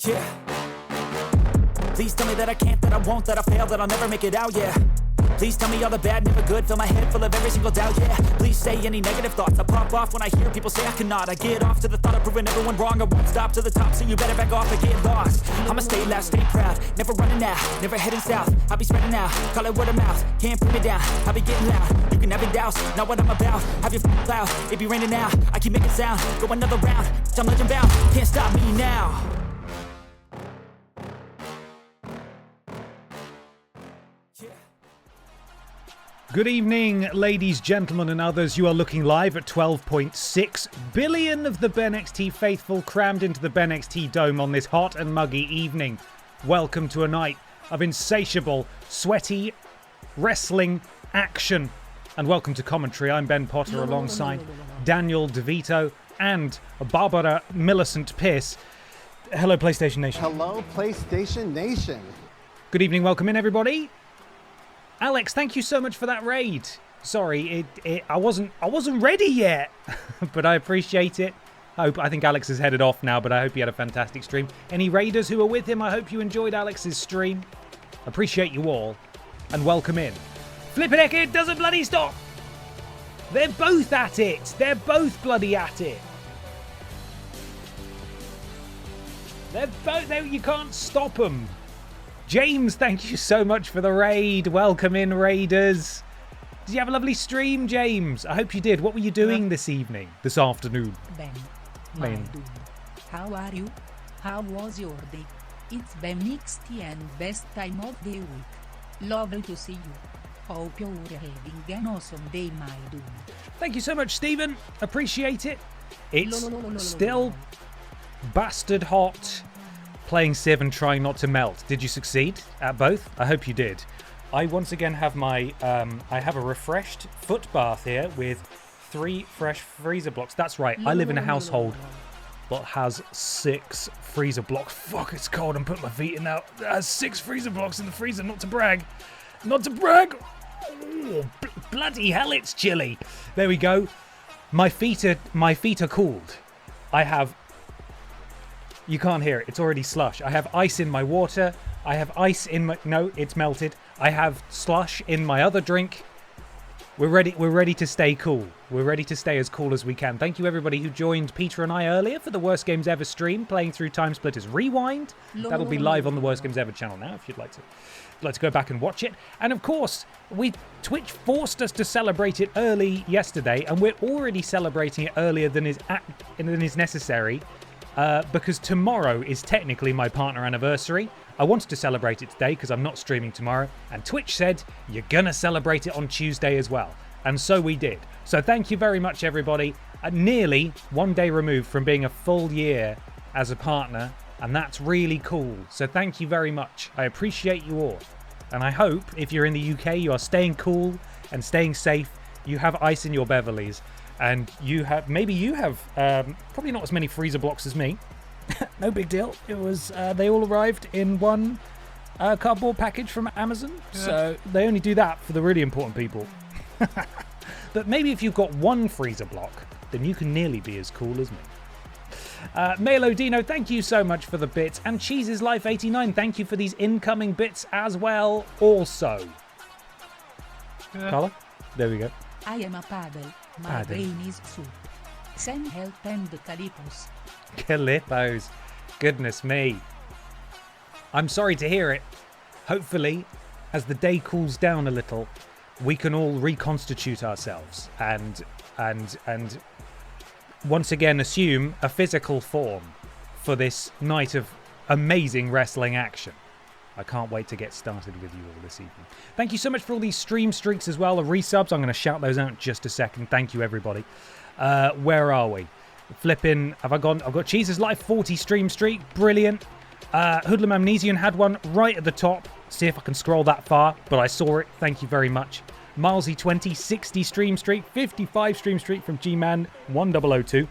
Yeah. Please tell me that I can't, that I won't, that I fail, that I'll never make it out, yeah. Please tell me all the bad, never good, fill my head full of every single doubt, yeah. Please say any negative thoughts, I pop off when I hear people say I cannot. I get off to the thought of proving everyone wrong, I won't stop to the top, so you better back off and get lost. I'ma stay loud, stay proud, never running out, never heading south. I'll be spreading out, call it word of mouth, can't put me down, I'll be getting loud. You can have it douse, not what I'm about, have your cloud, it be raining now. I keep making sound, go another round, I'm legend bound, can't stop me now. Good evening, ladies, gentlemen, and others. You are looking live at 12.6 billion of the BENXT faithful crammed into the BENXT dome on this hot and muggy evening. Welcome to a night of insatiable, sweaty wrestling action. And welcome to commentary. I'm Ben Potter alongside Daniel DeVito and Barbara Millicent Pierce. Hello, PlayStation Nation. Hello, PlayStation Nation. Good evening, welcome in, everybody. Alex, thank you so much for that raid. Sorry, I wasn't ready yet, but I appreciate it. I think Alex is headed off now, but I hope he had a fantastic stream. Any raiders who were with him, I hope you enjoyed Alex's stream. Appreciate you all, and welcome in. Flippin' heck, it doesn't bloody stop. They're both at it. They're both bloody at it. They're both. You can't stop them. James, thank you so much for the raid. Welcome in, raiders. Did you have a lovely stream, James? I hope you did. What were you doing this afternoon? Ben, my dude, how are you? How was your day? It's BENXT and best time of the week. Lovely to see you. Hope you're having an awesome day, my dude. Thank you so much, Stephen. Appreciate it. It's still bastard hot. Playing Civ and trying not to melt. Did you succeed at both? I hope you did. I once again have my, I have a refreshed foot bath here with 3 fresh freezer blocks. That's right, I live in a household that has 6 freezer blocks. Fuck, it's cold. I'm putting my feet in now. It has 6 freezer blocks in the freezer, not to brag. Not to brag. Oh, bloody hell, it's chilly. There we go. My feet are cooled. I have... You can't hear it. It's already slush. I have ice in my water. I have ice in my... No, it's melted. I have slush in my other drink. We're ready to stay cool. We're ready to stay as cool as we can. Thank you, everybody who joined Peter and I earlier for the Worst Games Ever stream, playing through Time Splitters Rewind. That'll be live on the Worst Games Ever channel now, if you'd like to go back and watch it. And of course, Twitch forced us to celebrate it early yesterday, and we're already celebrating it earlier than is necessary. Because tomorrow is technically my partner anniversary. I wanted to celebrate it today because I'm not streaming tomorrow. And Twitch said, you're going to celebrate it on Tuesday as well. And so we did. So thank you very much, everybody. Nearly 1 day removed from being a full year as a partner. And that's really cool. So thank you very much. I appreciate you all. And I hope if you're in the UK, you are staying cool and staying safe. You have ice in your Beverleys. And maybe you have probably not as many freezer blocks as me. No big deal. It was they all arrived in one cardboard package from Amazon. Yeah. So they only do that for the really important people. But maybe if you've got one freezer block, then you can nearly be as cool as me. Melo Dino, thank you so much for the bits. And Cheese's Life 89, thank you for these incoming bits as well. Also, Carla, there we go. I am a paddle. My brain is soup. Send help and the Calipos. Calipos. Goodness me. I'm sorry to hear it. Hopefully, as the day cools down a little, we can all reconstitute ourselves and once again assume a physical form for this night of amazing wrestling action. I can't wait to get started with you all this evening. Thank you so much for all these stream streaks as well, the resubs. I'm going to shout those out in just a second. Thank you, everybody. Where are we? Flipping, I've got Cheese's Life 40 stream streak. Brilliant. Hoodlum Amnesian had one right at the top. See if I can scroll that far, but I saw it. Thank you very much. Milesy20, 60 stream streak. 55 stream streak from G-Man 1002.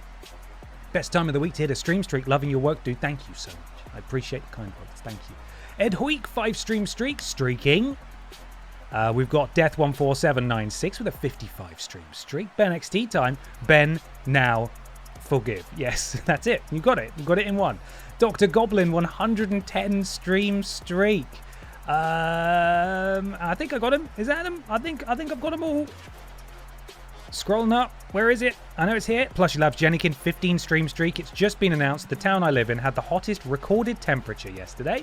Best time of the week to hit a stream streak. Loving your work, dude. Thank you so much. I appreciate the kind words. Thank you. Ed Hoik, 5 stream streak, streaking. We've got Death14796 with a 55 stream streak. BENXT time. Ben now forgive. Yes, that's it. You got it. You got it in one. Dr. Goblin, 110 stream streak. I think I got him. Is that him? I think I've got them all. Scrolling up. Where is it? I know it's here. Plushy Labs Jennikin, 15 stream streak. It's just been announced the town I live in had the hottest recorded temperature yesterday.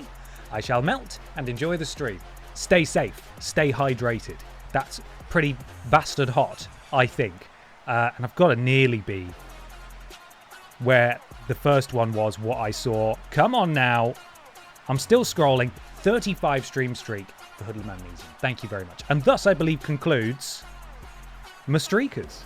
I shall melt and enjoy the stream. Stay safe. Stay hydrated. That's pretty bastard hot, I think. And I've got to nearly be where the first one was what I saw. Come on now. I'm still scrolling. 35 stream streak for Hoodie Magnesium. Thank you very much. And thus, I believe, concludes my streakers.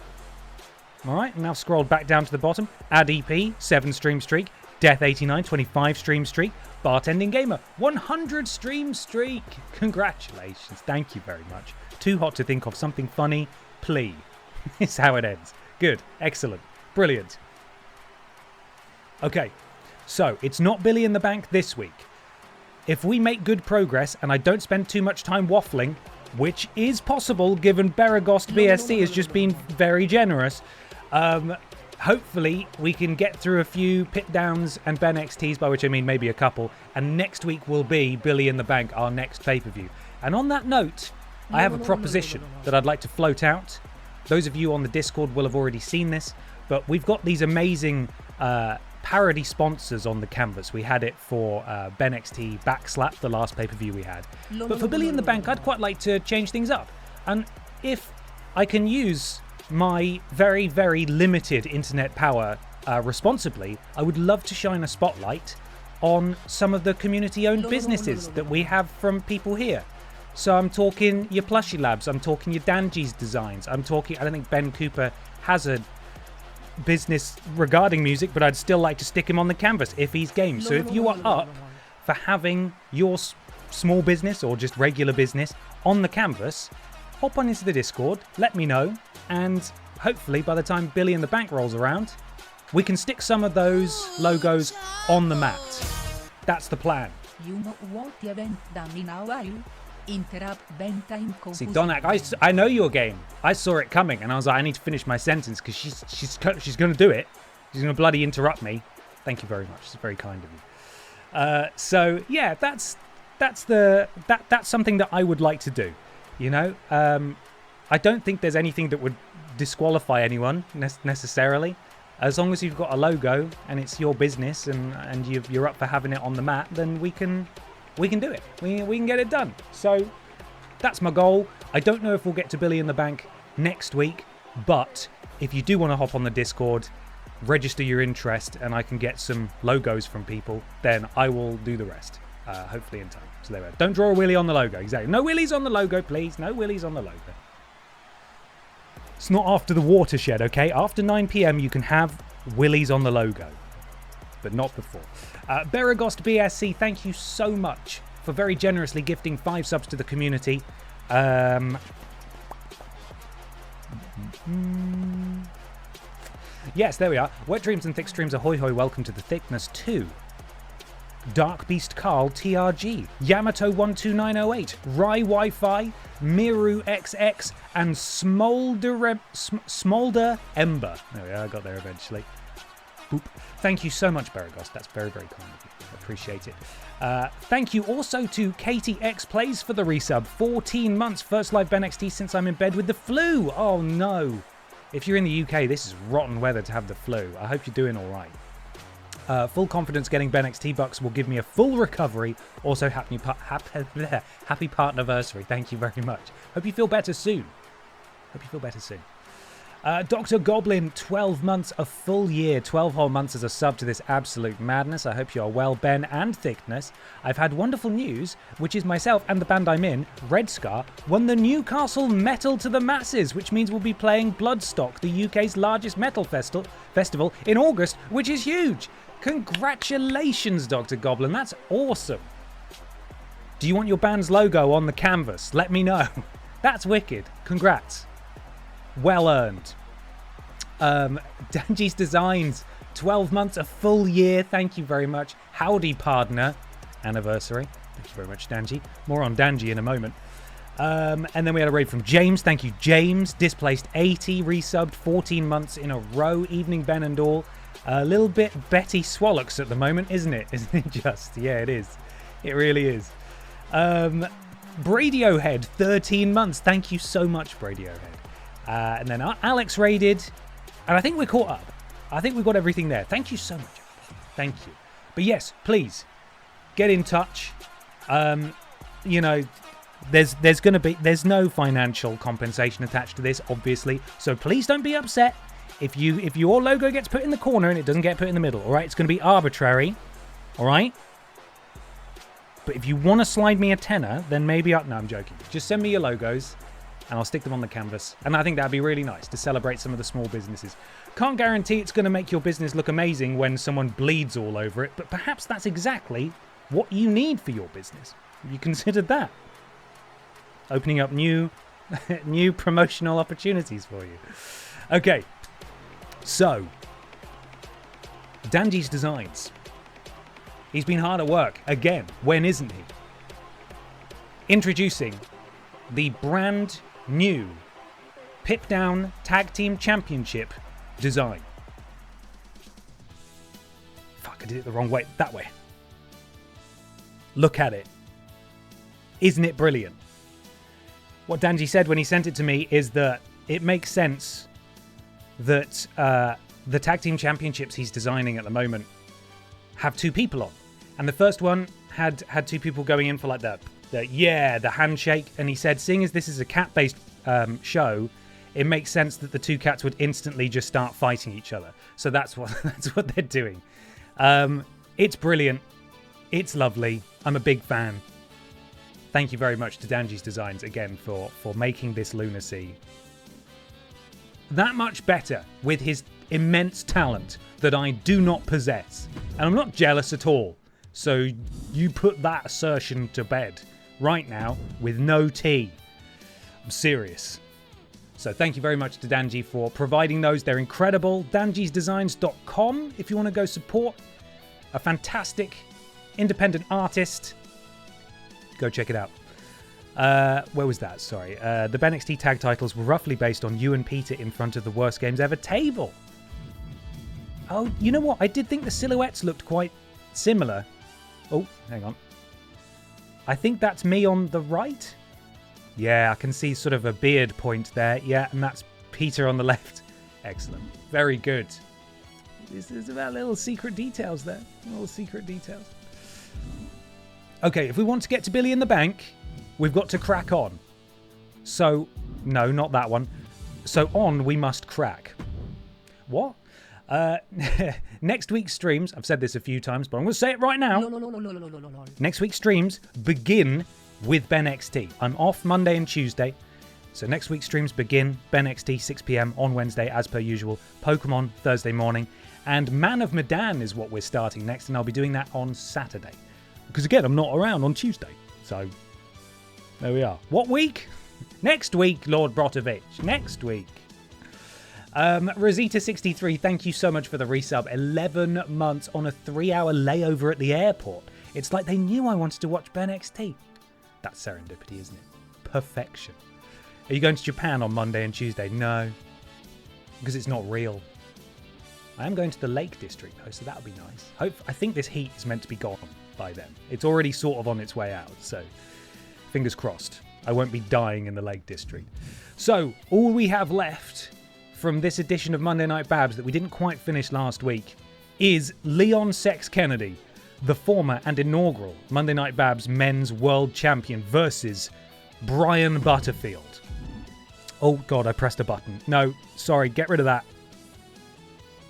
All right, now scrolled back down to the bottom. Ad EP, 7 stream streak. Death89, 25 stream streak. Bartending Gamer, 100 stream streak. Congratulations. Thank you very much. Too hot to think of something funny. Please. It's how it ends. Good. Excellent. Brilliant. Okay, so it's not Billy in the Bank this week. If we make good progress and I don't spend too much time waffling, which is possible given Beregost BSC has just been very generous, hopefully we can get through a few pit downs and BENXTs, by which I mean maybe a couple, and next week will be Billy in the Bank, our next pay-per-view. And on that note, I have a proposition that I'd like to float out. Those of you on the Discord will have already seen this, but we've got these amazing parody sponsors on the canvas. We had it for BENXT Backslap, the last pay-per-view we had. But for Billy in the Bank, I'd quite like to change things up. And if I can use my very, very limited internet power responsibly, I would love to shine a spotlight on some of the community-owned businesses that we have from people here. So I'm talking your Plushy Labs, I'm talking your Danji's Designs, I'm talking, I don't think Ben Cooper has a business regarding music, but I'd still like to stick him on the canvas if he's game. So if you are up for having your small business or just regular business on the canvas, hop on into the Discord, let me know, and hopefully by the time Billy in the Bank rolls around, we can stick some of those logos on the mat. That's the plan. You know what event done now are you? Interrupt time. See, Donak, I know your game. I saw it coming, and I was like, I need to finish my sentence because she's going to do it. She's going to bloody interrupt me. Thank you very much. It's very kind of you. So yeah, that's something that I would like to do. You know, I don't think there's anything that would disqualify anyone necessarily, as long as you've got a logo and it's your business and you're up for having it on the mat, then we can do it. We can get it done. So that's my goal. I don't know if we'll get to Billy in the Bank next week, but if you do want to hop on the Discord, register your interest, and I can get some logos from people, then I will do the rest, hopefully in time. So there we go. Don't draw a willy on the logo. Exactly. No willies on the logo, please. No willies on the logo. It's not after the watershed, okay? After 9 PM, you can have willies on the logo, but not before. Beregost BSC, thank you so much for very generously gifting 5 subs to the community. Yes, there we are. Wet Dreams and Thick Streams, ahoy hoy, welcome to the Thickness 2. Dark Beast Carl TRG, Yamato 12908, Rye Wi-Fi, Miru XX, and Smolder Ember. There we are, I got there eventually. Boop. Thank you so much, Beregost. That's very, very kind of you. I appreciate it. Thank you also to Katie X Plays for the resub. 14 months, first live BENXT since I'm in bed with the flu. Oh no. If you're in the UK, this is rotten weather to have the flu. I hope you're doing all right. Full confidence getting BENXT bucks will give me a full recovery. Also, happy partnerversary. Thank you very much. Hope you feel better soon. Dr. Goblin, 12 months, a full year, 12 whole months as a sub to this absolute madness. I hope you are well, Ben and Thickness. I've had wonderful news, which is myself and the band I'm in, Red Scar, won the Newcastle Metal to the Masses, which means we'll be playing Bloodstock, the UK's largest metal festival, in August, which is huge. Congratulations, Dr. Goblin. That's awesome. Do you want your band's logo on the canvas? Let me know. That's wicked. Congrats. Well earned. Danji's Designs, 12 months, a full year. Thank you very much. Howdy, partner. Anniversary. Thank you very much, Danji. More on Danji in a moment. And then we had a raid from James. Thank you, James. Displaced 80, resubbed 14 months in a row. Evening, Ben and all. A little bit Betty Swallocks at the moment, isn't it? Isn't it just? Yeah, it is. It really is. Bradiohead, 13 months. Thank you so much, Bradiohead. And then Alex raided. And I think we're caught up. I think we've got everything there. Thank you so much. Thank you. But yes, please, get in touch. You know, there's no financial compensation attached to this, obviously. So please don't be upset if your logo gets put in the corner and it doesn't get put in the middle. All right, it's going to be arbitrary. All right. But if you want to slide me a tenner, then maybe no, I'm joking. Just send me your logos and I'll stick them on the canvas. And I think that'd be really nice to celebrate some of the small businesses. Can't guarantee it's going to make your business look amazing when someone bleeds all over it, but perhaps that's exactly what you need for your business. Have you considered that? Opening up new promotional opportunities for you. Okay, so Danji's Designs. He's been hard at work again. When isn't he? Introducing the brand new Pip Down Tag Team Championship design. Fuck, I did it the wrong way. That way. Look at it. Isn't it brilliant? What Danji said when he sent it to me is that it makes sense that the Tag Team Championships he's designing at the moment have two people on. And the first one had two people going in for like the handshake. And he said, seeing as this is a cat-based show, it makes sense that the two cats would instantly just start fighting each other. So that's what they're doing. It's brilliant. It's lovely. I'm a big fan. Thank you very much to Danji's Designs again for making this lunacy that much better with his immense talent that I do not possess. And I'm not jealous at all. So you put that assertion to bed right now with no tea. I'm serious. So thank you very much to Danji for providing those. They're incredible. danjisdesigns.com if you want to go support a fantastic independent artist. Go check it out. Where was that? Sorry. The BENXT tag titles were roughly based on you and Peter in front of the Worst Games Ever table. Oh, you know what? I did think the silhouettes looked quite similar. Oh, hang on. I think that's me on the right. Yeah, I can see sort of a beard point there. Yeah, and that's Peter on the left. Excellent. Very good. This is about little secret details there. Little secret details. Okay, if we want to get to Billy in the Bank, we've got to crack on. So, no, not that one. So on we must crack. What? Next week's streams, I've said this a few times, but I'm going to say it right now. Next week's streams begin with BENXT. I'm off Monday and Tuesday. So next week's streams begin BENXT 6 p.m. on Wednesday as per usual. Pokémon Thursday morning. And Man of Medan is what we're starting next, and I'll be doing that on Saturday. Because again, I'm not around on Tuesday. So there we are. What week? Next week, Lord Brotovich. Next week. Rosita63, thank you so much for the resub. 11 months on a 3-hour layover at the airport. It's like they knew I wanted to watch BENXT. That's serendipity, isn't it? Perfection. Are you going to Japan on Monday and Tuesday? No. Because it's not real. I am going to the Lake District, though, so that'll be nice. I think this heat is meant to be gone by then. It's already sort of on its way out, so fingers crossed. I won't be dying in the Lake District. So, all we have left from this edition of Monday Night Babs that we didn't quite finish last week is Leon Sex Kennedy, the former and inaugural Monday Night Babs men's world champion versus Brian Butterfield. Oh god, I pressed a button. No, sorry, get rid of that.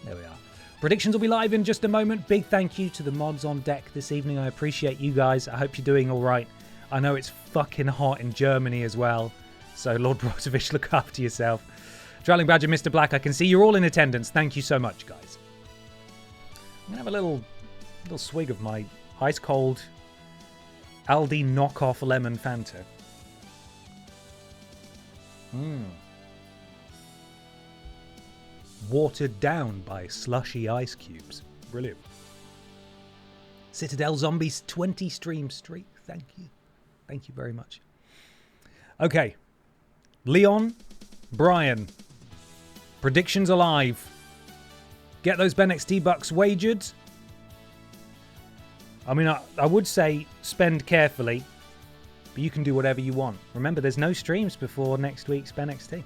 There we are. Predictions will be live in just a moment. Big thank you to the mods on deck this evening. I appreciate you guys. I hope you're doing all right. I know it's fucking hot in Germany as well. So Lord Brotovich, look after yourself. Traveling Badger, Mr. Black, I can see you're all in attendance. Thank you so much, guys. I'm going to have a little swig of my ice-cold Aldi knockoff lemon Fanta. Watered down by slushy ice cubes. Brilliant. Citadel Zombies 20 stream streak. Thank you. Thank you very much. Okay. Leon, Brian. Predictions are live. Get those BENXT bucks wagered. I mean, I would say spend carefully, but you can do whatever you want. Remember, there's no streams before next week's BENXT.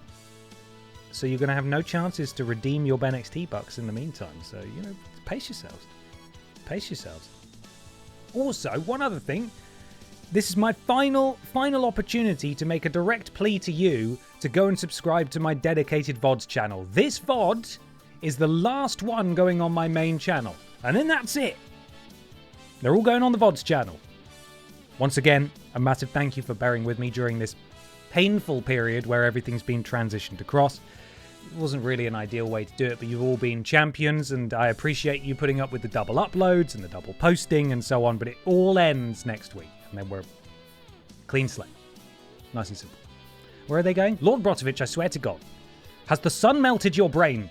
So you're going to have no chances to redeem your BENXT bucks in the meantime. So, you know, pace yourselves. Pace yourselves. Also, one other thing. This is my final opportunity to make a direct plea to you to go and subscribe to my dedicated VODs channel. This VOD is the last one going on my main channel. And then that's it. They're all going on the VODs channel. Once again, a massive thank you for bearing with me during this painful period where everything's been transitioned across. It wasn't really an ideal way to do it, but you've all been champions, and I appreciate you putting up with the double uploads and the double posting and so on, but it all ends next week, and then we're clean slate. Nice and simple. Where are they going? Lord Brotovich, I swear to God. Has the sun melted your brain?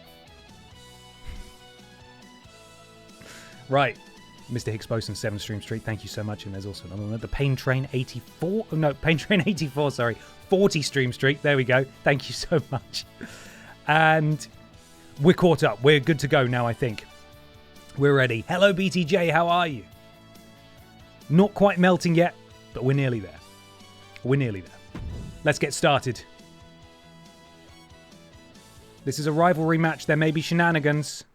Right. Mr. Higgs Boson, 7 Stream Street, thank you so much. And there's also another one. The Pain Train 84. Oh, no, Pain Train 84, sorry. 40 Stream Street. There we go. Thank you so much. And we're caught up. We're good to go now, I think. We're ready. Hello, BTJ. How are you? Not quite melting yet, but we're nearly there. We're nearly there. Let's get started. This is a rivalry match. There may be shenanigans.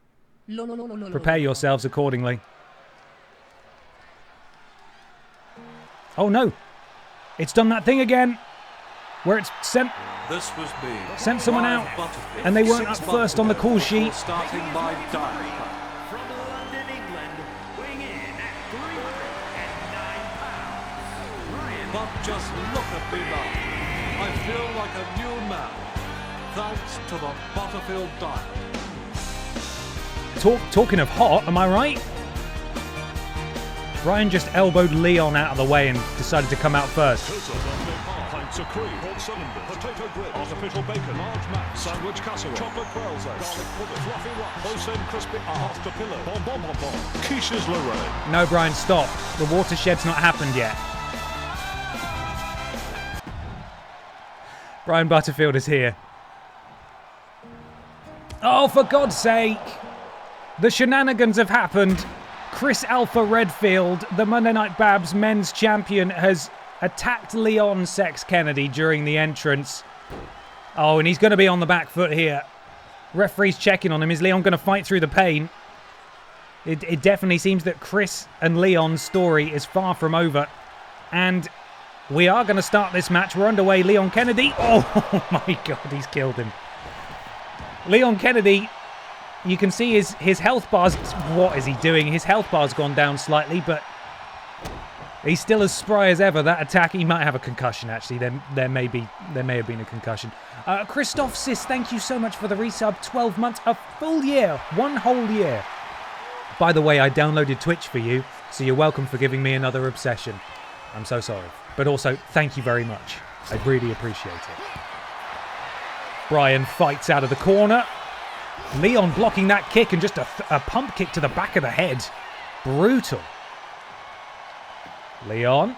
Prepare yourselves accordingly. Oh no! It's done that thing again! Where it's sent someone out, and they weren't up first on the call sheet. Starting by Dial. From London, England, weighing in at 309 pounds. But just look at me now. I feel like a new man. Thanks to the Butterfield diet. Talking of hot, am I right? Brian just elbowed Leon out of the way and decided to come out first. Pints of cream, hot cylinder, potato grill, artificial bacon, large mat, sandwich casserole, chocolate quail's egg, garlic pudding, fluffy wrap, close in crispy, pasta pillow, bon, quiches Lorraine. No, Brian, stop. The watershed's not happened yet. Brian Butterfield is here. Oh, for God's sake! The shenanigans have happened. Chris Alpha Redfield, the Monday Night Babs men's champion, has attacked Leon Sex Kennedy during the entrance. Oh, and he's going to be on the back foot here. Referee's checking on him. Is Leon going to fight through the pain? It definitely seems that Chris and Leon's story is far from over. And we are going to start this match. We're underway. Leon Kennedy. Oh my God, he's killed him. Leon Kennedy, you can see his health bars. What is he doing? His health bar's gone down slightly, but he's still as spry as ever. That attack, he might have a concussion, actually. There may have been a concussion. Christoph Sis, thank you so much for the resub. 12 months, a full year, 1 whole year. By the way, I downloaded Twitch for you, so you're welcome for giving me another obsession. I'm so sorry. But also, thank you very much. I really appreciate it. Brian fights out of the corner. Leon blocking that kick and just a pump kick to the back of the head. Brutal. Leon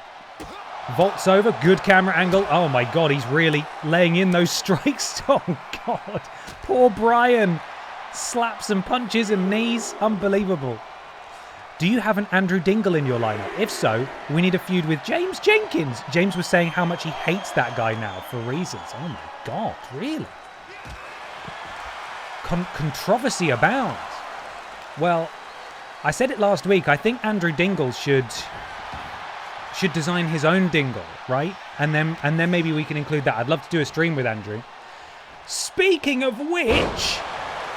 vaults over. Good camera angle. Oh my God, he's really laying in those strikes. Oh God. Poor Brian. Slaps and punches and knees. Unbelievable. Do you have an Andrew Dingle in your lineup? If so, we need a feud with James Jenkins. James was saying how much he hates that guy now for reasons. Oh my God, really? Controversy abounds. Well, I said it last week. I think Andrew Dingle should design his own Dingle, right? And then maybe we can include that. I'd love to do a stream with Andrew. Speaking of which,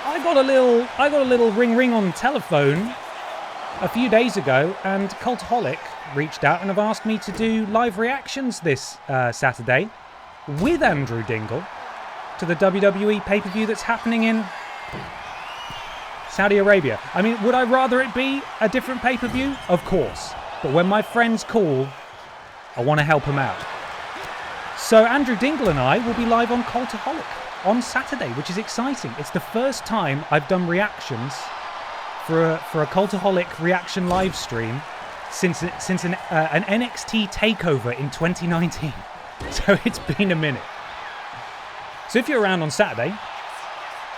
I got a little ring on telephone a few days ago, and Cultaholic reached out and have asked me to do live reactions this Saturday with Andrew Dingle to the WWE pay-per-view that's happening in Saudi Arabia. I mean, would I rather it be a different pay-per-view? Of course. But when my friends call, I want to help them out. So Andrew Dingle and I will be live on Cultaholic on Saturday, which is exciting. It's the first time I've done reactions for a Cultaholic reaction live stream since an NXT takeover in 2019. So it's been a minute. So if you're around on Saturday,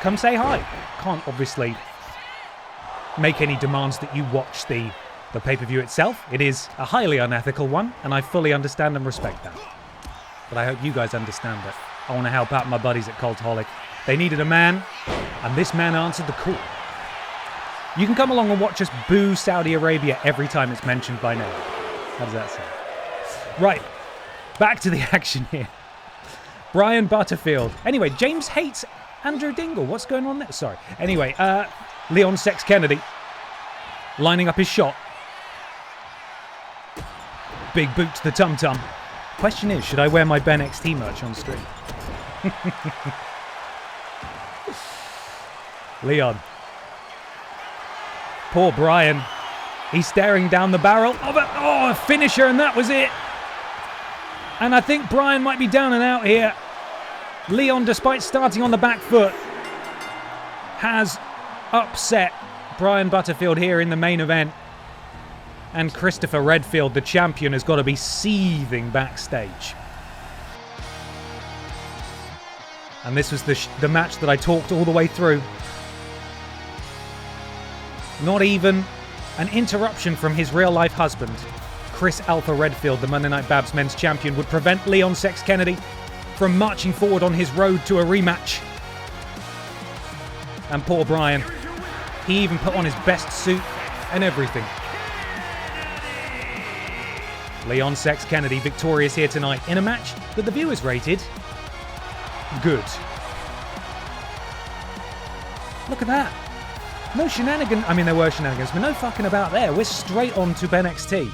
come say hi. Can't obviously make any demands that you watch the pay-per-view itself. It is a highly unethical one, and I fully understand and respect that. But I hope you guys understand it. I want to help out my buddies at Cultaholic. They needed a man, and this man answered the call. You can come along and watch us boo Saudi Arabia every time it's mentioned by name. How does that sound? Right, back to the action here. Brian Butterfield. Anyway, James hates Andrew Dingle. What's going on there? Sorry. Anyway, Leon Sex Kennedy lining up his shot. Big boot to the tum-tum. Question is, should I wear my BENXT merch on stream? Leon. Poor Brian. He's staring down the barrel of a finisher, and that was it. And I think Brian might be down and out here. Leon, despite starting on the back foot, has upset Brian Butterfield here in the main event. And Christopher Redfield, the champion, has got to be seething backstage. And this was the match that I talked all the way through. Not even an interruption from his real-life husband, Chris Alpha Redfield, the Monday Night Babs Men's Champion, would prevent Leon Sex Kennedy from marching forward on his road to a rematch. And poor Brian, he even put on his best suit and everything. Leon Sex Kennedy victorious here tonight in a match that the viewers rated good. Look at that. No shenanigans. I mean, there were shenanigans, but no fucking about there. We're straight on to BENXT.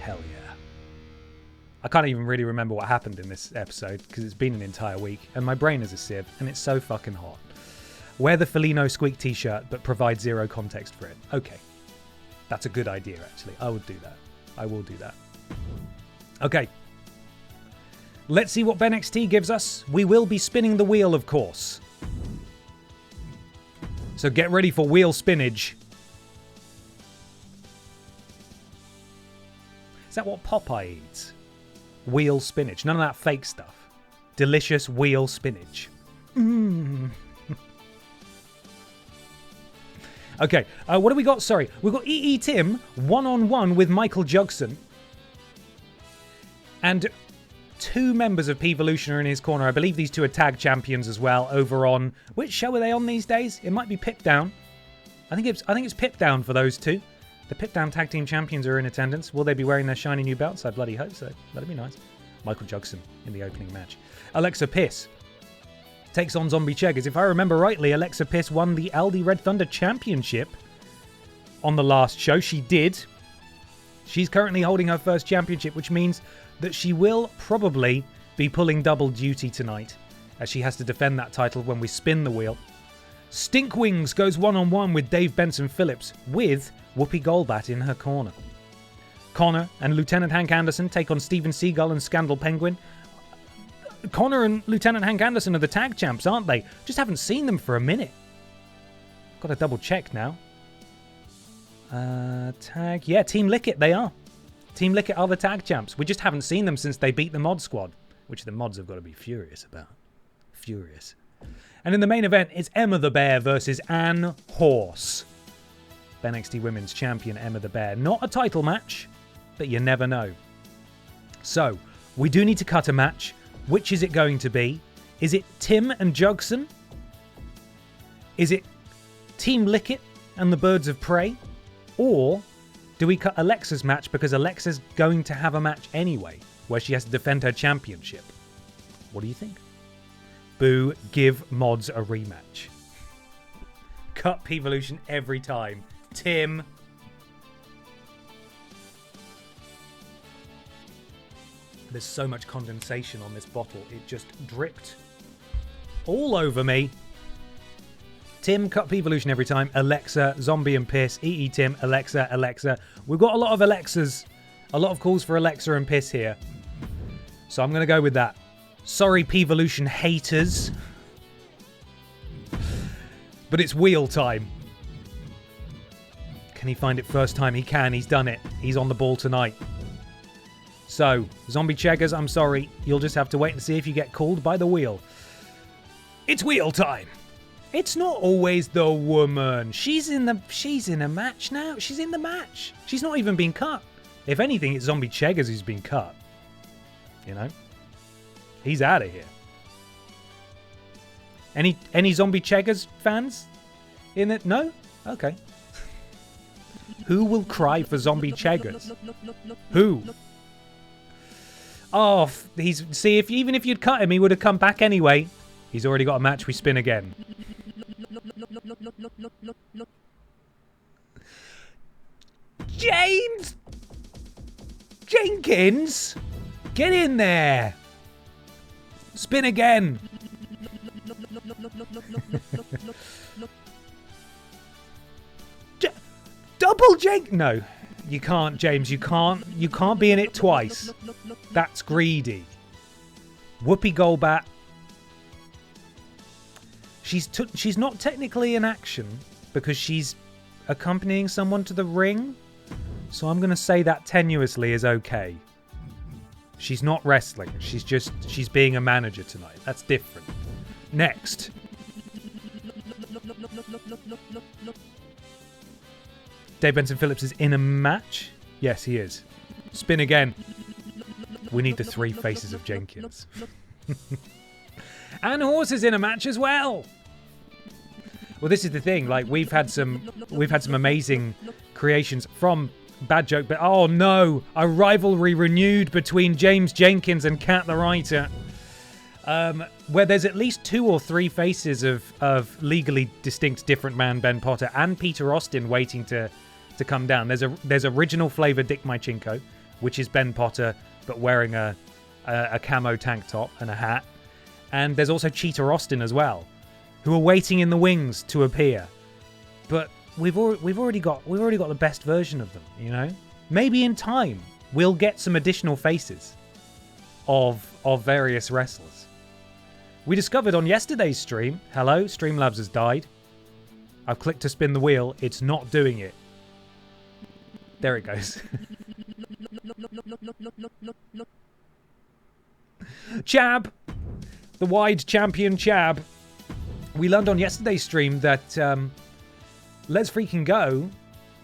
Hell yeah. I can't even really remember what happened in this episode because it's been an entire week and my brain is a sieve and it's so fucking hot. Wear the Felino Squeak t-shirt but provide zero context for it. Okay. That's a good idea, actually. I would do that. I will do that. Okay. Let's see what BENXT gives us. We will be spinning the wheel, of course. So get ready for wheel spinach. Is that what Popeye eats? Wheel spinach. None of that fake stuff. Delicious wheel spinach. Mmm. Okay, what do we got? Sorry, we've got EE Tim one-on-one with Michael Jugson. And two members of P-Volution are in his corner. I believe these two are tag champions as well over on... Which show are they on these days? It might be Pip Down. I think it's Pip Down for those two. The Pip Down tag team champions are in attendance. Will they be wearing their shiny new belts? I bloody hope so. That'd be nice. Michael Jugson in the opening match. Alexa Piss takes on Zombie Cheggers. If I remember rightly, Alexa Piss won the Aldi Red Thunder Championship on the last show. She did. She's currently holding her first championship, which means that she will probably be pulling double duty tonight, as she has to defend that title when we spin the wheel. Stinkwings goes one-on-one with Dave Benson Phillips, with Whoopi Goldbat in her corner. Connor and Lieutenant Hank Anderson take on Steven Seagull and Scandal Penguin. Connor and Lieutenant Hank Anderson are the tag champs, aren't they? Just haven't seen them for a minute. Got to double check now. Tag... Yeah, Team Lickit, they are. Team Lickit are the tag champs. We just haven't seen them since they beat the Mod Squad, which the mods have got to be furious about. Furious. And in the main event, it's Emma the Bear versus Ann Horse. BENXT Women's Champion Emma the Bear. Not a title match, but you never know. So, we do need to cut a match. Which is it going to be? Is it Tim and Jugson? Is it Team Lickit and the Birds of Prey? Or do we cut Alexa's match because Alexa's going to have a match anyway, where she has to defend her championship? What do you think? Boo, give mods a rematch. Cut P-Volution every time. Tim. There's so much condensation on this bottle. It just dripped all over me. Tim, cut P-Volution every time. Alexa, Zombie and Piss. EE Tim, Alexa, Alexa. We've got a lot of Alexas. A lot of calls for Alexa and Piss here. So I'm going to go with that. Sorry, P-Volution haters. But it's wheel time. Can he find it first time? He can. He's done it. He's on the ball tonight. So, Zombie Cheggers, I'm sorry. You'll just have to wait and see if you get called by the wheel. It's wheel time. It's not always the woman. She's in a match now. She's in the match. She's not even been cut. If anything, it's Zombie Cheggers who's been cut. You know? He's out of here. Any Zombie Cheggers fans in it? No? Okay. Who will cry for Zombie Cheggers? Who? Oh, even if you'd cut him, he would have come back anyway. He's already got a match. We spin again. James Jenkins, get in there. Spin again. Double Jenk. No, you can't, James. You can't be in it twice. That's greedy. Whoopi Goldbat. She's not technically in action because she's accompanying someone to the ring. So I'm going to say that tenuously is okay. She's not wrestling. She's being a manager tonight. That's different. Next. Dave Benson Phillips is in a match? Yes, he is. Spin again. We need the three faces of Jenkins. And Horse is in a match as well. Well, this is the thing. Like we've had some amazing creations from Bad Joke, but oh no, a rivalry renewed between James Jenkins and Kat the Writer. Where there's at least 2 or 3 faces of legally distinct different man Ben Potter and Peter Austin waiting to come down. There's original flavor Dick Mychinko, which is Ben Potter but wearing a camo tank top and a hat. And there's also Cheetah Austin as well, who are waiting in the wings to appear. But we've already got the best version of them, you know? Maybe in time we'll get some additional faces of various wrestlers. We discovered on yesterday's stream, hello, Streamlabs has died. I've clicked to spin the wheel, it's not doing it. There it goes. Chab! The wide champion Chab. We learned on yesterday's stream that Les Freaking Go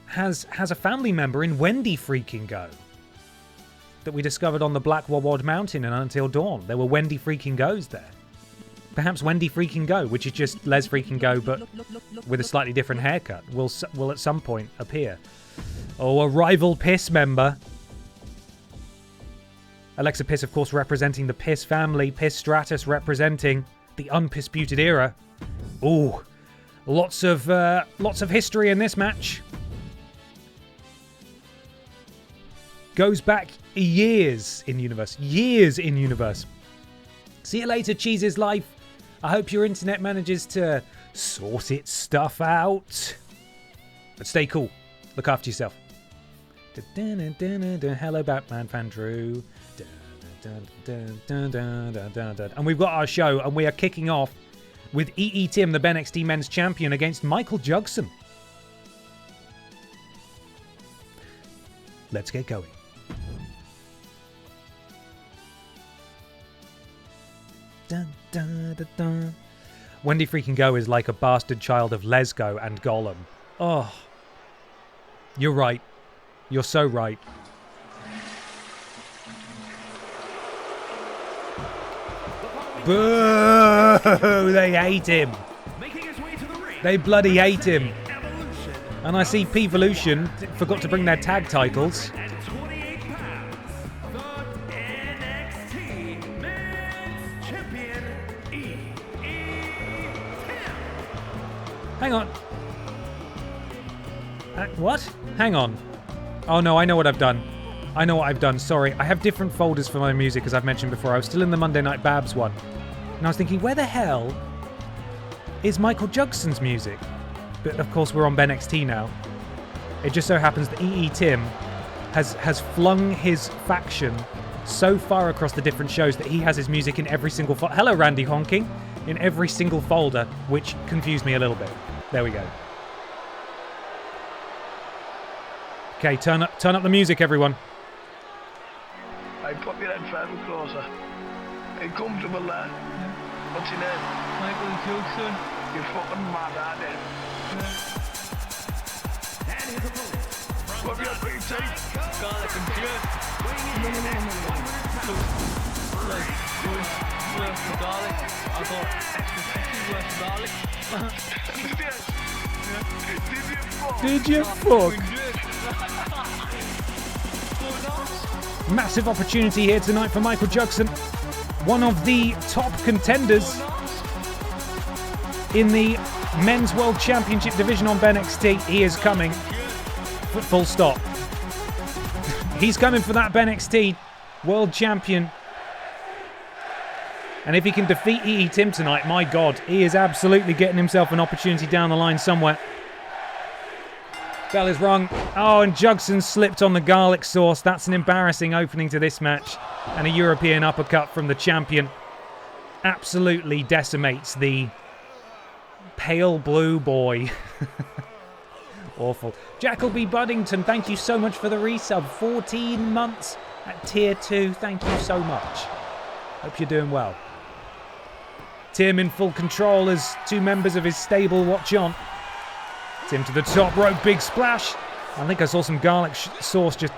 has a family member in Wendy Freaking Go that we discovered on the Black Wawad Mountain in Until Dawn. There were Wendy Freaking Go's there. Perhaps Wendy Freaking Go, which is just Les Freaking Go but with a slightly different haircut, will at some point appear. Oh, a rival Piss member. Alexa Piss, of course, representing the Piss family. Piss Stratus representing the Unpisputed era. Ooh, lots of history in this match. Goes back years in universe. Years in universe. See you later, Cheese's Life. I hope your internet manages to sort its stuff out. But stay cool. Look after yourself. Hello, Batman fan Drew. And we've got our show, and we are kicking off with EE Tim, the BENXT Men's Champion, against Michael Jugson. Let's get going. Wendy Freaking Go is like a bastard child of Lesgo and Gollum. Oh. You're right. You're so right. Boo! They hate him. They bloody hate him. And I see P-Volution forgot to bring their tag titles. Hang on. What? Hang on. Oh no, I know what I've done. I know what I've done. Sorry, I have different folders for my music, as I've mentioned before. I was still in the Monday Night Babs one. And I was thinking, where the hell is Michael Jugson's music? But of course, we're on BENXT now. It just so happens that EE Tim has flung his faction so far across the different shows that he has his music in every single folder. Hello, Randy Honking. In every single folder, which confused me a little bit. There we go. Okay, turn up the music, everyone. Hey, pop your headphones closer. Hey, comfortable there. What's your name? Michael Jackson. You're fucking mad, aren't you? What have you got for your teeth? Garlic and shit. Worth the garlic. I got extra 50 worth of garlic. Did you fuck? Massive opportunity here tonight for Michael Jackson. One of the top contenders in the Men's World Championship division on BENXT. He is coming. Full stop. He's coming for that BENXT World Champion. And if he can defeat EE Tim tonight, my God, he is absolutely getting himself an opportunity down the line somewhere. Bell is wrong. Oh, and Jugson slipped on the garlic sauce. That's an embarrassing opening to this match. And a European uppercut from the champion absolutely decimates the pale blue boy. Awful. Jackalby Buddington, thank you so much for the resub. 14 months at tier 2. Thank you so much. Hope you're doing well. Tim in full control as two members of his stable watch on. Tim to the top rope, big splash. I think I saw some garlic sauce just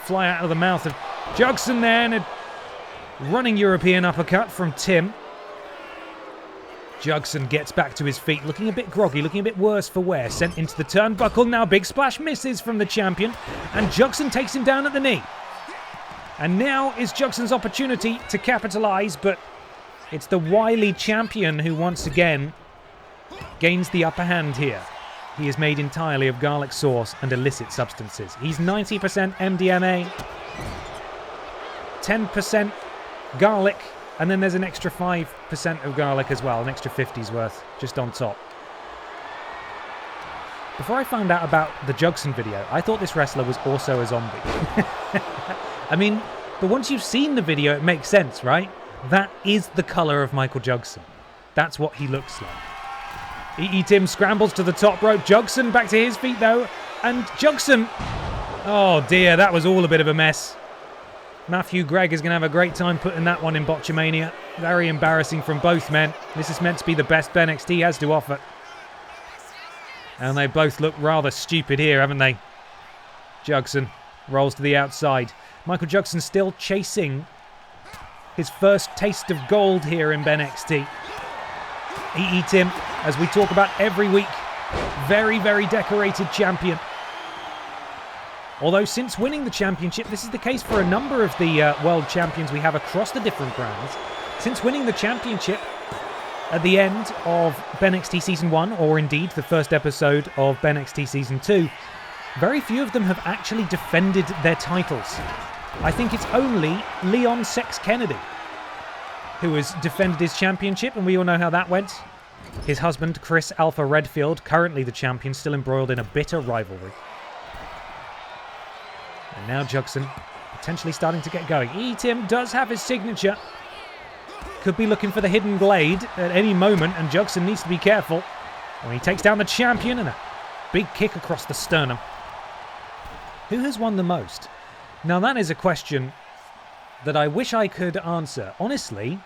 fly out of the mouth of Jugson there, and a running European uppercut from Tim. Jugson gets back to his feet, looking a bit groggy, looking a bit worse for wear. Sent into the turnbuckle, now big splash misses from the champion, and Jugson takes him down at the knee. And now is Jugson's opportunity to capitalise, but it's the wily champion who once again gains the upper hand here. He is made entirely of garlic sauce and illicit substances. He's 90% MDMA, 10% garlic, and then there's an extra 5% of garlic as well, an extra 50's worth just on top. Before I found out about the Jugson video, I thought this wrestler was also a zombie. I mean, but once you've seen the video, it makes sense, right? That is the colour of Michael Jugson. That's what he looks like. EE Tim scrambles to the top rope. Jugson back to his feet, though. And Jugson... Oh, dear, that was all a bit of a mess. Matthew Gregg is going to have a great time putting that one in Botchamania. Very embarrassing from both men. This is meant to be the best BENXT has to offer. And they both look rather stupid here, haven't they? Jugson rolls to the outside. Michael Jugson still chasing his first taste of gold here in BENXT. EE Tim, as we talk about every week, very, very decorated champion. Although since winning the championship, this is the case for a number of the world champions we have across the different brands. Since winning the championship at the end of BENXT Season 1, or indeed the first episode of BENXT Season 2, very few of them have actually defended their titles. I think it's only Leon Sex Kennedy who has defended his championship, and we all know how that went. His husband, Chris Alpha Redfield, currently the champion, still embroiled in a bitter rivalry. And now Jugson potentially starting to get going. EE Tim does have his signature. Could be looking for the hidden blade at any moment, and Jugson needs to be careful. When he takes down the champion, and a big kick across the sternum. Who has won the most? Now that is a question that I wish I could answer. Honestly,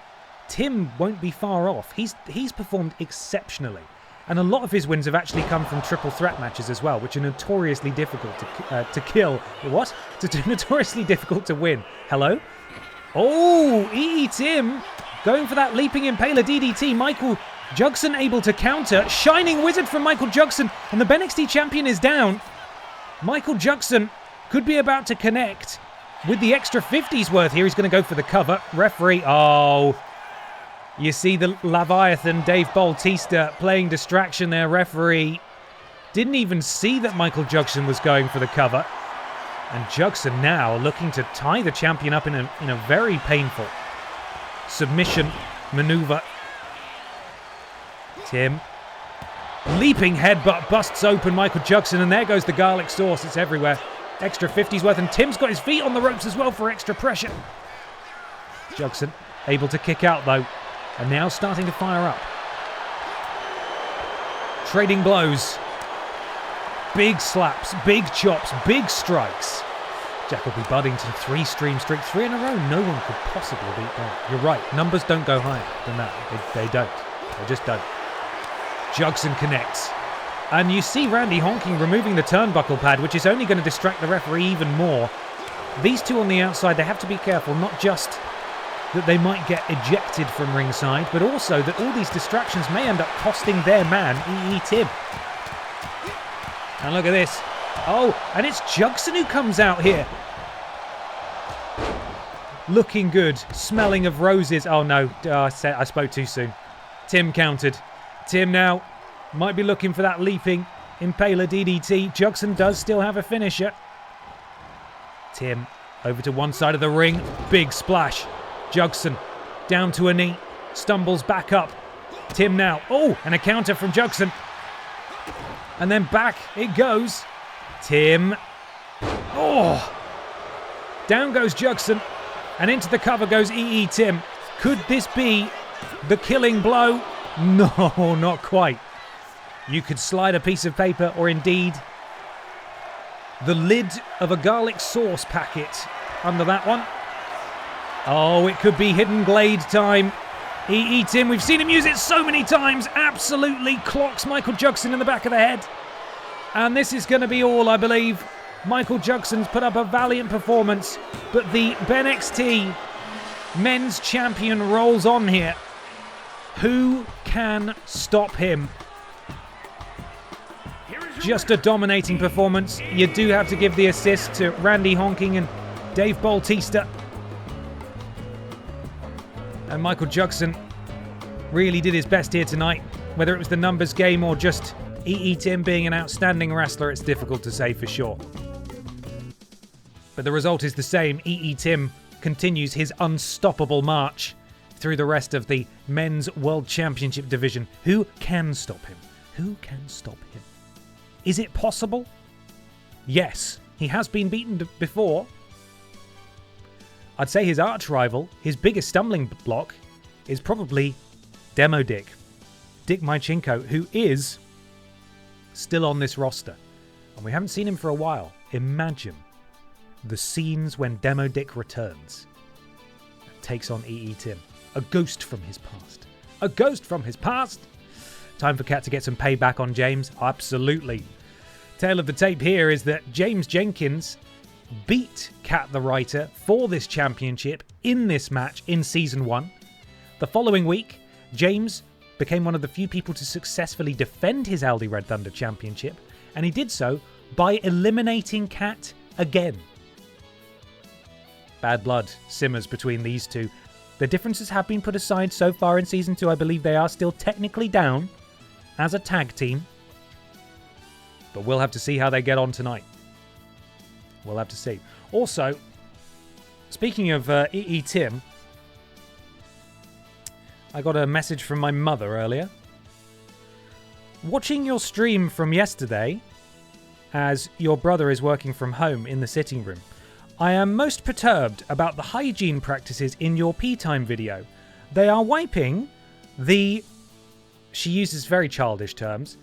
Tim won't be far off. He's performed exceptionally. And a lot of his wins have actually come from triple threat matches as well, which are notoriously difficult to kill. What? Notoriously difficult to win. Hello? Oh, EE Tim going for that leaping impaler DDT. Michael Jugson able to counter. Shining Wizard from Michael Jugson, and the BENXT champion is down. Michael Jugson could be about to connect with the extra 50's worth here. He's going to go for the cover. Referee, oh... You see the Leviathan, Dave Bautista, playing distraction there. Referee didn't even see that Michael Jugson was going for the cover. And Jugson now looking to tie the champion up in a very painful submission maneuver. Tim. Leaping headbutt busts open Michael Jugson, and there goes the garlic sauce. It's everywhere. Extra 50's worth, and Tim's got his feet on the ropes as well for extra pressure. Jugson able to kick out though. And now starting to fire up. Trading blows. Big slaps, big chops, big strikes. Jacoby Buddington, 3-stream streak, 3 in a row. No one could possibly beat that. You're right. Numbers don't go higher than that. They don't. They just don't. Jugson connects. And you see Randy Honking removing the turnbuckle pad, which is only going to distract the referee even more. These two on the outside, they have to be careful, not just that they might get ejected from ringside, but also that all these distractions may end up costing their man, E.E. Tim. And look at this. Oh, and it's Jugson who comes out here. Looking good, smelling of roses. Oh no, I spoke too soon. Tim countered. Tim now might be looking for that leaping Impaler DDT. Jugson does still have a finisher. Tim over to one side of the ring. Big splash. Jugson down to a knee. Stumbles back up. Tim now. Oh, and a counter from Jugson. And then back it goes. Tim. Oh. Down goes Jugson. And into the cover goes E.E. Tim. Could this be the killing blow? No, not quite. You could slide a piece of paper or indeed the lid of a garlic sauce packet under that one. Oh, it could be hidden glade time. E.E. Tim, we've seen him use it so many times, absolutely clocks Michael Jugson in the back of the head. And this is going to be all, I believe. Michael Jugson's put up a valiant performance, but the BENXT men's champion rolls on here. Who can stop him? Just a dominating performance. You do have to give the assist to Randy Honking and Dave Bautista. And Michael Jugson really did his best here tonight. Whether it was the numbers game or just E.E. Tim being an outstanding wrestler, it's difficult to say for sure. But the result is the same. E.E. Tim continues his unstoppable march through the rest of the Men's World Championship division. Who can stop him? Who can stop him? Is it possible? Yes, he has been beaten before. I'd say his arch rival, his biggest stumbling block, is probably Demo Dick Mychenko, who is still on this roster. And we haven't seen him for a while. Imagine the scenes when Demo Dick returns and takes on E.E. Tim. A ghost from his past. A ghost from his past! Time for Cat to get some payback on James. Absolutely. Tale of the tape here is that James Jenkins beat Cat the Writer for this championship in this match in Season 1. The following week, James became one of the few people to successfully defend his Aldi Red Thunder championship, and he did so by eliminating Cat again. Bad blood simmers between these two. The differences have been put aside so far in Season 2. I believe they are still technically down as a tag team. But we'll have to see how they get on tonight. We'll have to see. Also, speaking of E.E. Tim, I got a message from my mother earlier. Watching your stream from yesterday, as your brother is working from home in the sitting room, I am most perturbed about the hygiene practices in your pee time video. They are wiping the... She uses very childish terms.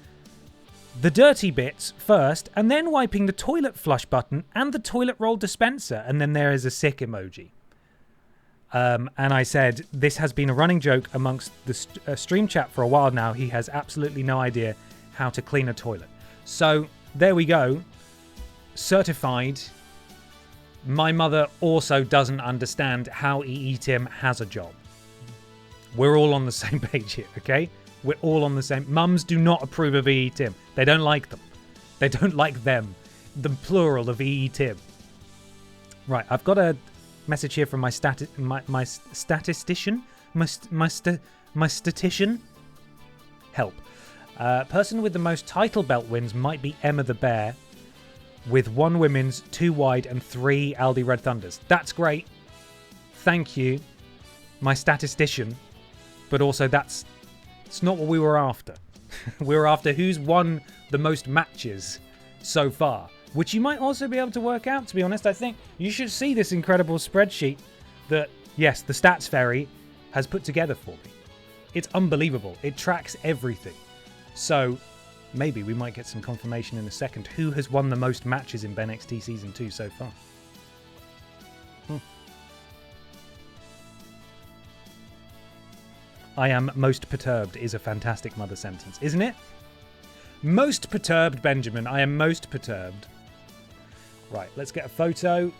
The dirty bits first, and then wiping the toilet flush button and the toilet roll dispenser, and then there is a sick emoji. And I said, this has been a running joke amongst the stream chat for a while now. He has absolutely no idea how to clean a toilet. So, there we go. Certified. My mother also doesn't understand how E.E. Tim has a job. We're all on the same page here, okay? We're all on the same... Mums do not approve of E.E. Tim. They don't like them. They don't like them. The plural of E.E. Tim. Right, I've got a message here from my statistician. My statistician. Help. Person with the most title belt wins might be Emma the Bear, with 1 women's, 2 wide, and 3 Aldi Red Thunders. That's great. Thank you, my statistician. But also, it's not what we were after. We were after who's won the most matches so far, which you might also be able to work out, to be honest. I think you should see this incredible spreadsheet that, yes, the Stats Fairy has put together for me. It's unbelievable. It tracks everything. So maybe we might get some confirmation in a second who has won the most matches in BENXT Season 2 so far. I am most perturbed is a fantastic mother sentence, isn't it? Most perturbed, Benjamin. I am most perturbed. Right, let's get a photo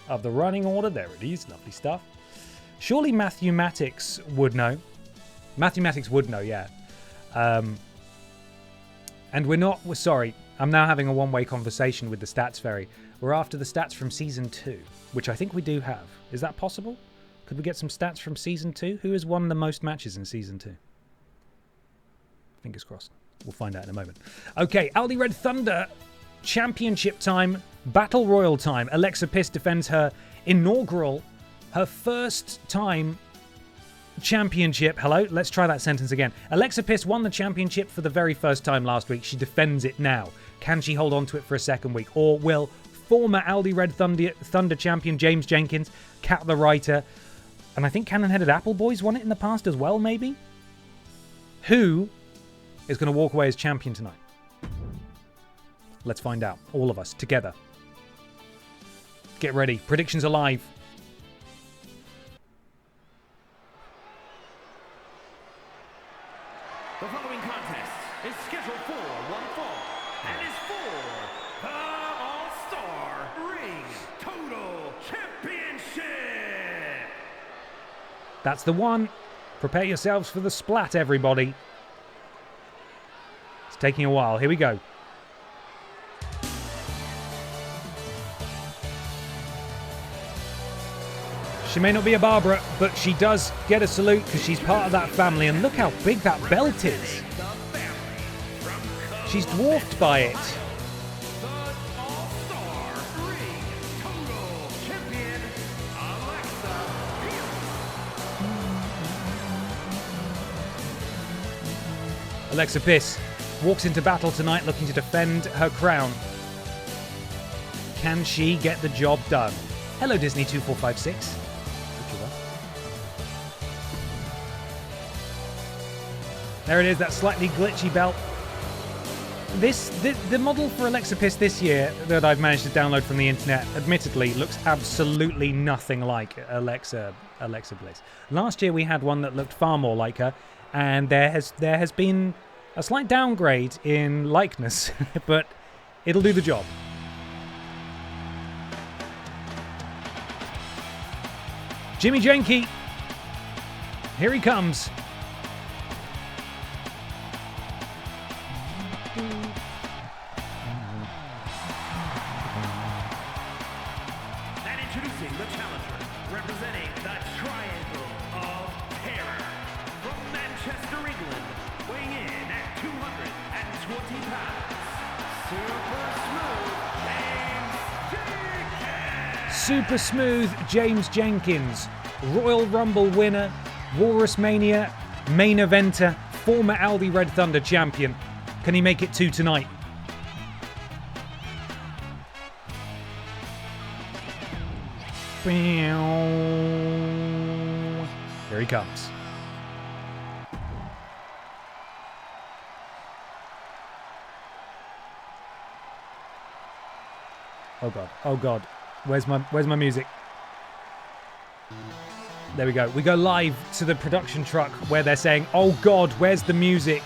of the running order. There it is. Lovely stuff. Surely Mathematics would know. Mathematics would know, yeah. And we're sorry. I'm now having a one-way conversation with the Stats Fairy. We're after the stats from Season 2, which I think we do have. Is that possible? Could we get some stats from Season 2? Who has won the most matches in Season 2? Fingers crossed. We'll find out in a moment. Okay, Aldi Red Thunder, championship time, battle royal time. Alexa Piss defends her inaugural, her first time championship. Hello, let's try that sentence again. Alexa Piss won the championship for the very first time last week. She defends it now. Can she hold on to it for a second week? Or will former Aldi Red Thunder champion James Jenkins, Cat the Writer, and I think Cannon-Headed Apple Boys won it in the past as well, maybe? Who is going to walk away as champion tonight? Let's find out. All of us, together. Get ready. Predictions are live. The following contest is scheduled for one fall and is for the All-Star Ring Total Championship. That's the one. Prepare yourselves for the splat, everybody. It's taking a while. Here we go. She may not be a Barbara, but she does get a salute because she's part of that family. And look how big that belt is. She's dwarfed by it. Alexa Piss walks into battle tonight looking to defend her crown. Can she get the job done? Hello, Disney 2456. There it is, that slightly glitchy belt. The model for Alexa Piss this year that I've managed to download from the internet, admittedly, looks absolutely nothing like Alexa Bliss. Last year we had one that looked far more like her, and there has been a slight downgrade in likeness, but it'll do the job. Jimmy Jenke, here he comes. And introducing the challenger, representing the Triangle of Terror, from Manchester, England, weighing in at 220 pounds, Super Smooth James Jenkins, Royal Rumble winner, Walrus Mania main eventer, former Aldi Red Thunder champion. Can he make it 2 tonight? Here he comes. Oh god. Oh god. Where's my music? There we go. We go live to the production truck where they're saying, "Oh god, where's the music?"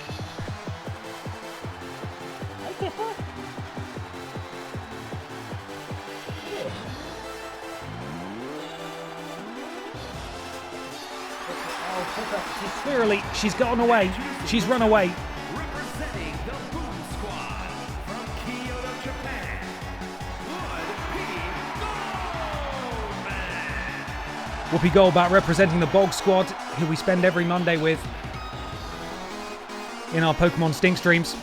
Clearly, she's gone away. She's run away. representing the Boom Squad, from Kyoto, Japan, Whoopi Goldbat representing the Bog Squad, who we spend every Monday with in our Pokemon Stink streams.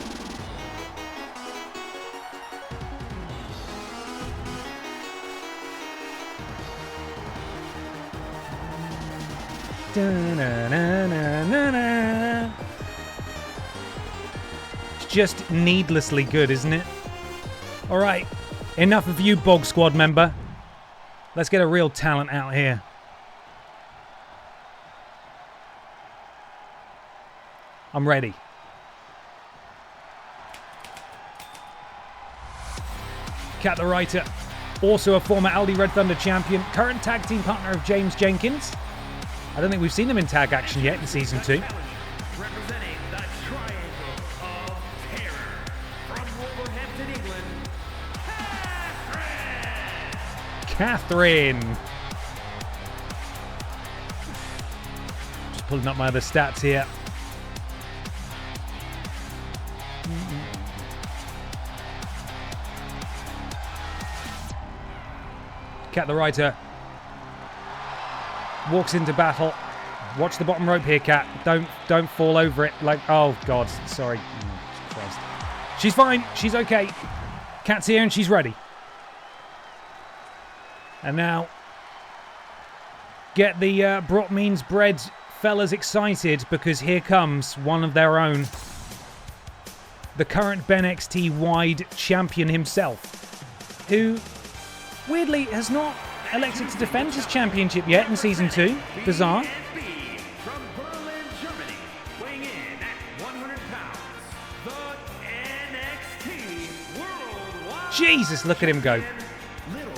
It's just needlessly good, isn't it? Alright, enough of you, Bog Squad member. Let's get a real talent out here. I'm ready. Cat the Writer, also a former Aldi Red Thunder champion, current tag team partner of James Jenkins. I don't think we've seen them in tag action yet in Season 2. Representing the Triangle of Terror from Wolverhampton, England, Catherine. Just pulling up my other stats here. Cat the Writer walks into battle. Watch the bottom rope here, Cat. Don't fall over it. Like, oh God, sorry. Christ. She's fine. She's okay. Cat's here and she's ready. And now, get the brought means bread fellas excited, because here comes one of their own. The current BENXT wide champion himself, who weirdly has not elected to defend his championship yet in Season 2. Bizarre. from Berlin, Germany, weighing in at 100 pounds, the NXT Worldwide Jesus, look at him go. Little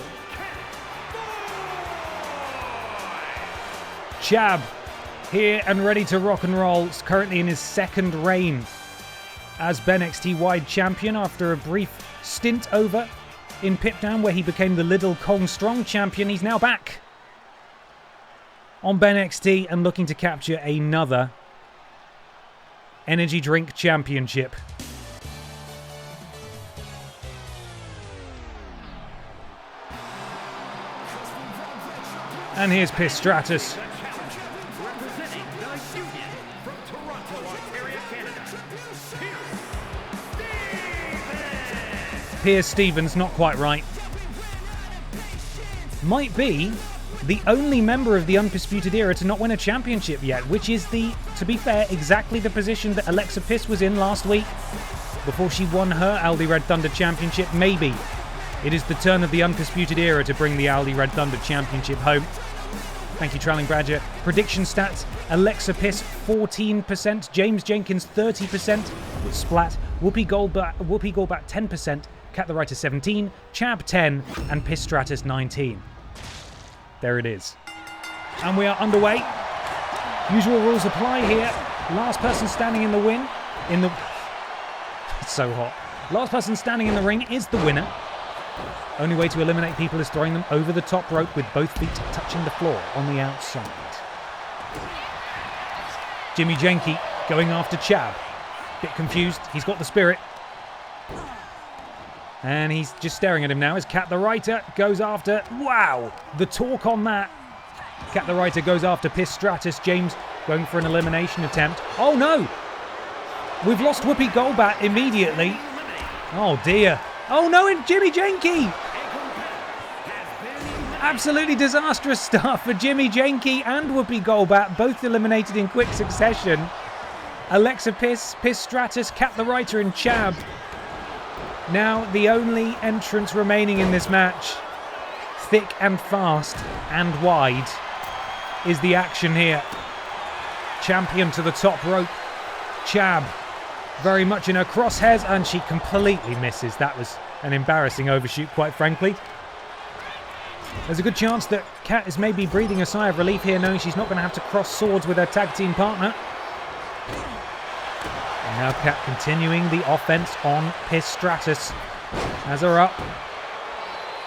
Chab, here and ready to rock and roll, is currently in his second reign as BENXT wide champion after a brief stint over in Pipdown where he became the Little Kong Strong champion. He's now back on BENXT and looking to capture another energy drink championship. And here's Piss Stratus. representing the Union from Toronto, Ontario, Canada, Piers Stevens, not quite right. Might be the only member of the Undisputed Era to not win a championship yet, which is to be fair, exactly the position that Alexa Piss was in last week before she won her Aldi Red Thunder championship. Maybe it is the turn of the Undisputed Era to bring the Aldi Red Thunder championship home. Thank you, Trailing Badger. Prediction stats: Alexa Piss 14%, James Jenkins 30% with Splat, Whoopi Goldberg 10%, Cat the Writer 17, Chab 10, and Piss Stratus 19. There it is. And we are underway. Usual rules apply here. Last person standing in the win. It's so hot. Last person standing in the ring is the winner. Only way to eliminate people is throwing them over the top rope with both feet touching the floor on the outside. Jimmy Jenke going after Chab. Bit confused. He's got the spirit. And he's just staring at him now as Cat the Writer goes after... Wow! The torque on that. Cat the Writer goes after Piss Stratus. James going for an elimination attempt. Oh no! We've lost Whoopi Goldberg immediately. Oh dear. Oh no, and Jimmy Jenke! Absolutely disastrous start for Jimmy Jenke and Whoopi Goldberg, both eliminated in quick succession. Alexa Piss, Piss Stratus, Cat the Writer, and Chab. Now the only entrance remaining in this match, thick and fast and wide, is the action here. Champion to the top rope. Chab very much in her crosshairs, and she completely misses. That was an embarrassing overshoot, quite frankly. There's a good chance that Cat is maybe breathing a sigh of relief here, knowing she's not going to have to cross swords with her tag team partner. And now Cat continuing the offense on Piss Stratus. Has her up.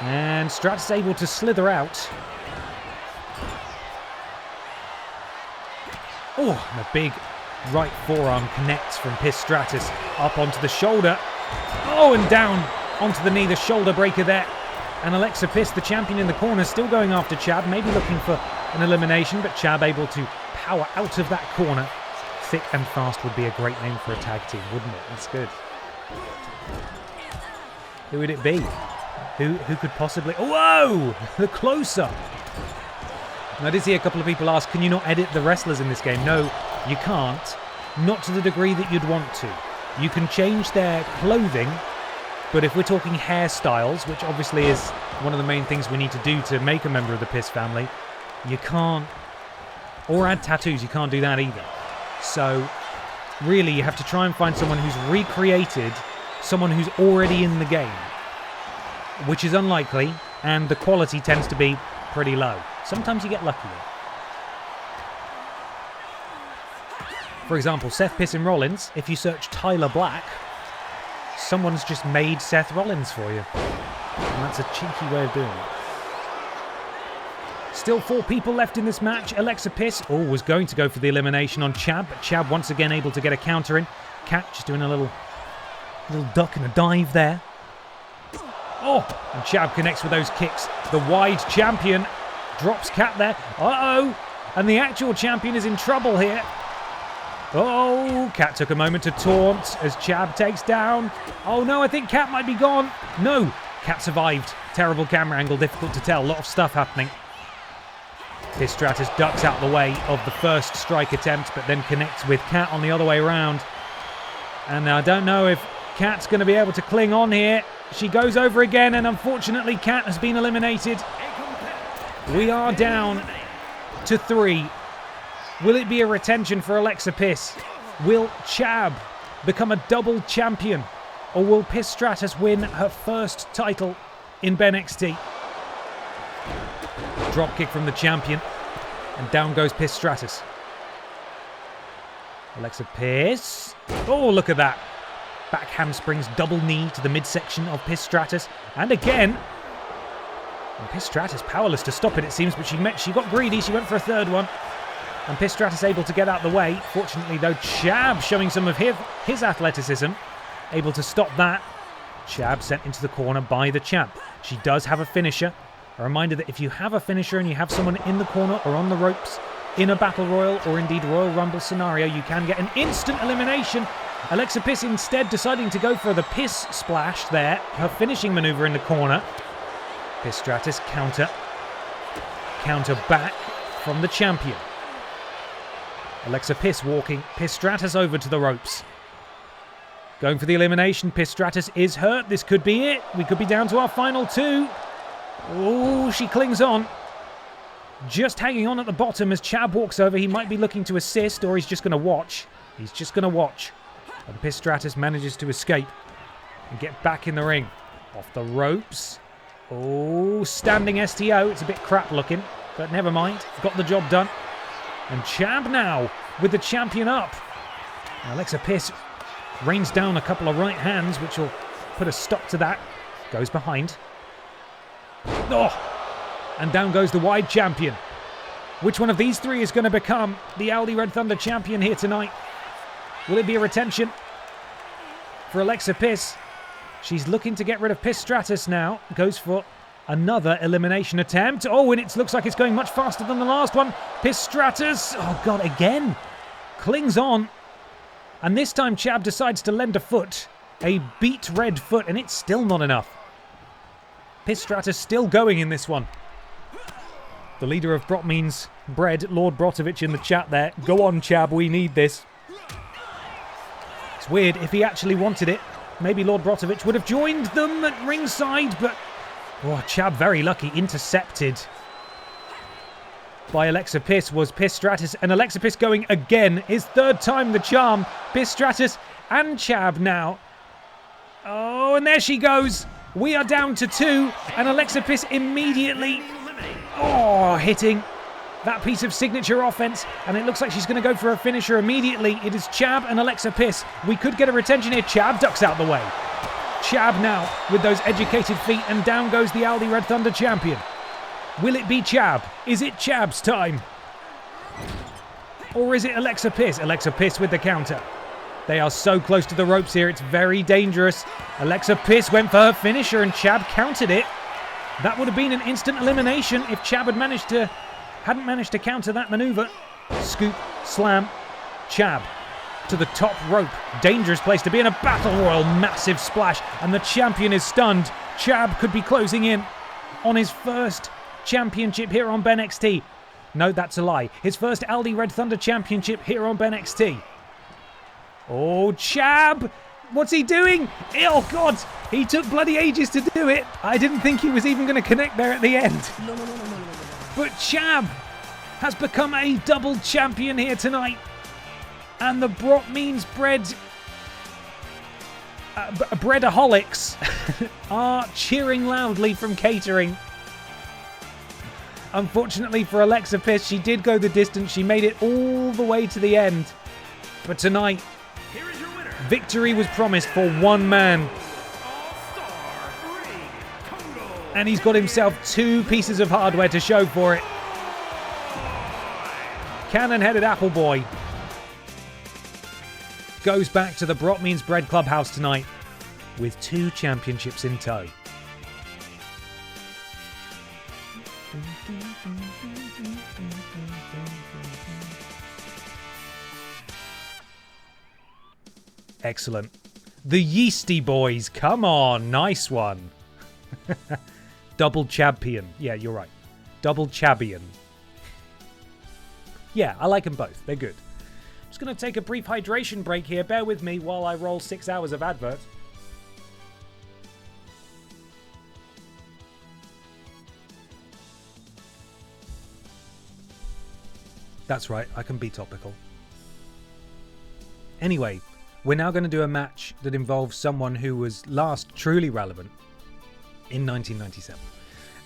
And Stratus able to slither out. Oh, and a big right forearm connects from Piss Stratus up onto the shoulder. Oh, and down onto the knee, the shoulder breaker there. And Alexa Piss, the champion in the corner, still going after Chab, maybe looking for an elimination, but Chab able to power out of that corner. Thick and Fast would be a great name for a tag team, wouldn't it? That's good. Who would it be? Who could possibly... Whoa! The close-up! Now, I did see a couple of people ask, can you not edit the wrestlers in this game? No, you can't. Not to the degree that you'd want to. You can change their clothing, but if we're talking hairstyles, which obviously is one of the main things we need to do to make a member of the Piss family, you can't... Or add tattoos, you can't do that either. So, really, you have to try and find someone who's recreated someone who's already in the game, which is unlikely, and the quality tends to be pretty low. Sometimes you get lucky. For example, Seth Piss and Rollins, if you search Tyler Black, someone's just made Seth Rollins for you. And that's a cheeky way of doing it. Still 4 people left in this match. Alexa Piss was going to go for the elimination on Chab, but Chab once again able to get a counter in. Kat just doing a little duck and a dive there. And Chab connects with those kicks. The wide champion drops Kat there. And the actual champion is in trouble here. Kat took a moment to taunt as Chab takes down. No, I think Kat might be gone. No, Kat survived. Terrible camera angle, difficult to tell. A lot of stuff happening. Piss Stratus ducks out the way of the first strike attempt, but then connects with Kat on the other way around. And I don't know if Kat's going to be able to cling on here. She goes over again, and unfortunately Kat has been eliminated. We are down to 3. Will it be a retention for Alexa Piss? Will Chab become a double champion? Or will Piss Stratus win her first title in BENXT? Drop kick from the champion. And down goes Piss Stratus. Alexa Piss. Look at that. Back hamstrings, double knee to the midsection of Piss Stratus. And again. And Piss Stratus powerless to stop it seems, but she got greedy. She went for a third one. And Piss Stratus able to get out the way. Fortunately, though, Chab showing some of his athleticism. Able to stop that. Chab sent into the corner by the champ. She does have a finisher. A reminder that if you have a finisher and you have someone in the corner or on the ropes in a Battle Royal or indeed Royal Rumble scenario, you can get an instant elimination. Alexa Piss instead deciding to go for the Piss Splash there. Her finishing maneuver in the corner. Piss Stratus counter. Counter back from the champion. Alexa Piss walking Piss Stratus over to the ropes. Going for the elimination. Piss Stratus is hurt. This could be it. We could be down to our final 2. She clings on. Just hanging on at the bottom as Chab walks over. He might be looking to assist, or he's just going to watch. He's just going to watch. And Piss Stratus manages to escape and get back in the ring. Off the ropes. Standing STO. It's a bit crap looking, but never mind. Got the job done. And Chab now with the champion up. And Alexa Piss rains down a couple of right hands, which will put a stop to that. Goes behind. And down goes the wide champion. Which one of these 3 is going to become the Aldi Red Thunder champion here tonight? Will it be a retention for Alexa Piss? She's looking to get rid of Piss Stratus now. Goes for another elimination attempt. And it looks like it's going much faster than the last one. Piss Stratus, again. Clings on. And this time Chab decides to lend a foot. A beat red foot, and it's still not enough. Piss Stratus still going in this one. The leader of Brot Means Bread, Lord Brotovich, in the chat there. Go on, Chab, we need this. It's weird, if he actually wanted it, maybe Lord Brotovich would have joined them at ringside, but Chab very lucky, intercepted by Alexa Piss was Piss Stratus, and Alexa Piss going again, his 3rd time the charm. Piss Stratus and Chab now. And there she goes. We are down to 2, and Alexa Piss immediately hitting that piece of signature offense, and it looks like she's going to go for a finisher immediately. It is Chab and Alexa Piss. We could get a retention here. Chab ducks out the way. Chab now with those educated feet, and down goes the Aldi Red Thunder champion. Will it be Chab? Is it Chab's time? Or is it Alexa Piss? Alexa Piss with the counter. They are so close to the ropes here, it's very dangerous. Alexa Piss went for her finisher and Chab countered it. That would have been an instant elimination if Chab hadn't managed to counter that maneuver. Scoop, slam, Chab to the top rope. Dangerous place to be in a battle royal. Massive splash, and the champion is stunned. Chab could be closing in on his first championship here on BENXT. No, that's a lie. His first Aldi Red Thunder championship here on BENXT. Chab! What's he doing? Oh, God! He took bloody ages to do it. I didn't think he was even going to connect there at the end. But Chab has become a double champion here tonight. And the Brot Means Breadaholics are cheering loudly from catering. Unfortunately for Alexa Piss, she did go the distance. She made it all the way to the end. But tonight, Here is your winner. victory was promised for one man. All-Star Ring Total. And he's got himself 2 pieces of hardware to show for it. Cannon-headed Apple Boy goes back to the Brot Means Bread Clubhouse tonight with 2 championships in tow. Excellent. The Yeasty Boys, come on, nice one. Double champion. Yeah, you're right. Double champion. Yeah, I like them both. They're good. Just going to take a brief hydration break here. Bear with me while I roll 6 hours of advert. That's right, I can be topical. Anyway, we're now going to do a match that involves someone who was last truly relevant in 1997.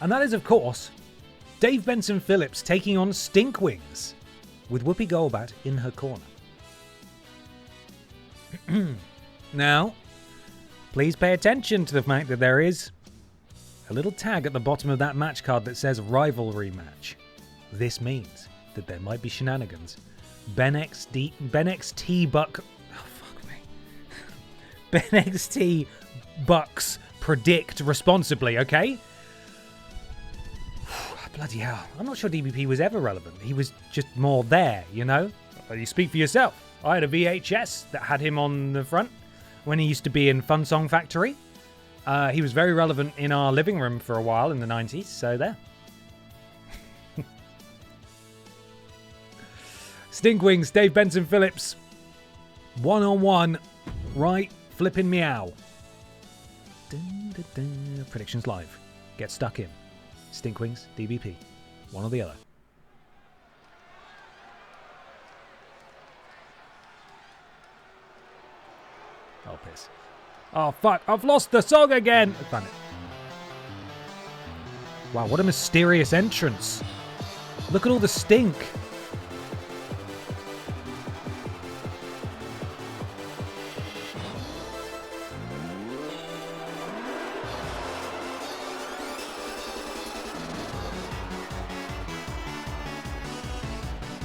And that is, of course, Dave Benson Phillips taking on Stinkwings with Whoopi Goldberg in her corner. Now, please pay attention to the fact that there is a little tag at the bottom of that match card that says rivalry match. This means that there might be shenanigans. BENXT Buck... Oh, fuck me. BENXT Bucks predict responsibly, okay? Bloody hell. I'm not sure DBP was ever relevant. He was just more there, you know? You speak for yourself. I had a VHS that had him on the front when he used to be in Fun Song Factory. He was very relevant in our living room for a while in the 90s, so there. Stinkwings, Dave Benson Phillips. 1-on-1. Right, flipping meow. Dun, dun, dun. Predictions live. Get stuck in. Stinkwings, DBP. One or the other. Oh, piss. Oh, fuck. I've lost the song again. I found it. Wow, what a mysterious entrance. Look at all the stink.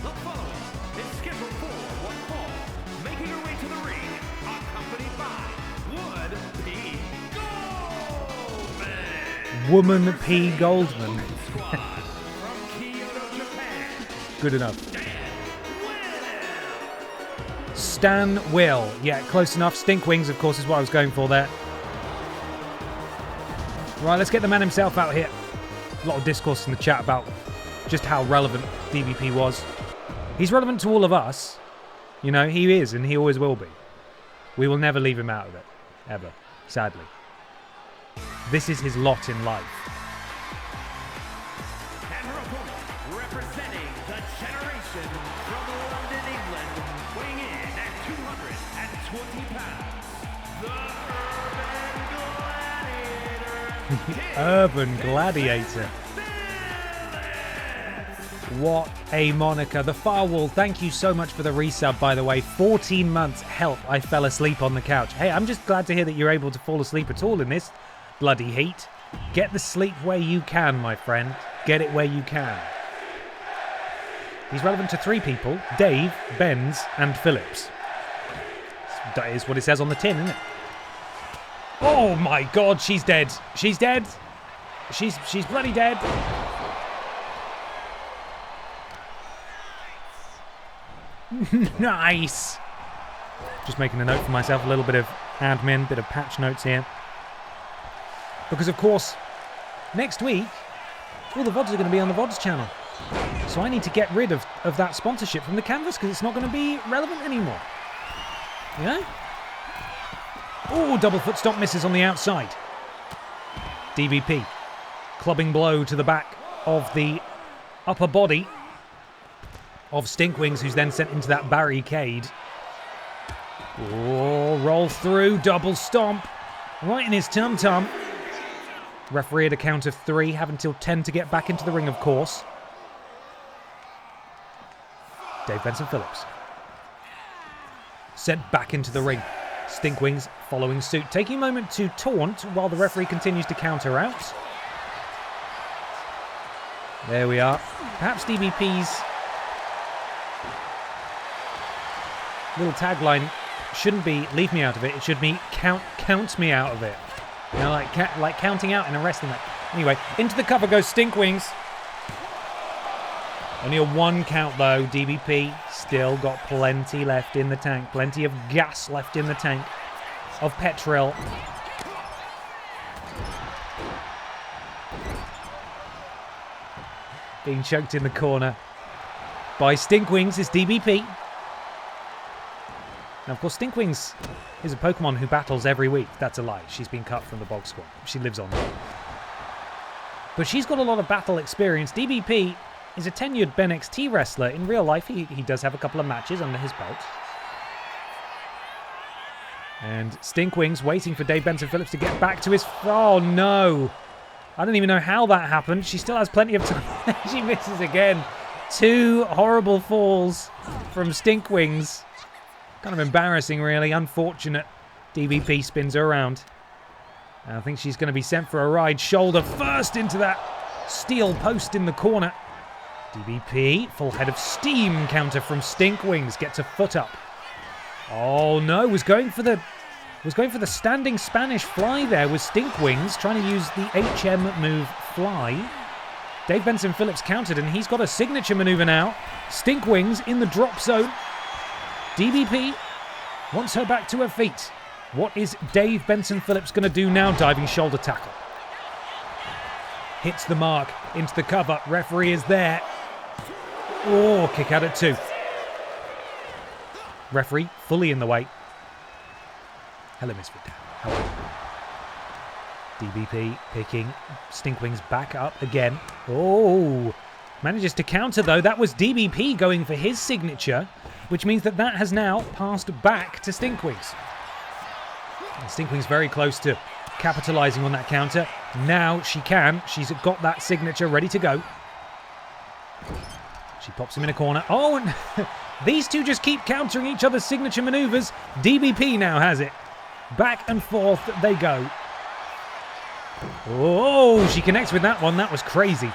The following is scheduled for one fall. Making her way to the ring, accompanied by Would-Be Goldman. Woman P. Goldman. Squad from Kyoto, Japan. Good enough. Stan Will. Yeah, close enough. Stinkwings, of course, is what I was going for there. Right, let's get the man himself out here. A lot of discourse in the chat about just how relevant DBP was. He's relevant to all of us. You know, he is, and he always will be. We will never leave him out of it. Ever. Sadly. This is his lot in life. And her opponent, representing the generation from London, England, weighing in at 220 pounds, the Urban Gladiator. What a moniker. The Firewall, thank you so much for the resub, by the way. 14 months. Help, I fell asleep on the couch. Hey, I'm just glad to hear that you're able to fall asleep at all in this bloody heat. Get the sleep where you can, my friend. Get it where you can. He's relevant to 3 people. Dave, Benz, and Phillips. That is what it says on the tin, isn't it? Oh my god, she's dead. She's dead. She's bloody dead. Nice. Just making a note for myself, a little bit of admin, bit of patch notes here. Because, of course, next week, all the VODs are going to be on the VODs channel. So I need to get rid of that sponsorship from the canvas because it's not going to be relevant anymore. You know? Oh, double foot stomp misses on the outside. DBP. Clubbing blow to the back of the upper body of Stinkwings, who's then sent into that barricade. Oh, roll through, double stomp. Right in his tum-tum. Referee at a count of 3, have until 10 to get back into the ring, of course. Dave Benson Phillips. sent back into the ring. Stinkwings following suit, taking a moment to taunt while the referee continues to counter out. There we are. Perhaps DBP's little tagline shouldn't be "leave me out of it." It should be "count me out of it." You know, like counting out in a wrestling match. Anyway, into the cover goes Stinkwings. Only a 1 count though. DBP still got plenty left in the tank. Plenty of gas left in the tank of petrol. Being choked in the corner by Stinkwings is DBP. Now, of course, Stinkwings is a Pokemon who battles every week. That's a lie. She's been cut from the bog squad. She lives on. But she's got a lot of battle experience. DBP is a tenured BENXT wrestler. In real life, he does have a couple of matches under his belt. And Stinkwings waiting for Dave Benson Phillips to get back to his... Oh, no. I don't even know how that happened. She still has plenty of time. She misses again. 2 horrible falls from Stinkwings. Kind of embarrassing, really. Unfortunate. DBP spins her around. I think she's going to be sent for a ride. Shoulder first into that steel post in the corner. DBP, full head of steam counter from Stinkwings. Gets a foot up. Oh no, was going for the standing Spanish fly there. Was Stinkwings trying to use the HM move fly. Dave Benson Phillips countered and he's got a signature maneuver now. Stinkwings in the drop zone. DBP wants her back to her feet. What is Dave Benson Phillips going to do now? Diving shoulder tackle. Hits the mark into the cover. Referee is there. Oh, kick out at 2. Referee fully in the way. Hello, Miss Vidal. Hello. DBP picking Stinkwings back up again. Oh, manages to counter though. That was DBP going for his signature, which means that has now passed back to Stinkwings. And Stinkwings very close to capitalizing on that counter. Now she can. She's got that signature ready to go. She pops him in a corner. Oh, and these two just keep countering each other's signature maneuvers. DBP now has it. Back and forth they go. Oh, she connects with that one. That was crazy.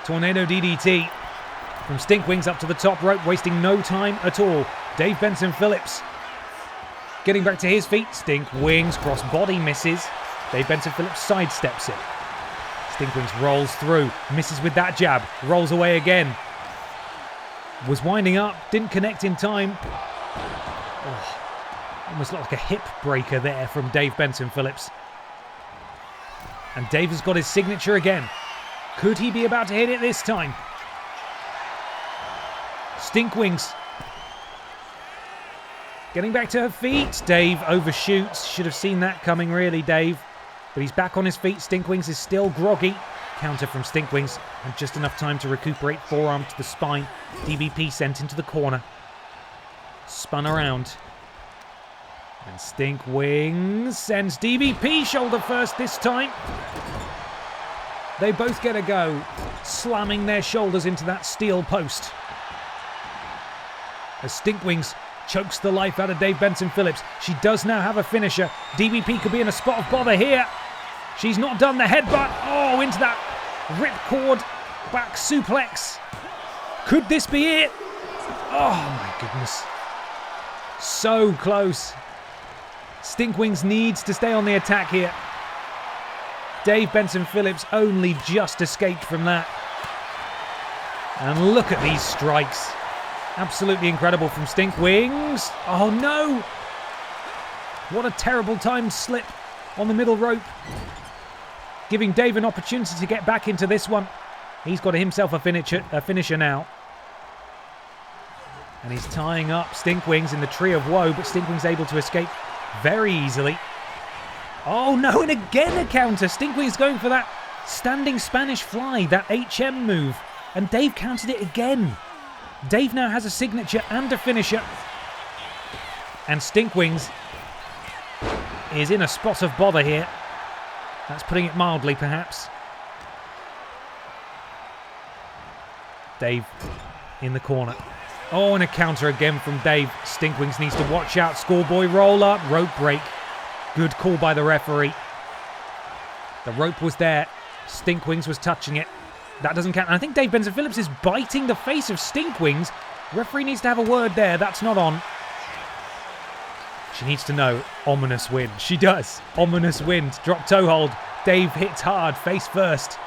Tornado DDT from Stinkwings up to the top rope, wasting no time at all. Dave Benson Phillips getting back to his feet. Stinkwings cross body misses. Dave Benson Phillips sidesteps it. Stinkwings rolls through, misses with that jab, rolls away again. Was winding up, didn't connect in time. Oh, almost looked like a hip breaker there from Dave Benson Phillips. And Dave has got his signature again. Could he be about to hit it this time? Stinkwings getting back to her feet. Dave overshoots. Should have seen that coming, really, Dave. But he's back on his feet. Stinkwings is still groggy. Counter from Stinkwings. And just enough time to recuperate. Forearm to the spine. DBP sent into the corner. Spun around. And Stinkwings sends DBP shoulder first this time. They both get a go. Slamming their shoulders into that steel post. As Stinkwings chokes the life out of Dave Benson Phillips. She does now have a finisher. DBP could be in a spot of bother here. She's not done the headbutt. Oh, into that ripcord back suplex. Could this be it? Oh my goodness. So close. Stinkwings needs to stay on the attack here. Dave Benson Phillips only just escaped from that. And look at these strikes. Absolutely incredible from Stinkwings. Oh no! What a terrible timed slip on the middle rope. Giving Dave an opportunity to get back into this one. He's got himself a finisher now. And he's tying up Stinkwings in the Tree of Woe, but Stinkwings able to escape very easily. Oh no, and again a counter. Stinkwings going for that standing Spanish fly, that HM move. And Dave countered it again. Dave now has a signature and a finisher. And Stinkwings is in a spot of bother here. That's putting it mildly, perhaps. Dave in the corner. Oh, and a counter again from Dave. Stinkwings needs to watch out. Schoolboy roll up. Rope break. Good call by the referee. The rope was there. Stinkwings was touching it. That doesn't count. And I think Dave Benson Phillips is biting the face of Stinkwings. Referee needs to have a word there. That's not on. She needs to know. Ominous wind. She does. Ominous wind. Drop toe hold. Dave hits hard, face first,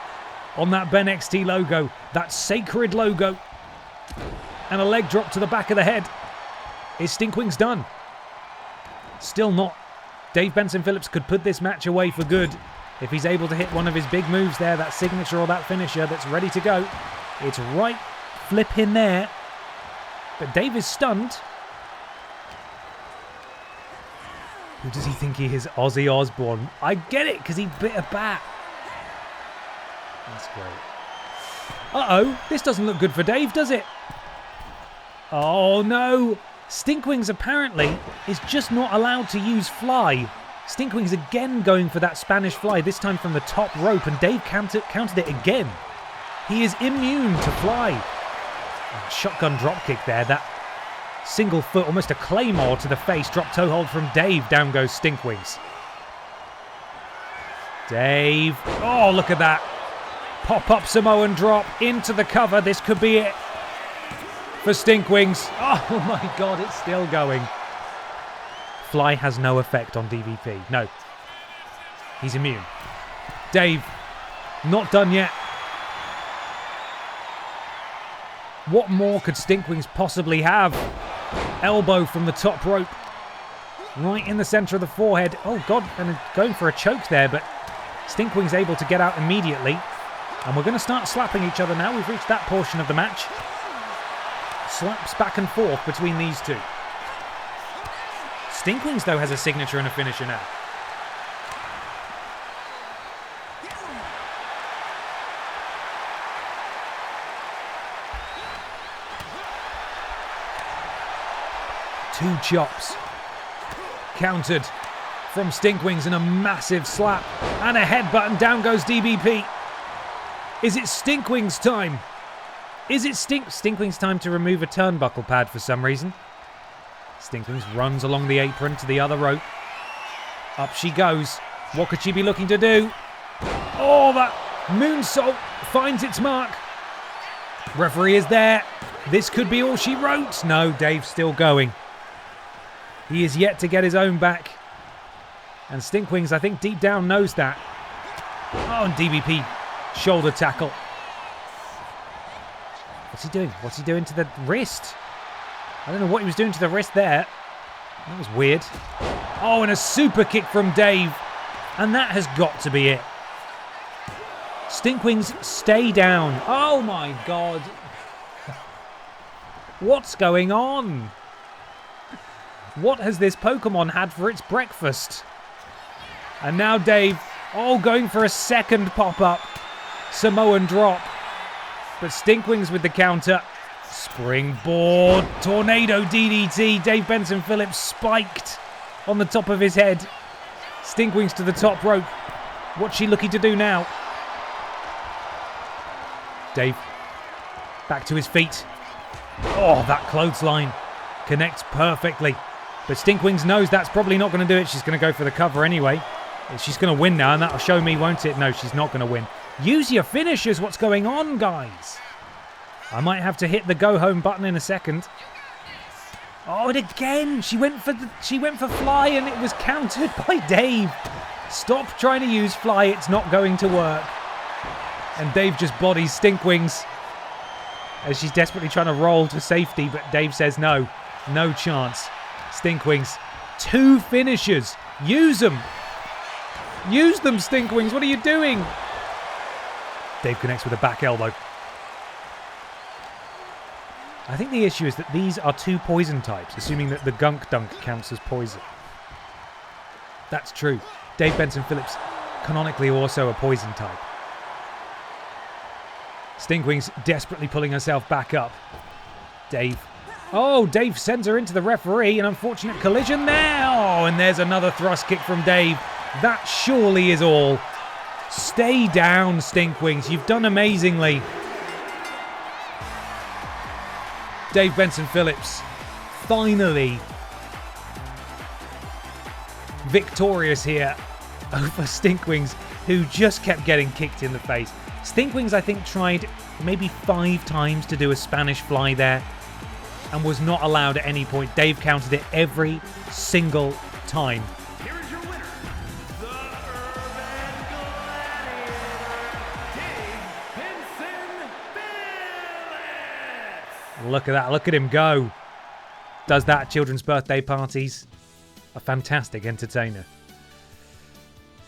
on that BENXT logo. That sacred logo. And a leg drop to the back of the head. Is Stinkwings done? Still not. Dave Benson Phillips could put this match away for good if he's able to hit one of his big moves there, that signature or that finisher that's ready to go. It's right flip in there. But Dave is stunned. Who does he think he is? Ozzy Osbourne. I get it, because he bit a bat. That's great. Uh-oh, this doesn't look good for Dave, does it? Oh, no. Stinkwings apparently is just not allowed to use fly. Stinkwings again going for that Spanish fly, this time from the top rope, and Dave countered it again. He is immune to fly. Oh, shotgun dropkick there, that single foot, almost a claymore to the face. Drop toe hold from Dave. Down goes Stinkwings. Dave. Oh, look at that. Pop-up Samoan drop into the cover. This could be it for Stinkwings. Oh my God, it's still going. Fly has no effect on DVP. No. He's immune. Dave, not done yet. What more could Stinkwings possibly have? Elbow from the top rope. Right in the center of the forehead. Oh God, and going for a choke there, but Stinkwings able to get out immediately. And we're going to start slapping each other now. We've reached that portion of the match. Slaps back and forth between these two. Stinkwings, though, has a signature and a finisher now. Two chops. Countered from Stinkwings and a massive slap. And a headbutt, and down goes DBP. Is it Stinkwings time? Is it Stinkwings time to remove a turnbuckle pad for some reason? Stinkwings runs along the apron to the other rope. Up she goes. What could she be looking to do? Oh, that moonsault finds its mark. Referee is there. This could be all she wrote. No, Dave's still going. He is yet to get his own back. And Stinkwings, I think, deep down knows that. Oh, and DBP shoulder tackle. What's he doing? What's he doing to the wrist? I don't know what he was doing to the wrist there. That was weird. Oh, and a super kick from Dave. And that has got to be it. Stinkwings, stay down. Oh my God. What's going on? What has this Pokemon had for its breakfast? And now Dave, going for a second pop-up. Samoan drop. But Stinkwings with the counter. Springboard. Tornado DDT. Dave Benson Phillips spiked on the top of his head. Stinkwings to the top rope. What's she looking to do now? Dave back to his feet. Oh, that clothesline connects perfectly. But Stinkwings knows that's probably not going to do it. She's going to go for the cover anyway. She's going to win now, and that'll show me, won't it? No, she's not going to win. Use your finishers. What's going on, guys? I might have to hit the go home button in a second. Oh, and again, she went for fly, and it was countered by Dave. Stop trying to use fly. It's not going to work. And Dave just bodies Stinkwings as she's desperately trying to roll to safety, but Dave says no. No chance. Stinkwings, 2 finishers. Use them. Use them, Stinkwings. What are you doing? Dave connects with a back elbow. I think the issue is that these are 2 poison types, assuming that the gunk dunk counts as poison. That's true. Dave Benson Phillips, canonically also a poison type. Stinkwings desperately pulling herself back up. Dave. Oh, Dave sends her into the referee. An unfortunate collision there. Oh, and there's another thrust kick from Dave. That surely is all. Stay down, Stinkwings. You've done amazingly. Dave Benson Phillips finally victorious here over Stinkwings, who just kept getting kicked in the face. Stinkwings, I think, tried maybe 5 times to do a Spanish fly there and was not allowed at any point. Dave counted it every single time. Here is your winner, the Urban Gladiator, Dave Benson Phillips. Look at that. Look at him go. Does that at children's birthday parties. A fantastic entertainer.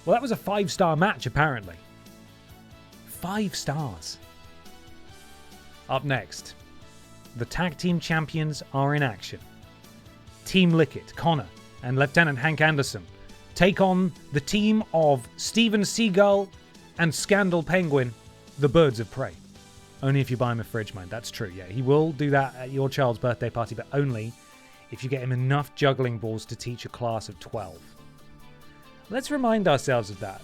Well, that was a 5-star match, apparently. 5 stars. Up next, the tag team champions are in action. Team Lickett, Connor, and Lieutenant Hank Anderson take on the team of Steven Seagull and Scandal Penguin, the Birds of Prey. Only if you buy him a fridge, mind. That's true, yeah. He will do that at your child's birthday party, but only if you get him enough juggling balls to teach a class of 12. Let's remind ourselves of that.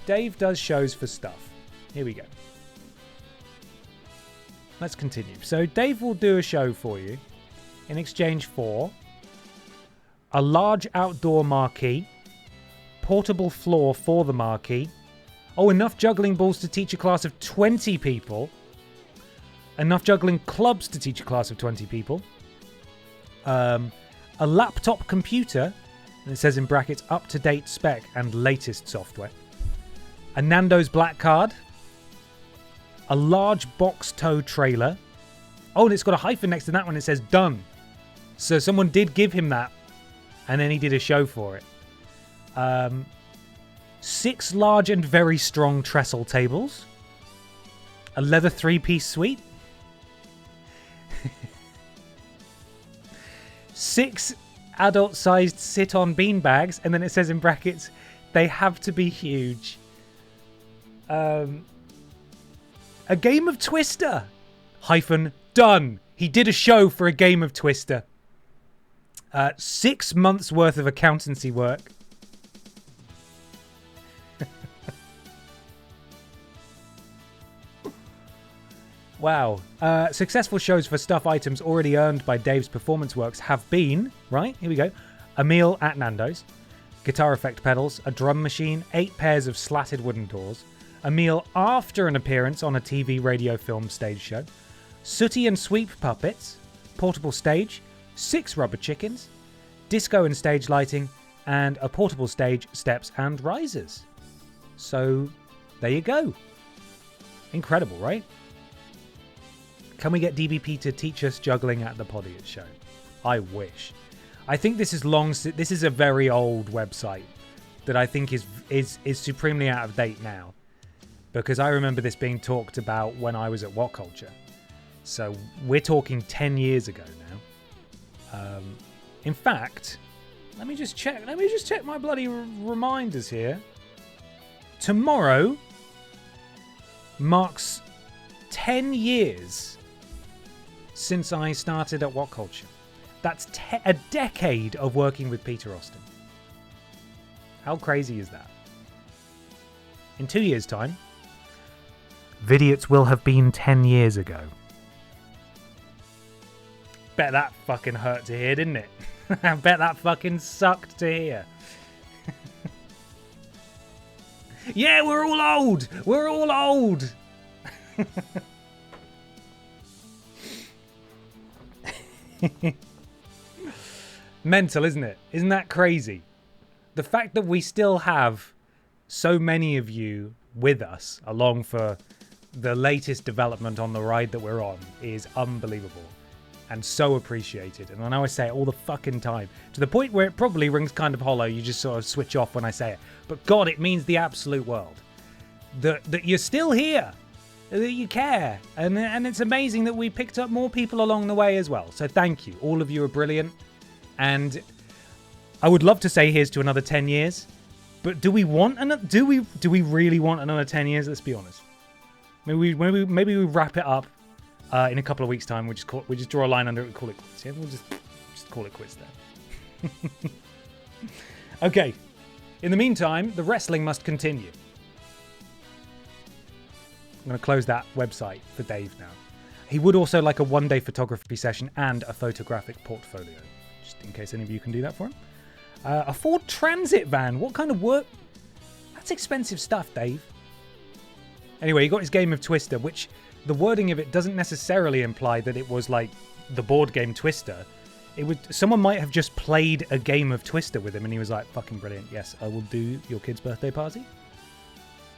Dave does shows for stuff. Here we go. Let's continue. So Dave will do a show for you in exchange for a large outdoor marquee, portable floor for the marquee, enough juggling balls to teach a class of 20 people, enough juggling clubs to teach a class of 20 people, a laptop computer, and it says in brackets up-to-date spec and latest software, a Nando's black card, a large box tow trailer. And it's got a hyphen next to that one. It says done. So someone did give him that, and then he did a show for it. 6 large and very strong trestle tables, a leather 3-piece suite, 6 adult-sized sit-on beanbags, and then it says in brackets, they have to be huge. A game of Twister. Hyphen done. He did a show for a game of Twister. 6 months worth of accountancy work. Wow. Successful shows for stuff items already earned by Dave's performance works have been, right, here we go, a meal at Nando's, guitar effect pedals, a drum machine, 8 pairs of slatted wooden doors, a meal after an appearance on a TV, radio, film, stage show, sooty and sweep puppets, portable stage, 6 rubber chickens, disco and stage lighting, and a portable stage, steps, and risers. So, there you go. Incredible, right? Can we get DBP to teach us juggling at the Podiat show? I wish. I think this is this is a very old website that I think is supremely out of date now, because I remember this being talked about when I was at WhatCulture. So we're talking 10 years ago now. In fact, let me just check my bloody reminders here. Tomorrow marks 10 years since I started at WhatCulture. That's a decade of working with Peter Austin. How crazy is that? In 2 years' time, Vidiots will have been 10 years ago. Bet that fucking hurt to hear, didn't it? I bet that fucking sucked to hear. Yeah, we're all old! We're all old! Mental, isn't it? Isn't that crazy? The fact that we still have so many of you with us along for the latest development on the ride that we're on is unbelievable and so appreciated. And I know I say it all the fucking time, to the point where it probably rings kind of hollow. You just sort of switch off when I say it. But God, it means the absolute world. That you're still here. That you care. And it's amazing that we picked up more people along the way as well. So thank you. All of you are brilliant. And I would love to say here's to another 10 years. But do we want another? Do we really want another 10 years? Let's be honest. Maybe we wrap it up in a couple of weeks' time. We just draw a line under it and call it quits. Yeah, we'll just call it quits there. Okay. In the meantime, the wrestling must continue. I'm going to close that website for Dave now. He would also like a one-day photography session and a photographic portfolio, just in case any of you can do that for him. A Ford Transit van. What kind of work? That's expensive stuff, Dave. Anyway, he got his game of Twister, which the wording of it doesn't necessarily imply that it was like the board game Twister. Someone might have just played a game of Twister with him and he was like, fucking brilliant. Yes, I will do your kid's birthday party.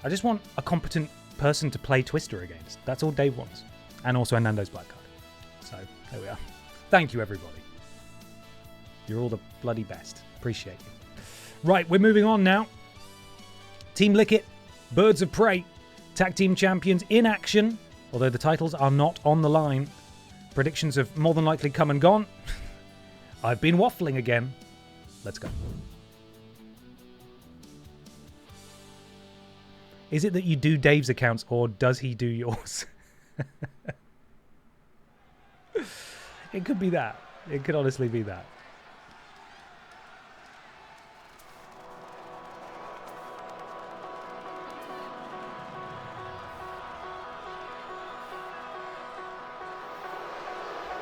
I just want a competent person to play Twister against. That's all Dave wants. And also a Nando's Black Card. So, there we are. Thank you, everybody. You're all the bloody best. Appreciate you. Right, we're moving on now. Team Lickit, Birds of Prey, Tag Team Champions in action, although the titles are not on the line. Predictions have more than likely come and gone. I've been waffling again. Let's go. Is it that you do Dave's accounts or does he do yours? It could be that. It could honestly be that.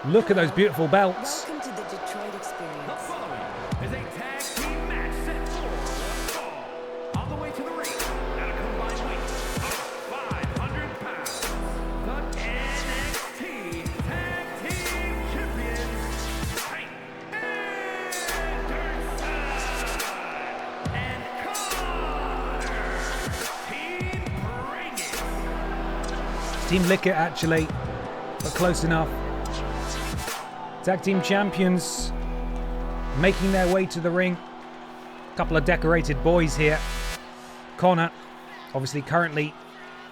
Look at those beautiful belts. Welcome to the Detroit experience. The following is a tag team match set for one fall. All the way to the ring at a combined weight of 500 pounds. The NXT Tag Team Champions, Hank Anderson and Connor. Team Lickit, actually, but close enough. Tag Team Champions making their way to the ring. A couple of decorated boys here. Connor, obviously currently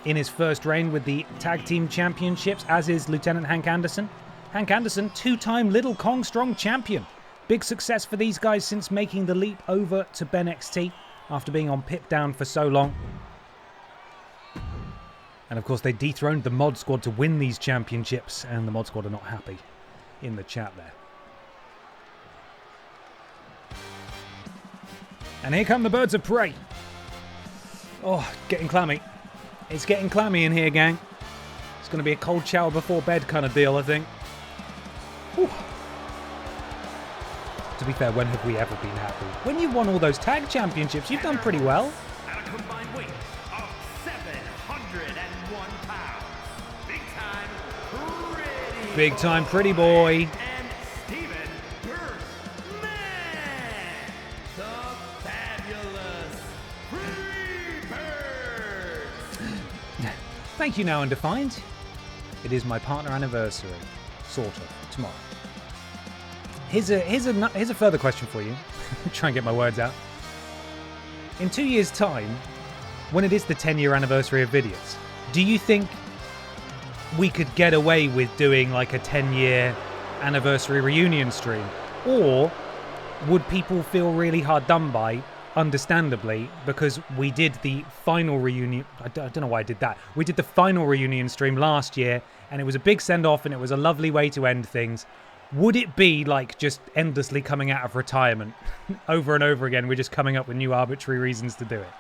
in his first reign with the Tag Team Championships, as is Lieutenant Hank Anderson. Hank Anderson, two-time Little Kong Strong champion. Big success for these guys since making the leap over to BENXT after being on Pip Down for so long. And of course they dethroned the Mod Squad to win these championships, and the Mod Squad are not happy in the chat there. And here come the Birds of Prey. Oh, getting clammy. It's getting clammy in here, gang. It's going to be a cold shower before bed kind of deal, I think. Whew. To be fair, when have we ever been happy? When you won all those tag championships, you've done pretty well. At a combined weight of 701 pounds. Big time, pretty. Big time, pretty boy. And Steven Bergman, the fabulous Freebird. Thank you, Now Undefined. It is my partner anniversary, sort of, tomorrow. Here's a further question for you. Try and get my words out. In 2 years' time, when it is the 10-year anniversary of Videos, do you think we could get away with doing like a 10-year anniversary reunion stream? Or would people feel really hard done by, understandably, because we did the final reunion... I don't know why I did that. We did the final reunion stream last year, and it was a big send-off, and it was a lovely way to end things. Would it be like just endlessly coming out of retirement over and over again? We're just coming up with new arbitrary reasons to do it.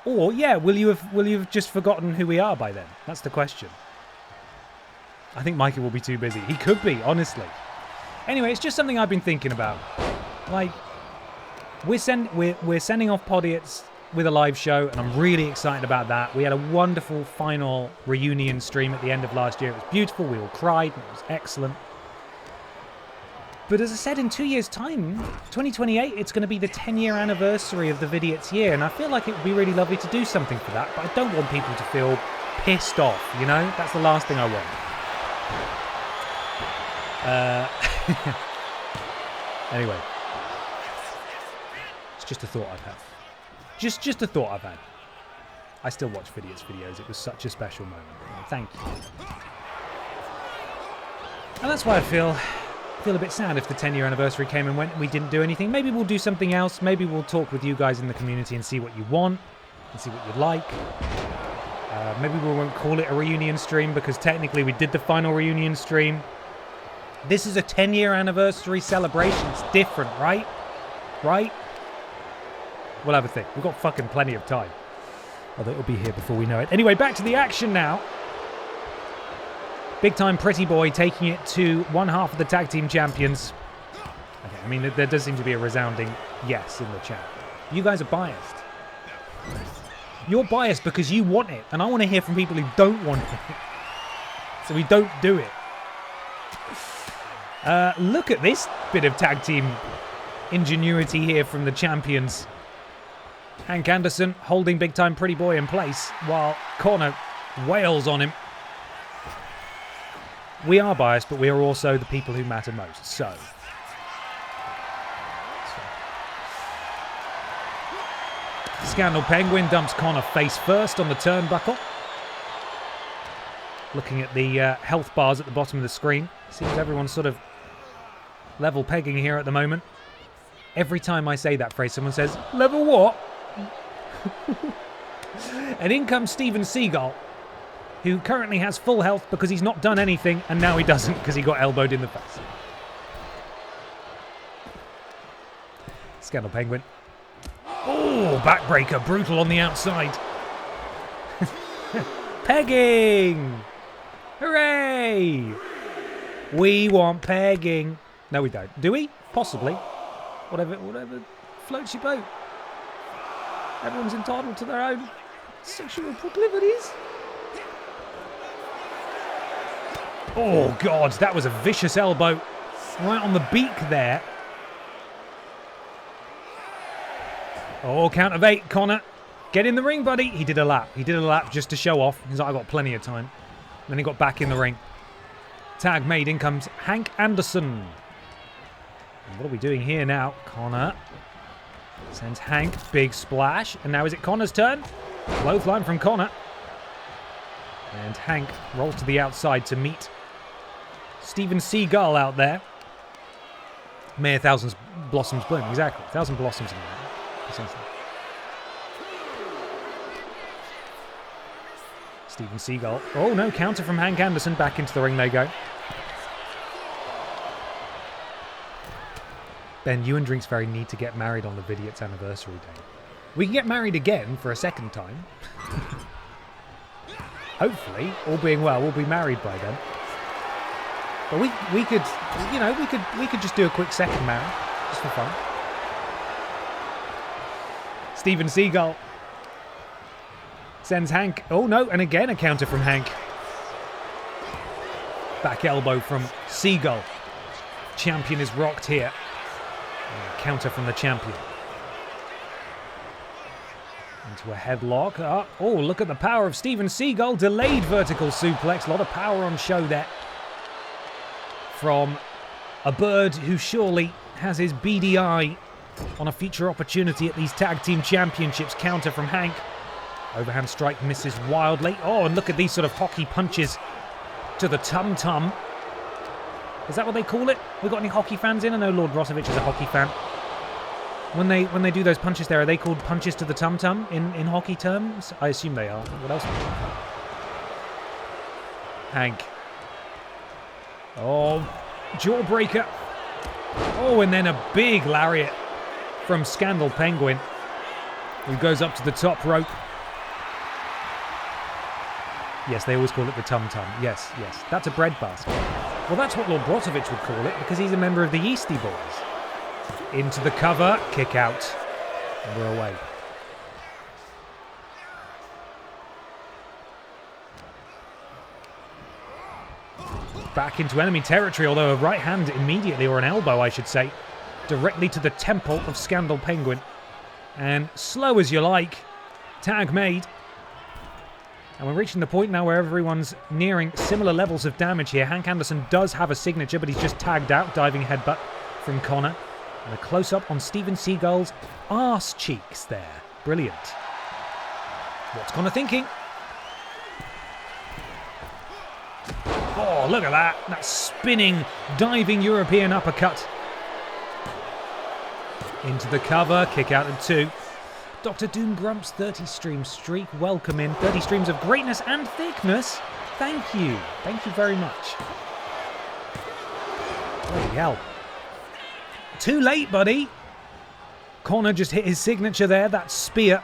Or, yeah, will you have just forgotten who we are by then? That's the question. I think Mikey will be too busy. He could be, honestly. Anyway, it's just something I've been thinking about. Like, we're sending off Podiots with a live show, and I'm really excited about that. We had a wonderful final reunion stream at the end of last year. It was beautiful. We all cried, and it was excellent. But as I said, in 2 years' time, 2028, it's going to be the 10-year anniversary of the Vidiots year, and I feel like it would be really lovely to do something for that, but I don't want people to feel pissed off, you know? That's the last thing I want. Anyway. It's just a thought I've had. Just a thought I've had. I still watch Vidiots videos. It was such a special moment. Thank you. And that's why I feel a bit sad if the 10-year anniversary came and went and we didn't do anything. Maybe we'll do something else. Maybe we'll talk with you guys in the community and see what you want and see what you'd like. Maybe we won't call it a reunion stream because technically we did the final reunion stream. This is a 10-year anniversary celebration. It's different, right? Right? We'll have a think. We've got fucking plenty of time. Although it'll be here before we know it. Anyway, back to the action now. Big time Pretty Boy taking it to one half of the tag team champions. Okay, I mean, there does seem to be a resounding yes in the chat. You guys are biased. You're biased because you want it, and I want to hear from people who don't want it. So we don't do it. Look at this bit of tag team ingenuity here from the champions. Hank Anderson holding big time Pretty Boy in place while Connor wails on him. We are biased, but we are also the people who matter most. So. Scandal Penguin dumps Connor face first on the turnbuckle. Looking at the health bars at the bottom of the screen. Seems everyone's sort of level pegging here at the moment. Every time I say that phrase, someone says, level what? And in comes Steven Seagal, who currently has full health because he's not done anything, and now he doesn't because he got elbowed in the face. Scandal Penguin. Oh, backbreaker, brutal on the outside. Pegging! Hooray! We want pegging. No, we don't. Do we? Possibly. Whatever floats your boat. Everyone's entitled to their own sexual proclivities. Oh, God, that was a vicious elbow. Right on the beak there. Oh, count of 8, Connor. Get in the ring, buddy. He did a lap. He did a lap just to show off. He's like, I got plenty of time. Then he got back in the ring. Tag made. In comes Hank Anderson. And what are we doing here now? Connor sends Hank. Big splash. And now is it Connor's turn? Clothesline from Connor. And Hank rolls to the outside to meet Steven Seagal out there. May a thousand blossoms bloom. Exactly. 1,000 blossoms in there. Steven Seagal. Oh no, counter from Hank Anderson. Back into the ring they go. Ben, you and Drinks Ferry need to get married on the Vidiot's anniversary day. We can get married again for a second time. Hopefully, all being well, we'll be married by then. But we could, you know, we could just do a quick second marriage, just for fun. Steven Seagal sends Hank. Oh no, and again a counter from Hank. Back elbow from Seagal. Champion is rocked here. And a counter from the champion. Into a headlock. Oh, look at the power of Steven Seagal. Delayed vertical suplex. A lot of power on show there. From a bird who surely has his beady eye on a future opportunity at these tag team championships. Counter from Hank. Overhand strike misses wildly. Oh, and look at these sort of hockey punches to the tum-tum. Is that what they call it? We got any hockey fans in? I know Lord Rossovich is a hockey fan. When they do those punches there, are they called punches to the tum-tum in hockey terms? I assume they are. What else? Hank. Oh, jawbreaker. Oh, and then a big lariat from Scandal Penguin, who goes up to the top rope. Yes, they always call it the tum-tum. Yes, yes. That's a bread basket. Well, that's what Lord Brotovich would call it, because he's a member of the Yeasty Boys. Into the cover, kick out, and we're away. Back into enemy territory, although a right hand immediately, or an elbow, I should say, directly to the temple of Scandal Penguin. And slow as you like, tag made. And we're reaching the point now where everyone's nearing similar levels of damage here. Hank Anderson does have a signature, but he's just tagged out. Diving headbutt from Connor. And a close-up on Steven Seagal's arse cheeks there. Brilliant. What's Connor thinking? Oh, look at that. That spinning, diving European uppercut. Into the cover. Kick out at 2. Dr. Doom Grump's 30-stream streak. Welcome in. 30 streams of greatness and thickness. Thank you. Thank you very much. Bloody hell. Too late, buddy. Connor just hit his signature there. That spear.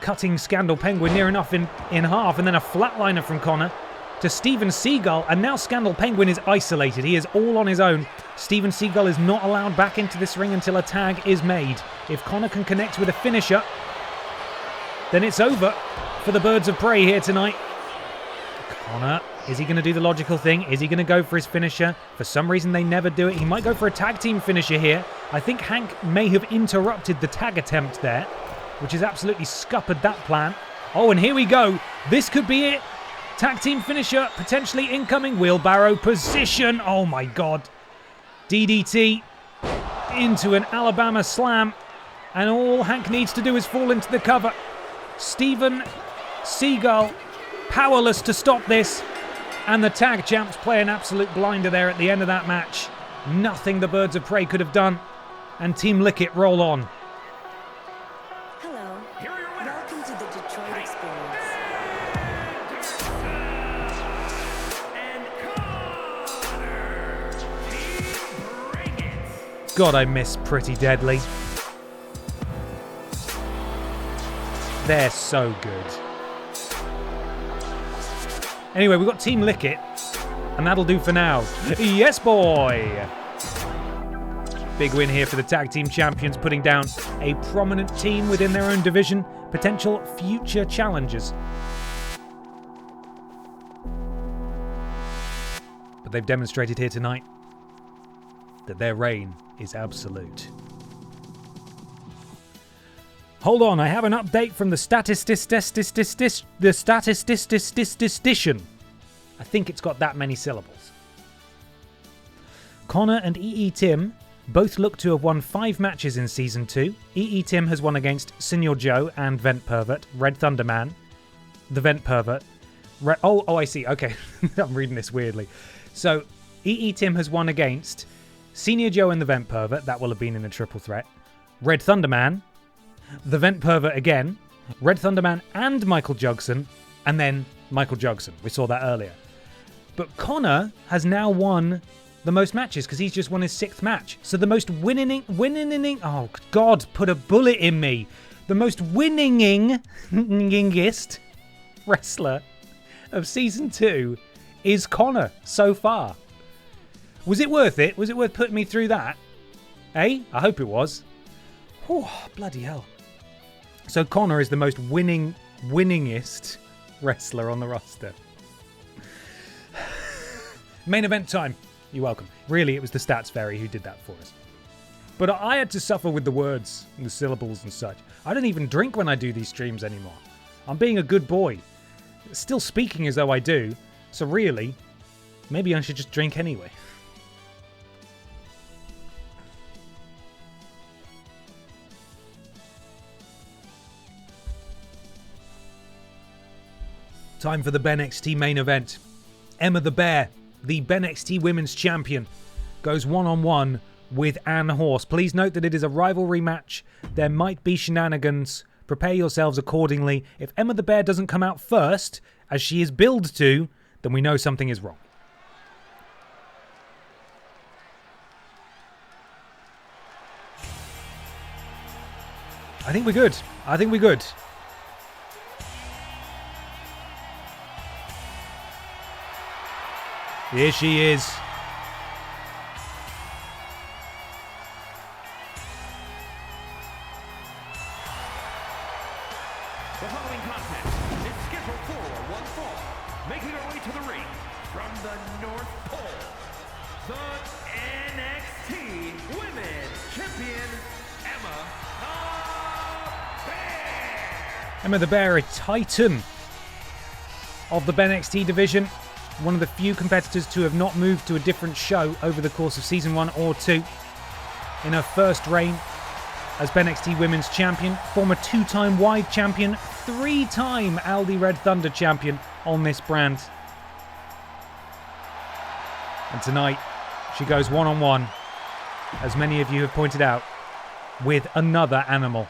cutting Scandal Penguin near enough in half, and then a flatliner from Connor to Steven Seagull, and now Scandal Penguin is isolated. He is all on his own. Steven Seagull is not allowed back into this ring until a tag is made. If Connor can connect with a finisher, then it's over for the Birds of Prey here tonight. Connor, is he going to do the logical thing? Is he going to go for his finisher? For some reason they never do it. He might go for a tag team finisher here. I think Hank may have interrupted the tag attempt there, which has absolutely scuppered that plan. Oh, and here we go. This could be it. Tag team finisher, potentially incoming. Wheelbarrow position. Oh my God. DDT into an Alabama slam. And all Hank needs to do is fall into the cover. Steven Seagull powerless to stop this. And the tag champs play an absolute blinder there at the end of that match. Nothing the Birds of Prey could have done. And Team Lickett roll on. Hello. Welcome to the Detroit Experience. God, I miss Pretty Deadly. They're so good. Anyway, we've got Team Lickett, and that'll do for now. Yes, boy! Big win here for the tag team champions, putting down a prominent team within their own division, potential future challengers. But they've demonstrated here tonight that their reign is absolute. Hold on, I have an update from the statistician. I think it's got that many syllables. Connor and EE Tim both look to have won 5 matches in Season 2. EE Tim has won against Senior Joe and Vent Pervert, Red Thunder Man, the Vent Pervert. Oh, I see. Okay, I'm reading this weirdly. So, EE Tim has won against Senior Joe and the Vent Pervert. That will have been in a triple threat. Red Thunder Man, the Vent Pervert again, Red Thunder Man and Michael Jugson, and then Michael Jugson. We saw that earlier. But Connor has now won the most matches because he's just won his 6th match. So the most oh God, put a bullet in me. The most winningest wrestler of Season 2 is Connor so far. Was it worth it? Was it worth putting me through that? Eh? I hope it was. Oh, bloody hell. So Connor is the most winningest wrestler on the roster. Main event time. You're welcome. Really, it was the Stats Fairy who did that for us. But I had to suffer with the words and the syllables and such. I don't even drink when I do these streams anymore. I'm being a good boy. Still speaking as though I do. So really, maybe I should just drink anyway. Time for the BENXT main event. Emma the Bear, the BENXT Women's Champion, goes one-on-one with Ann Horse. Please note that it is a rivalry match. There might be shenanigans. Prepare yourselves accordingly. If Emma the Bear doesn't come out first, as she is billed to, then we know something is wrong. I think we're good. Here she is. The following contest is scheduled for one fall. Making her way to the ring from the North Pole, the NXT Women's Champion, Emma the Bear. Emma the Bear, a titan of the BENXT division. One of the few competitors to have not moved to a different show over the course of Season 1 or 2. In her first reign as BENXT Women's Champion, former 2-time Wide Champion, 3-time Aldi Red Thunder Champion on this brand. And tonight, she goes one-on-one, as many of you have pointed out, with another animal.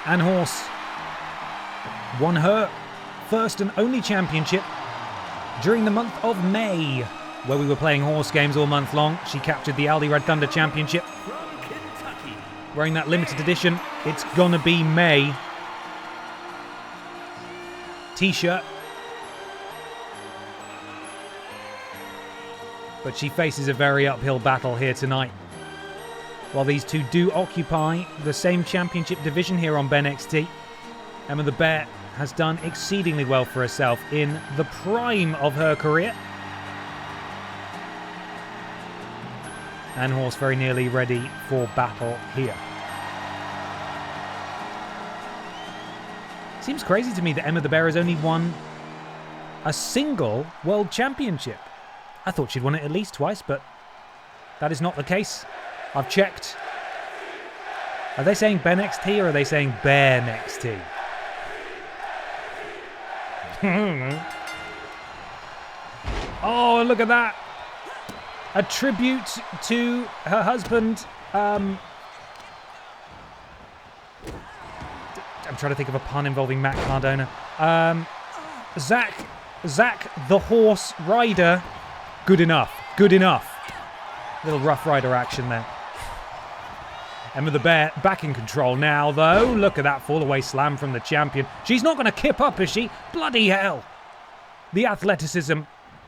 Ann Horse won her first and only championship during the month of May, where we were playing horse games all month long. She captured the Aldi Red Thunder Championship. Wearing that limited edition, It's Gonna Be May t-shirt. But she faces a very uphill battle here tonight. While these two do occupy the same championship division here on BENXT, Emma the Bear has done exceedingly well for herself in the prime of her career. And horse very nearly ready for battle here. Seems crazy to me that Emma the Bear has only won a single world championship. I thought she'd won it at least twice, but that is not the case. I've checked. Are they saying BENXT or are they saying BENXT? Oh, look at that. A tribute to her husband. I'm trying to think of a pun involving Matt Cardona. Zach the Horse Rider. Good enough. Good enough. Little Rough Rider action there. Emma the Bear back in control now, though. Look at that fall-away slam from the champion. She's not going to kip up, is she? Bloody hell. The athleticism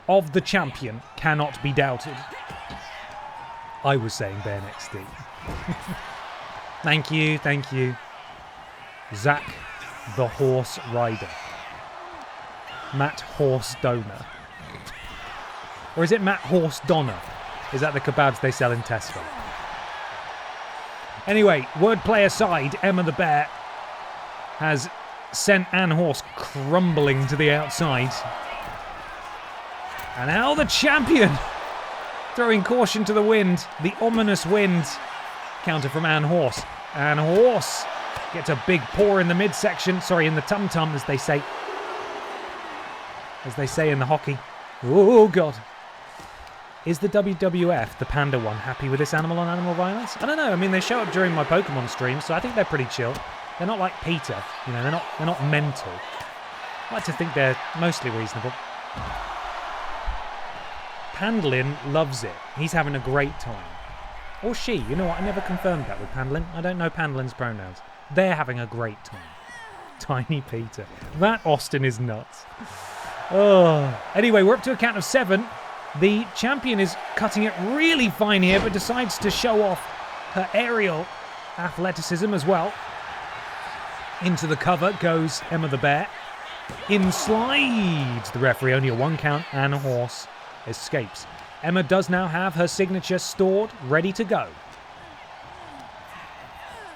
of the champion cannot be doubted. I was saying BENXT. Thank you, thank you. Zach the Horse Rider. Matt Horse Donor. Or is it Matt Horse Donner? Is that the kebabs they sell in Tesco? Anyway, wordplay aside, Emma the Bear has sent Anne Horse crumbling to the outside. And now the champion throwing caution to the wind. The ominous wind. Counter from Anne Horse. Anne Horse gets a big paw in the midsection. Sorry, in the tum-tum, as they say. As they say in the hockey. Oh, God. Is the WWF, the panda one, happy with this animal-on-animal violence? I don't know. I mean, they show up during my Pokémon stream, so I think they're pretty chill. They're not like Peter. You know, they're not mental. I like to think they're mostly reasonable. Pandlin loves it. He's having a great time. Or she. You know what? I never confirmed that with Pandlin. I don't know Pandlin's pronouns. They're having a great time. Tiny Peter. That Austin is nuts. Oh. Anyway, we're up to a count of 7. The champion is cutting it really fine here, but decides to show off her aerial athleticism as well. Into the cover goes Emma the Bear. In slides the referee, only a 1 count, and a horse escapes. Emma does now have her signature stored, ready to go.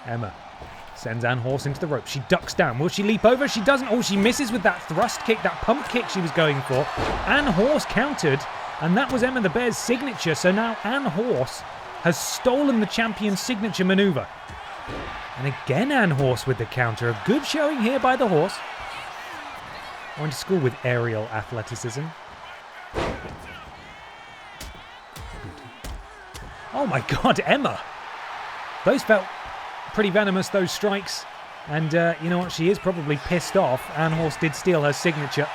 Emma sends Anne Horse into the rope. She ducks down. Will she leap over? She doesn't. Oh, she misses with that thrust kick, that pump kick she was going for. Anne Horse countered. And that was Emma the Bear's signature, so now Anne Horse has stolen the champion's signature maneuver. And again Anne Horse with the counter. A good showing here by the horse. I went to school with aerial athleticism. Oh my God, Emma! Those felt pretty venomous, those strikes. And you know what, she is probably pissed off. Anne Horse did steal her signature.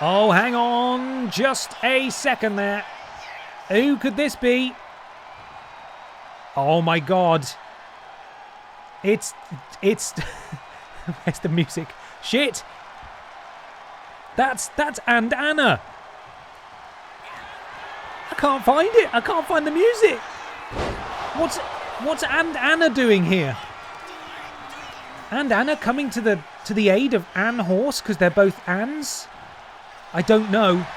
Oh, hang on. Just a second there. Who could this be? Oh, my God. It's... Where's the music? Shit. That's And Anna. I can't find it. I can't find the music. What's And Anna doing here? And Anna coming to the aid of Anne Horse because they're both Anns? I don't know.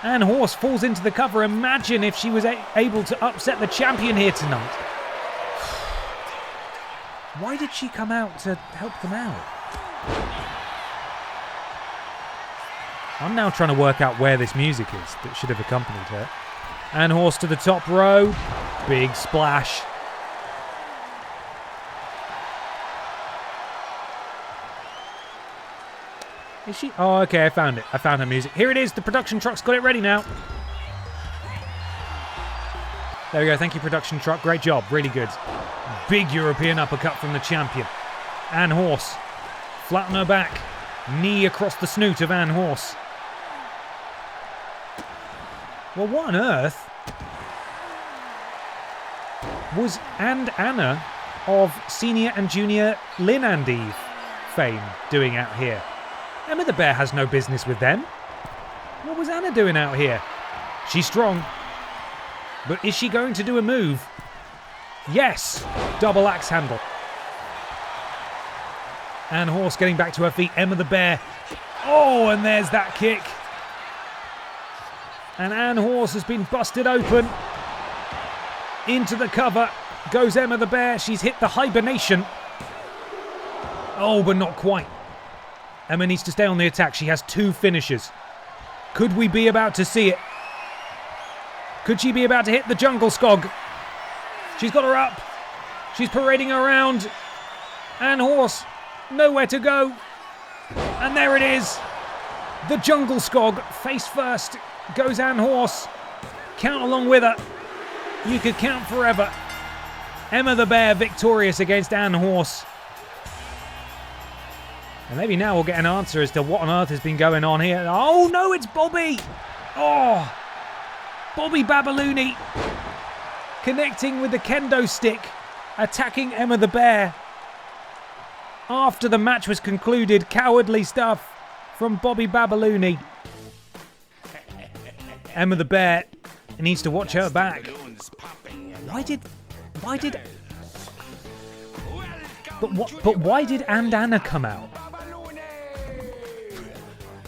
Anne Horse falls into the cover. Imagine if she was able to upset the champion here tonight. Why did she come out to help them out? I'm now trying to work out where this music is that should have accompanied her. Anne Horse to the top row. Big splash. Is she? Oh, okay, I found it. I found her music. Here it is. The production truck's got it ready now. There we go. Thank you, production truck. Great job. Really good. Big European uppercut from the champion. Anne Horse. Flat on her back. Knee across the snoot of Anne Horse. Well, what on earth was Anna of senior and junior Lynn and Eve fame doing out here? Emma the Bear has no business with them. What was Anna doing out here? She's strong. But is she going to do a move? Yes! Double axe handle. Anne Horse getting back to her feet. Emma the Bear. Oh, and there's that kick. And Anne Horse has been busted open. Into the cover goes Emma the Bear. She's hit the hibernation. Oh, but not quite. Emma needs to stay on the attack. She has 2 finishes. Could we be about to see it? Could she be about to hit the jungle skog? She's got her up. She's parading around. Anne Horse, nowhere to go. And there it is. The jungle skog, face first, goes Anne Horse. Count along with her. You could count forever. Emma the Bear victorious against Anne Horse. And maybe now we'll get an answer as to what on earth has been going on here. Oh no, it's Bobby! Oh! Bobby Babalooni connecting with the kendo stick, attacking Emma the Bear. After the match was concluded, cowardly stuff from Bobby Babalooni. Emma the Bear needs to watch her back. But why did Anna come out?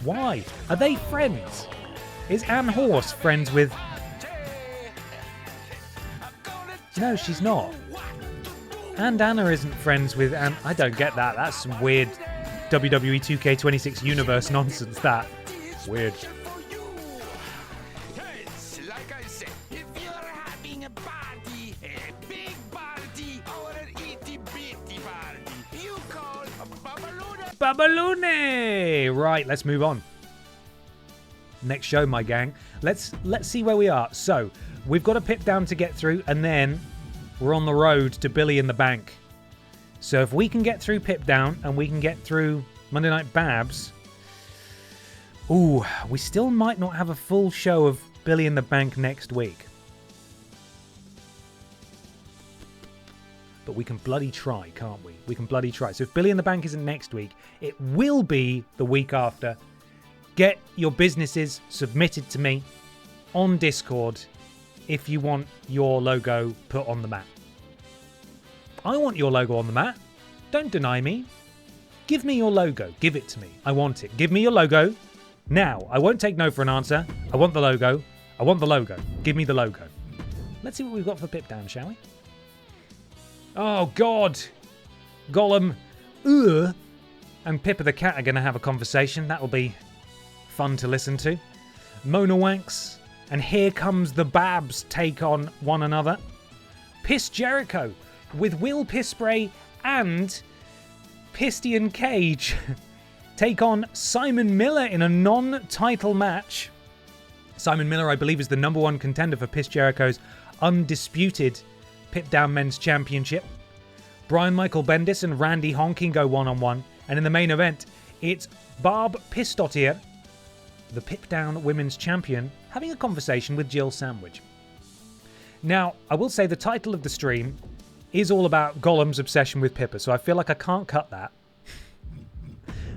Why? Are they friends? Is Anne Horse friends with... No, she's not. And Anna isn't friends with Anne. I don't get that. That's some weird WWE 2K26 universe nonsense, that. Weird. Babalune! Right, let's move on. Next show, my gang. Let's see where we are. So, we've got a pip down to get through, and then we're on the road to Billy in the Bank. So if we can get through pip down, and we can get through Monday Night Babs, ooh, we still might not have a full show of Billy in the Bank next week. But we can bloody try, can't we? We can bloody try. So if Billy in the Bank isn't next week, it will be the week after. Get your businesses submitted to me on Discord if you want your logo put on the mat. I want your logo on the mat. Don't deny me. Give me your logo. Give it to me. I want it. Give me your logo now. I won't take no for an answer. I want the logo. I want the logo. Give me the logo. Let's see what we've got for Pip Down, shall we? Oh, God. Gollum. Ugh. And Pippa the Cat are going to have a conversation. That'll be fun to listen to. Mona Wanks and Here Comes the Babs take on one another. Piss Jericho with Will Pisspray and Pistian Cage take on Simon Miller in a non-title match. Simon Miller, I believe, is the number 1 contender for Piss Jericho's undisputed Pip Down Men's Championship. Brian Michael Bendis and Randy Honking go one-on-one. And in the main event, it's Barb Pistottier, the Pip Down Women's Champion, having a conversation with Jill Sandwich. Now, I will say the title of the stream is all about Gollum's obsession with Pippa, so I feel like I can't cut that.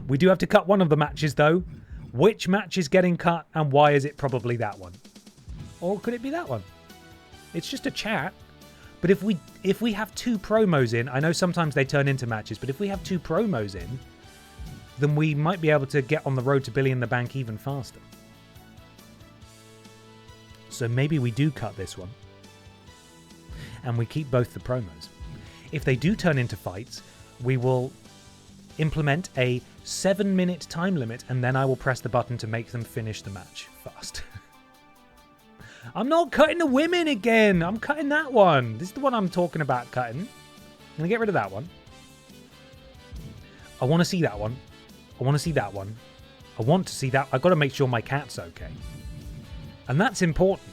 We do have to cut one of the matches, though. Which match is getting cut, and why is it probably that one? Or could it be that one? It's just a chat. But if we have 2 promos in, I know sometimes they turn into matches, but if we have 2 promos in, then we might be able to get on the road to Billy in the Bank even faster. So maybe we do cut this one, and we keep both the promos. If they do turn into fights, we will implement a 7-minute time limit, and then I will press the button to make them finish the match fast. I'm not cutting the women again. I'm cutting that one. This is the one I'm talking about cutting. I'm going to get rid of that one. I want to see that one. I want to see that one. I want to see that. I've got to make sure my cat's okay. And that's important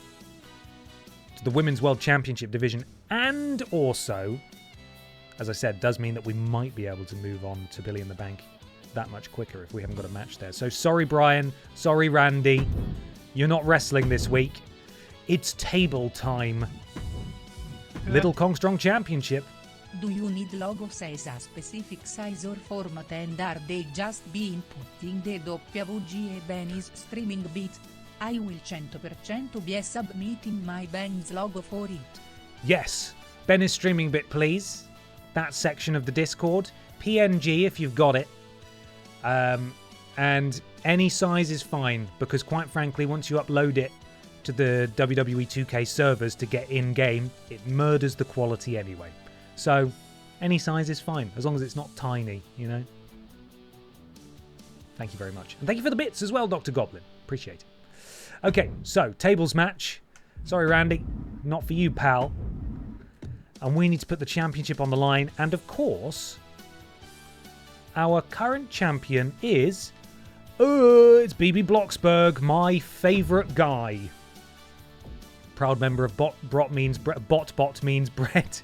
to the Women's World Championship division. And also, as I said, does mean that we might be able to move on to Billy in the Bank that much quicker if we haven't got a match there. So sorry, Brian. Sorry, Randy. You're not wrestling this week. It's table time. Little Kong Strong Championship. Do you need logos as a specific size or format, and are they just being put in the WGA Benny's streaming bit? I will 100% be submitting my Benny's logo for it. Yes. Benny's streaming bit, please. That section of the Discord. PNG if you've got it. And any size is fine, because quite frankly, once you upload it to the WWE 2K servers to get in-game, it murders the quality anyway. So, any size is fine, as long as it's not tiny, you know? Thank you very much. And thank you for the bits as well, Dr. Goblin. Appreciate it. Okay, so, tables match. Sorry, Randy. Not for you, pal. And we need to put the championship on the line. And of course, our current champion is... it's BB Blocksberg, my favourite guy. Proud member of Bot means bread.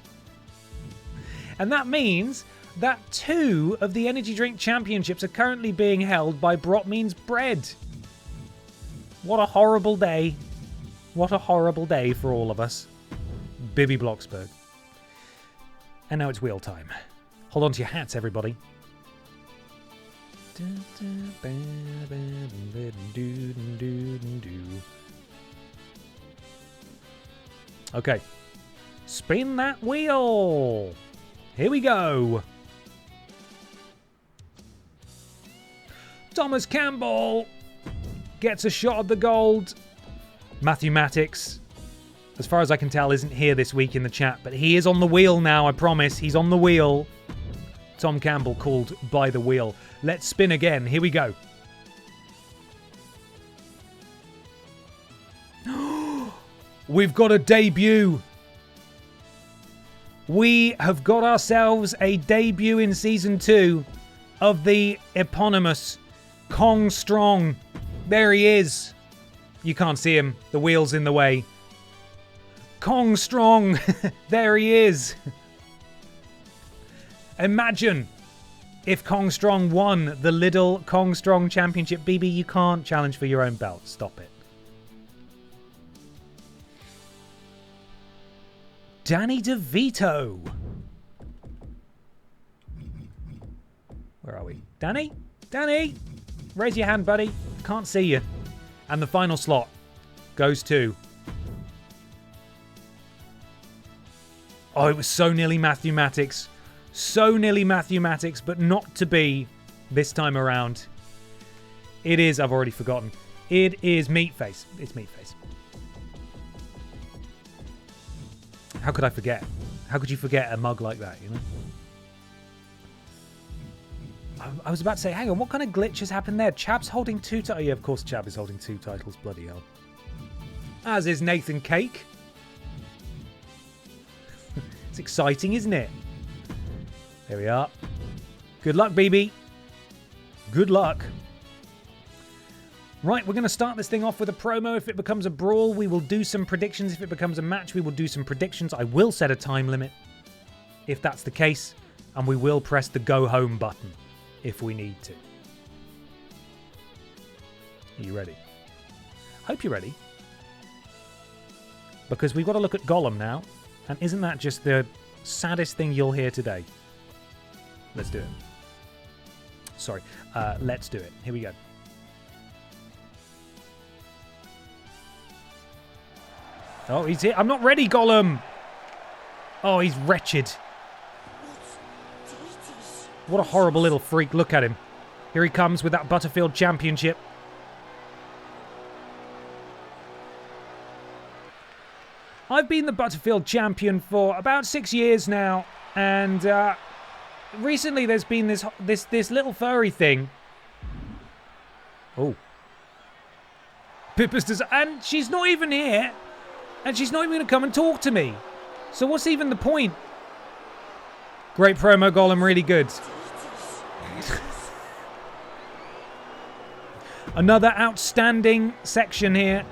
And that means that 2 of the energy drink championships are currently being held by Brot Means Bread. What a horrible day. What a horrible day for all of us. Bibby Blocksberg. And now it's wheel time. Hold on to your hats, everybody. Okay. Spin that wheel. Here we go. Thomas Campbell gets a shot at the gold. Matthew Matix, as far as I can tell, isn't here this week in the chat, but he is on the wheel now, I promise. He's on the wheel. Tom Campbell called by the wheel. Let's spin again. Here we go. We've got a debut. We have got ourselves a debut in Season 2 of the eponymous Kong Strong. There he is. You can't see him. The wheel's in the way. Kong Strong. There he is. Imagine if Kong Strong won the Little Kong Strong Championship. BB, you can't challenge for your own belt. Stop it. Danny DeVito. Where are we? Danny? Danny? Raise your hand, buddy. Can't see you. And the final slot goes to... Oh, it was so nearly Matthew Matix. So nearly Matthew Matix, but not to be this time around. It is, I've already forgotten. It is Meatface. It's Meatface. How could I forget? How could you forget a mug like that, you know? I was about to say, hang on, what kind of glitch has happened there? Chab's holding 2 titles. Oh, yeah, of course Chab is holding 2 titles. Bloody hell. As is Nathan Cake. It's exciting, isn't it? There we are. Good luck, BB. Good luck. Right, we're going to start this thing off with a promo. If it becomes a brawl, we will do some predictions. If it becomes a match, we will do some predictions. I will set a time limit if that's the case. And we will press the go home button if we need to. Are you ready? Hope you're ready. Because we've got to look at Gollum now. And isn't that just the saddest thing you'll hear today? Let's do it. Sorry. Let's do it. Here we go. Oh, he's here. I'm not ready, Gollum. Oh, he's wretched. What a horrible little freak. Look at him. Here he comes with that Butterfield Championship. I've been the Butterfield champion for about 6 years now, and recently there's been this little furry thing. Oh. Pippa's and she's not even here, and she's not even going to come and talk to me. So what's even the point? Great promo, Gollum, really good. Another outstanding section here.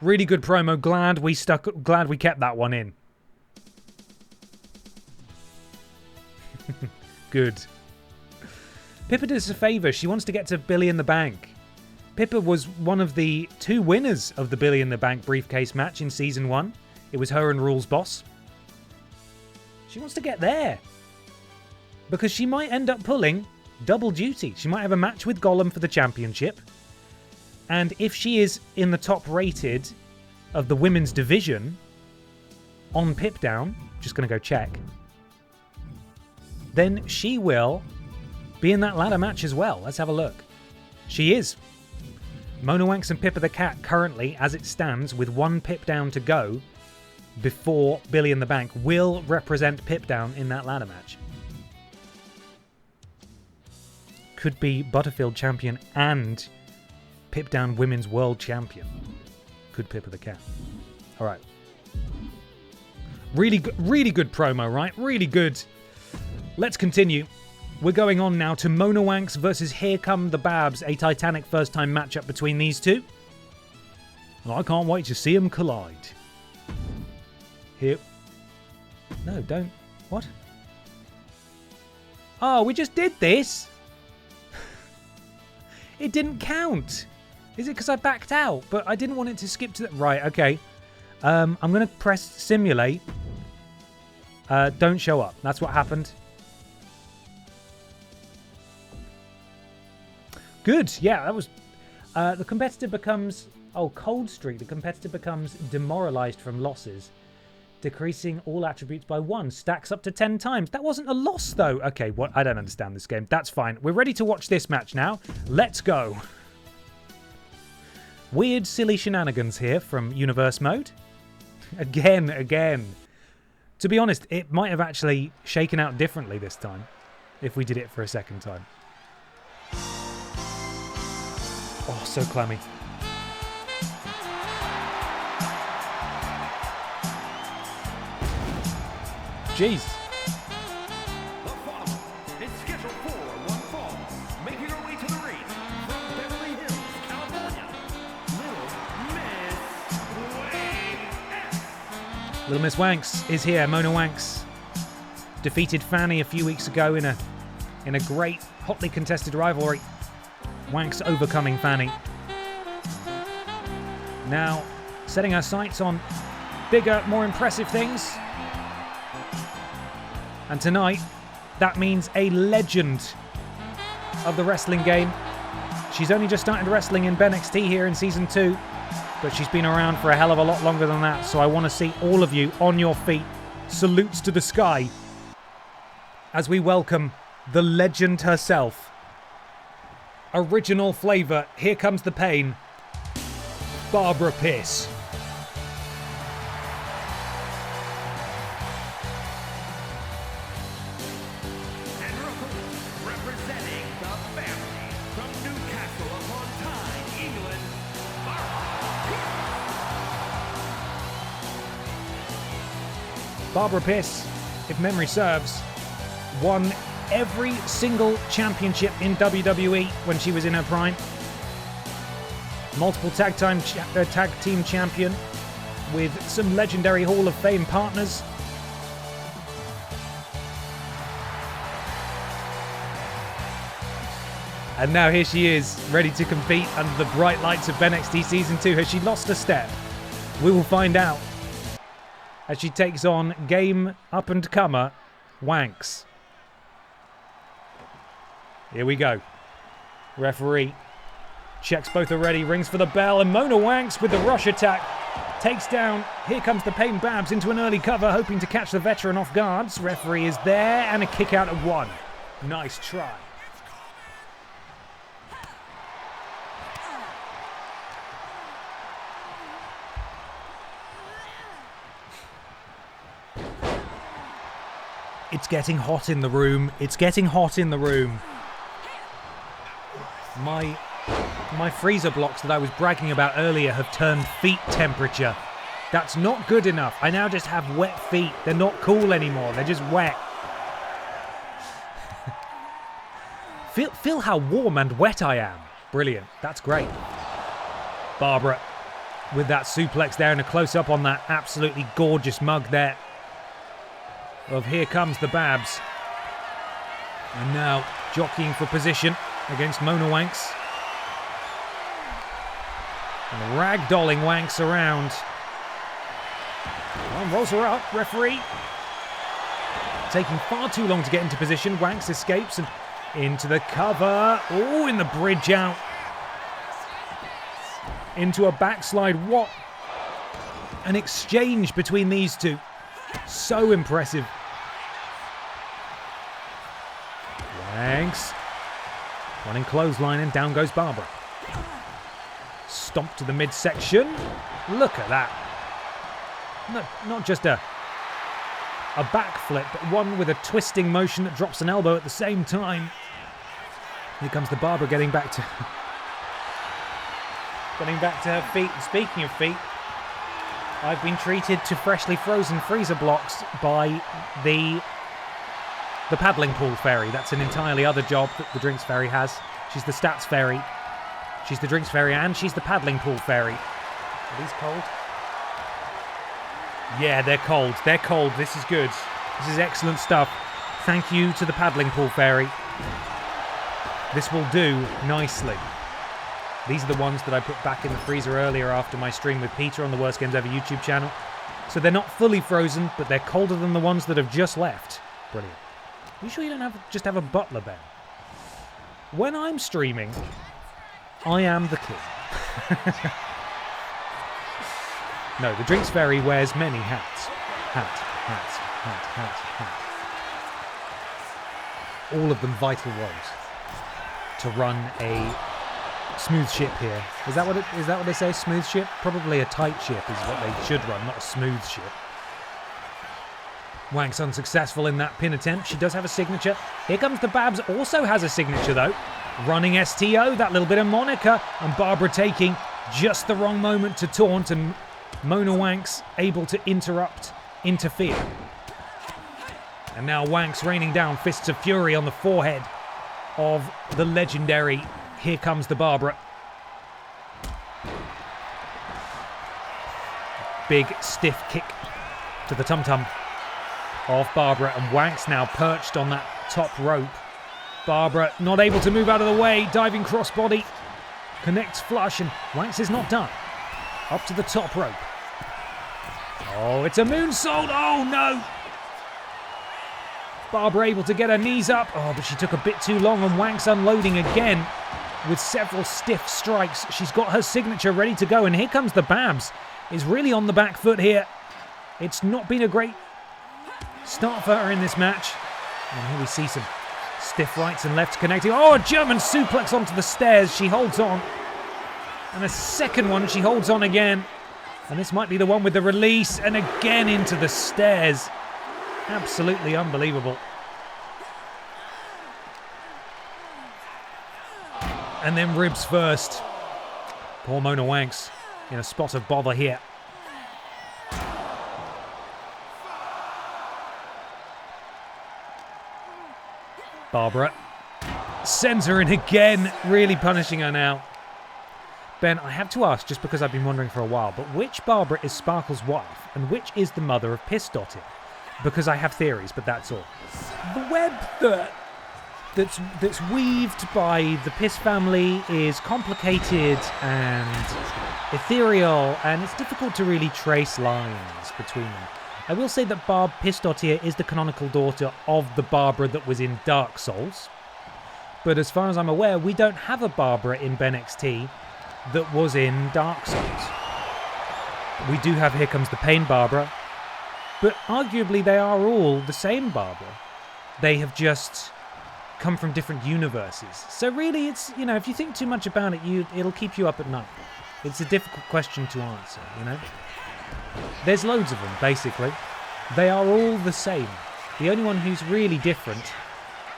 Really good promo. Glad we kept that one in. Pippa does us a favour. She wants to get to Billy in the Bank. Pippa was one of the 2 winners of the Billy in the Bank briefcase match in Season 1. It was her and Rules Boss. She wants to get there. Because she might end up pulling double duty. She might have a match with Gollum for the championship. And if she is in the top rated of the women's division on Pip Down, just going to go check, then she will be in that ladder match as well. Let's have a look. She is. Mona Wanks and Pippa the Cat currently, as it stands, with 1 Pip Down to go before Billy in the Bank, will represent Pip Down in that ladder match. Could be Butterfield champion and Pip Down Women's World Champion. Could Pippa the Cat. All right. Really good promo, right? Really good. Let's continue. We're going on now to Mona Wanks versus Here Come the Babs, a Titanic first-time matchup between these two. And I can't wait to see them collide. Here. No, don't. What? Oh, we just did this? It didn't count. Is it because I backed out? But I didn't want it to skip to the... Right, okay. I'm going to press simulate. Don't show up. That's what happened. Good. Yeah, that was... the competitor becomes... Oh, cold streak. The competitor becomes demoralized from losses. Decreasing all attributes by 1. Stacks up to 10 times. That wasn't a loss, though. Okay, what? I don't understand this game. That's fine. We're ready to watch this match now. Let's go. Weird, silly shenanigans here from Universe Mode. Again. To be honest, it might have actually shaken out differently this time if we did it for a second time. Oh, so clammy. Jeez. The following is scheduled for one fall, making her way to the ring from Beverly Hills, California, Little Miss Wanks is here. Mona Wanks defeated Fanny a few weeks ago in a great, hotly contested rivalry. Wanks overcoming Fanny. Now, setting her sights on bigger, more impressive things. And tonight, that means a legend of the wrestling game. She's only just started wrestling in BENXT here in Season 2, but she's been around for a hell of a lot longer than that, so I want to see all of you on your feet. Salutes to the sky as we welcome the legend herself. Original flavor, here comes the pain. Barbara Pierce. representing the family from Newcastle upon Tyne, England, Barbara Pierce, if memory serves, won every single championship in WWE when she was in her prime. Multiple tag team champion with some legendary Hall of Fame partners. And now here she is, ready to compete under the bright lights of BENXT Season 2. Has she lost a step? We will find out as she takes on game up-and-comer Wanks. Here we go. Referee checks both are ready, rings for the bell, and Mona Wanks with the rush attack takes down Here Comes the Pain Babs into an early cover, hoping to catch the veteran off guards. Referee is there, and a kick out of 1. Nice try. It's getting hot in the room. It's getting hot in the room. My freezer blocks that I was bragging about earlier have turned feet temperature. That's not good enough. I now just have wet feet. They're not cool anymore. They're just wet. Feel how warm and wet I am. Brilliant. That's great. Barbara with that suplex there and a close-up on that absolutely gorgeous mug there of Here Comes the Babs. And now jockeying for position against Mona Wanks. And ragdolling Wanks around. Well, rolls her up, referee. Taking far too long to get into position. Wanks escapes and into the cover. Oh, in the bridge out. Into a backslide. What an exchange between these two. So impressive. Wanks. Running clothesline and down goes Barbara. Stomp to the midsection. Look at that. Not just a backflip, but one with a twisting motion that drops an elbow at the same time. Here comes the Barbara getting back to her feet. And speaking of feet, I've been treated to freshly frozen freezer blocks by the paddling pool fairy. That's an entirely other job that the drinks fairy has. She's the stats fairy. She's the drinks fairy and she's the paddling pool fairy. Are these cold? Yeah, they're cold. They're cold. This is good. This is excellent stuff. Thank you to the paddling pool fairy. This will do nicely. These are the ones that I put back in the freezer earlier after my stream with Peter on the Worst Games Ever YouTube channel. So they're not fully frozen, but they're colder than the ones that have just left. Brilliant. Are you sure you don't just have a butler, Ben? When I'm streaming, I am the king. No, the drinks fairy wears many hats. Hat. All of them vital roles to run a smooth ship here. Is that what they say? Smooth ship? Probably a tight ship is what they should run, not a smooth ship. Wanks unsuccessful in that pin attempt. She does have a signature. Here comes the Babs. Also has a signature though. Running STO, that little bit of Monica, and Barbara taking just the wrong moment to taunt, and Mona Wanks able to interfere. And now Wanks raining down fists of fury on the forehead of the legendary Here Comes the Barbara. Big stiff kick to the tum-tum of Barbara, and Wanks now perched on that top rope. Barbara not able to move out of the way, diving crossbody, connects flush, and Wanks is not done. Up to the top rope. Oh, it's a moonsault. Oh, no. Barbara able to get her knees up. Oh, but she took a bit too long, and Wanks unloading again with several stiff strikes. She's got her signature ready to go, and here comes the Babs. Is really on the back foot here. It's not been a great start for her in this match. And here we see some stiff rights and lefts connecting. Oh, a German suplex onto the stairs. She holds on. And a second one, she holds on again. And this might be the one with the release. And again into the stairs. Absolutely unbelievable. And then ribs first. Poor Mona Wanks in a spot of bother here. Barbara sends her in again, really punishing her now. Ben, I have to ask, just because I've been wondering for a while, but which Barbara is Sparkle's wife and which is the mother of Piss Dottir? Because I have theories, but that's all. The web that's weaved by the Piss family is complicated and ethereal, and it's difficult to really trace lines between them. I will say that Barb Piss Dottir is the canonical daughter of the Barbara that was in Dark Souls. But as far as I'm aware, we don't have a Barbara in BENXT that was in Dark Souls. We do have Here Comes the Pain Barbara, but arguably they are all the same Barbara. They have just come from different universes. So really, it's, you know, if you think too much about it, it'll keep you up at night. It's a difficult question to answer, you know? There's loads of them, basically. They are all the same. The only one who's really different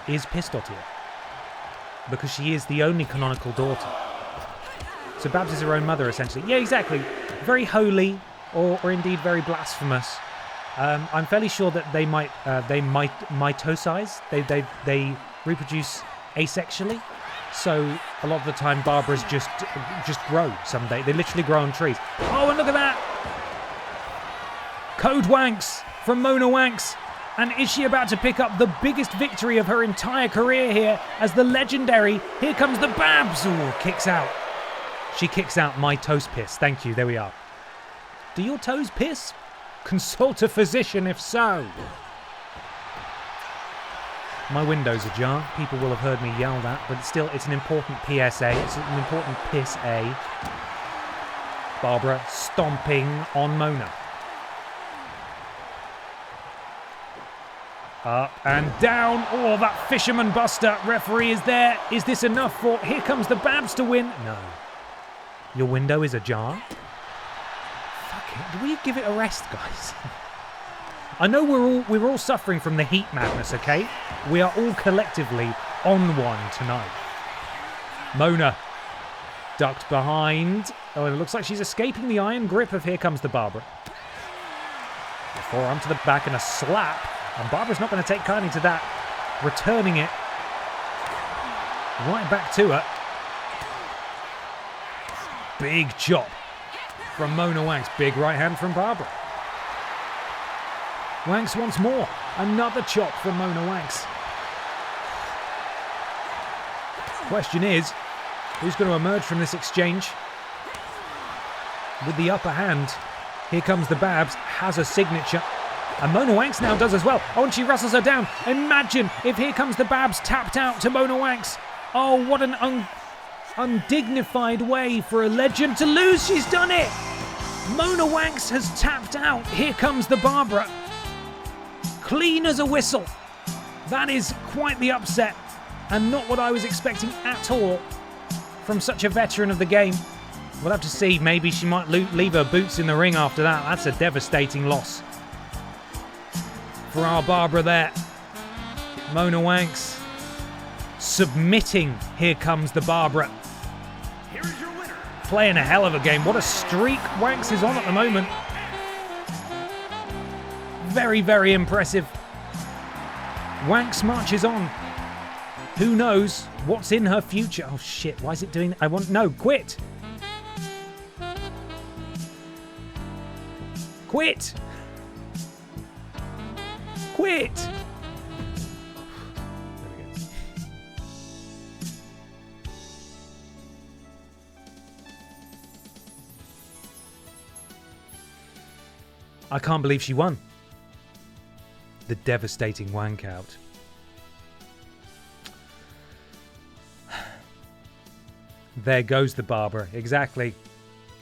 is Piss Dottir, because she is the only canonical daughter. So Babs is her own mother, essentially. Yeah, exactly. Very holy, or indeed very blasphemous. I'm fairly sure that they mitosize. They reproduce asexually. So a lot of the time, Barbara's just grow someday. They literally grow on trees. Oh, and look at that! Code Wanks from Mona Wanks. And is she about to pick up the biggest victory of her entire career here as the legendary, here comes the Babs, kicks out. She kicks out my toes piss. Thank you, there we are. Do your toes piss? Consult a physician if so. My window's ajar. People will have heard me yell that, but still, it's an important PSA. It's an important piss A. Barbara stomping on Mona. Up and down. Oh, that fisherman buster. Referee is there. Is this enough for... Here comes the Babs to win. No. Your window is ajar? Fuck it. Do we give it a rest, guys? I know we're all suffering from the heat madness, okay? We are all collectively on one tonight. Mona ducked behind. Oh, and it looks like she's escaping the iron grip of Here Comes the Barbara. A forearm to the back and a slap. And Barbara's not going to take kindly to that. Returning it right back to her. Big chop from Mona Wanks. Big right hand from Barbara. Wanks once more. Another chop from Mona Wanks. Question is, who's going to emerge from this exchange with the upper hand? Here comes the Babs. Has a signature. And Mona Wanks now does as well. Oh, and she wrestles her down. Imagine if Here Comes the Babs tapped out to Mona Wanks. Oh, what an undignified way for a legend to lose. She's done it. Mona Wanks has tapped out. Here comes the Barbara. Clean as a whistle. That is quite the upset. And not what I was expecting at all from such a veteran of the game. We'll have to see. Maybe she might leave her boots in the ring after that. That's a devastating loss for our Barbara there. Mona Wanks submitting Here Comes the Barbara. Here is your winner. Playing a hell of a game. What a streak Wanks is on at the moment. Very, very impressive. Wanks marches on. Who knows what's in her future? Oh shit, why is it doing that? No, quit. Quit. Quit! There we go. I can't believe she won. The devastating wank out. There goes the Barbara. Exactly.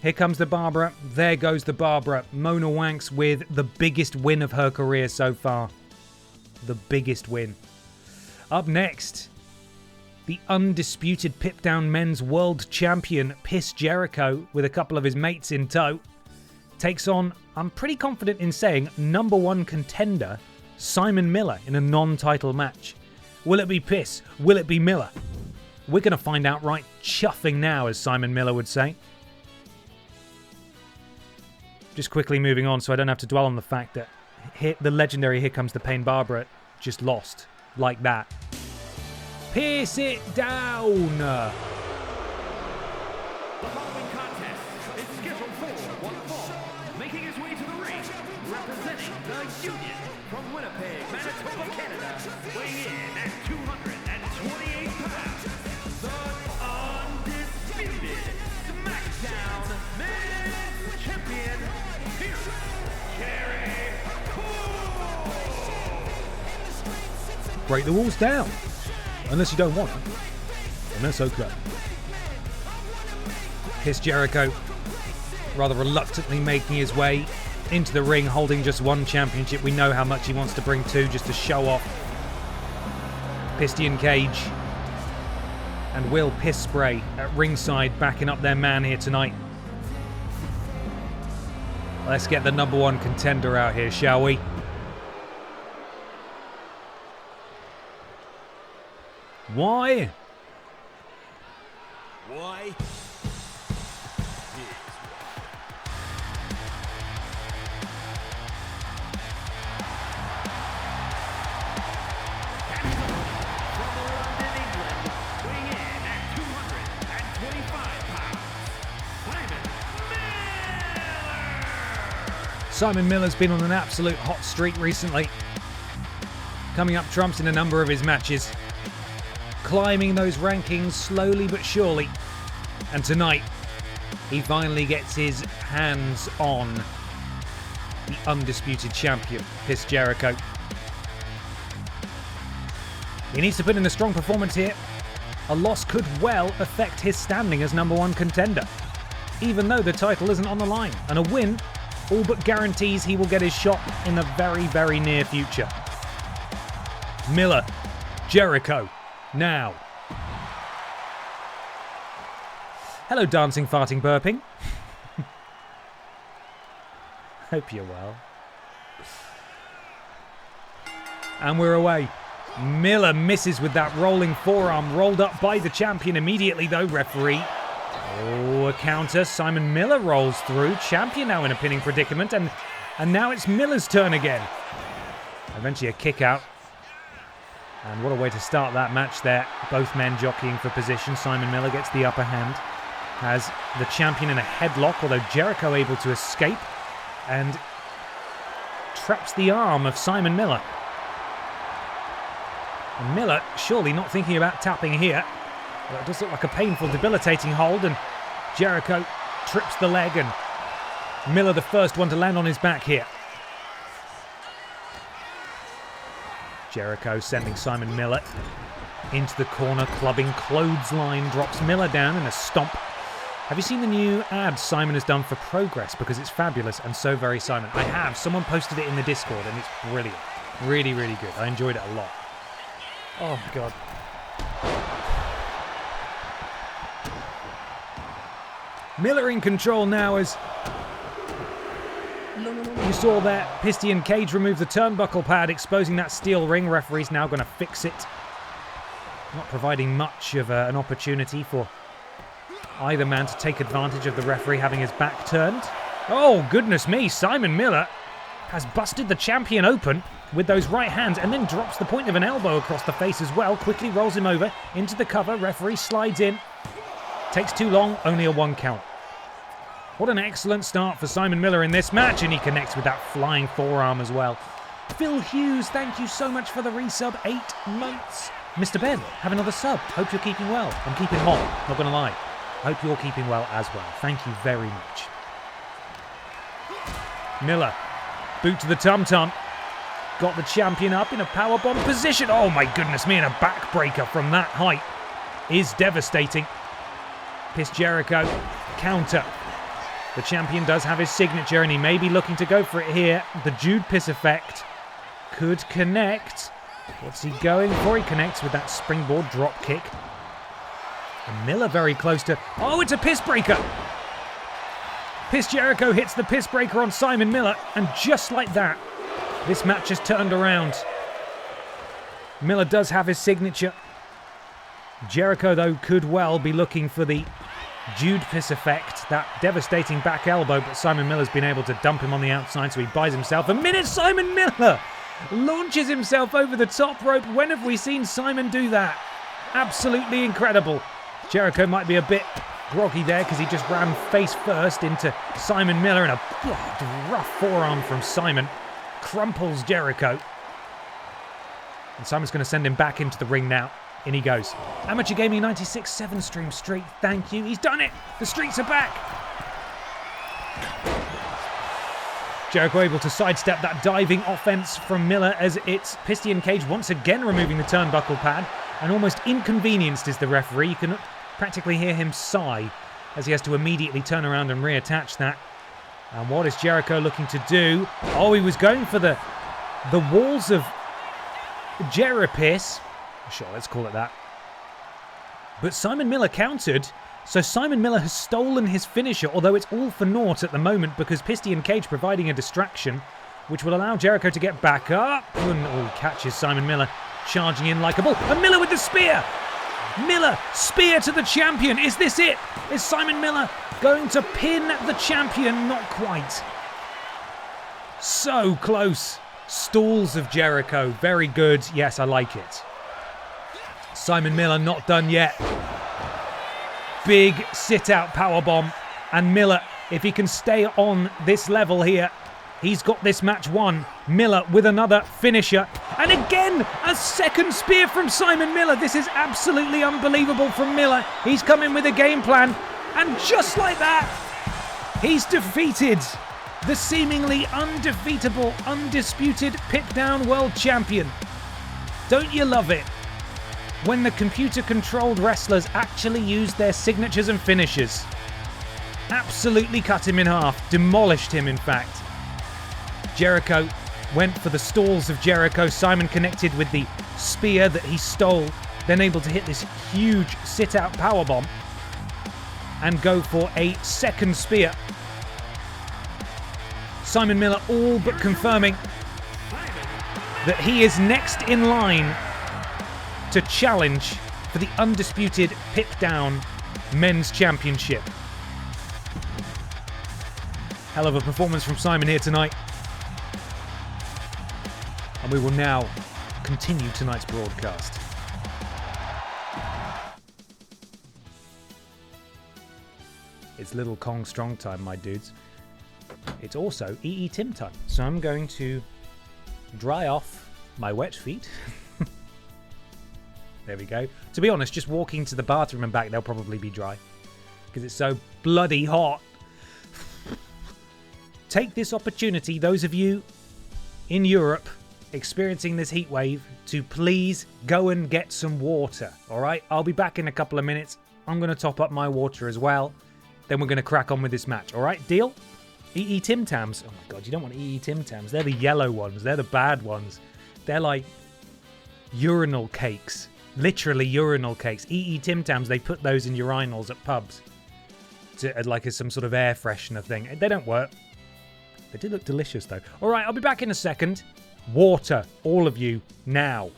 Here comes the Barbara. There goes the Barbara. Mona Wanks with the biggest win of her career so far. The biggest win. Up next, the undisputed Pip-Down Men's World Champion Piss Jericho, with a couple of his mates in tow, takes on, I'm pretty confident in saying, #1 contender Simon Miller in a non-title match. Will it be Piss? Will it be Miller? We're going to find out right chuffing now, as Simon Miller would say. Just quickly moving on so I don't have to dwell on the fact that the legendary Here Comes the Pain Barbara just lost like that. Pierce it down! The following contest is scheduled for one fall. Making his way to the ring, representing the Union from Winnipeg, Manitoba, Canada, weighing in at 228 pounds, the undisputed SmackDown Men's Champion, Break the walls down. Unless you don't want them. And that's okay. Here's Jericho, rather reluctantly making his way into the ring, holding just one championship. We know how much he wants to bring two just to show off. Piston Cage and Will Piss Spray at ringside backing up their man here tonight. Let's get the #1 contender out here, shall we? Why? Why? Simon Miller's been on an absolute hot streak recently. coming up trumps in a number of his matches, climbing those rankings slowly but surely. And tonight, he finally gets his hands on the undisputed champion, Chris Jericho. He needs to put in a strong performance here. A loss could well affect his standing as number one contender, even though the title isn't on the line. And a win all but guarantees he will get his shot in the very, very near future. Miller, Jericho, now. Hello, dancing, farting, burping. Hope you're well. And we're away. Miller misses with that rolling forearm, rolled up by the champion immediately though, referee. Oh, a counter. Simon Miller rolls through. Champion now in a pinning predicament, and now it's Miller's turn again. Eventually a kick out. And what a way to start that match there. Both men jockeying for position. Simon Miller gets the upper hand. Has the champion in a headlock, although Jericho able to escape and traps the arm of Simon Miller. And Miller surely not thinking about tapping here. Well, it does look like a painful, debilitating hold, and Jericho trips the leg, and Miller the first one to land on his back here. Jericho sending Simon Miller into the corner, clubbing, clothesline, drops Miller down in a stomp. Have you seen the new ad Simon has done for Progress? Because it's fabulous and so very Simon. I have. Someone posted it in the Discord and it's brilliant. Really, really good. I enjoyed it a lot. Oh, God. Miller in control now as you saw there. Piston Cage remove the turnbuckle pad, exposing that steel ring. Referee's now going to fix it. Not providing much of an opportunity for either man to take advantage of the referee having his back turned. Oh, goodness me. Simon Miller has busted the champion open with those right hands and then drops the point of an elbow across the face as well. Quickly rolls him over into the cover. Referee slides in. Takes too long. Only a 1 count. What an excellent start for Simon Miller in this match, and he connects with that flying forearm as well. Phil Hughes, thank you so much for the resub. 8 months. Mr. Ben, have another sub. Hope you're keeping well. I'm keeping hot, not gonna lie. Hope you're keeping well as well. Thank you very much. Miller, boot to the tum-tum. Got the champion up in a powerbomb position. Oh my goodness me, and a backbreaker from that height is devastating. Piss Jericho, counter. The champion does have his signature and he may be looking to go for it here. The Jude Piss effect could connect. What's he going for? He connects with that springboard drop kick. And Miller very close to... Oh, it's a piss breaker! Piss Jericho hits the piss breaker on Simon Miller, and just like that, this match has turned around. Miller does have his signature. Jericho, though, could well be looking for the Jude Piss effect, that devastating back elbow, but Simon Miller's been able to dump him on the outside, so he buys himself a minute. Simon Miller launches himself over the top rope. When have we seen Simon do that? Absolutely incredible. Jericho might be a bit groggy there because he just ran face first into Simon Miller, and a rough forearm from Simon crumples Jericho. And Simon's going to send him back into the ring now. In he goes. Amateur Gaming 96 7-stream streak. Thank you. He's done it. The streaks are back. Jericho able to sidestep that diving offense from Miller as it's Piston Cage once again removing the turnbuckle pad, and almost inconvenienced is the referee. You can practically hear him sigh as he has to immediately turn around and reattach that. And what is Jericho looking to do? Oh, he was going for the walls of Jeripiss. Sure, let's call it that. But Simon Miller countered, so Simon Miller has stolen his finisher, although it's all for naught at the moment because Piston Cage providing a distraction, which will allow Jericho to get back up. And catches Simon Miller charging in like a bull. And Miller with the spear! Miller, spear to the champion. Is this it? Is Simon Miller going to pin the champion? Not quite. So close. Stalls of Jericho. Very good. Yes, I like it. Simon Miller not done yet. Big sit-out powerbomb. And Miller, if he can stay on this level here, he's got this match won. Miller with another finisher. And again, a second spear from Simon Miller. This is absolutely unbelievable from Miller. He's come in with a game plan. And just like that, he's defeated the seemingly undefeatable, undisputed Pip-Down World Champion. Don't you love it? When the computer-controlled wrestlers actually use their signatures and finishes. Absolutely cut him in half. Demolished him, in fact. Jericho went for the stalls of Jericho. Simon connected with the spear that he stole. Then able to hit this huge sit-out powerbomb. And go for a second spear. Simon Miller all but confirming that he is next in line to challenge for the undisputed Pip-Down Men's Championship. Hell of a performance from Simon here tonight. And we will now continue tonight's broadcast. It's Little Kong Strong time, my dudes. It's also EE Tim time. So I'm going to dry off my wet feet. There we go. To be honest, just walking to the bathroom and back, they'll probably be dry. Because it's so bloody hot. Take this opportunity, those of you in Europe experiencing this heat wave, to please go and get some water. Alright? I'll be back in a couple of minutes. I'm going to top up my water as well. Then we're going to crack on with this match. Alright? Deal? EE Tim Tams. Oh my god, you don't want EE Tim Tams. They're the yellow ones. They're the bad ones. They're like urinal cakes. Literally urinal cakes. EE Tim Tams, they put those in urinals at pubs. Like as some sort of air freshener thing. They don't work. They do look delicious though. Alright, I'll be back in a second. Water. All of you. Now.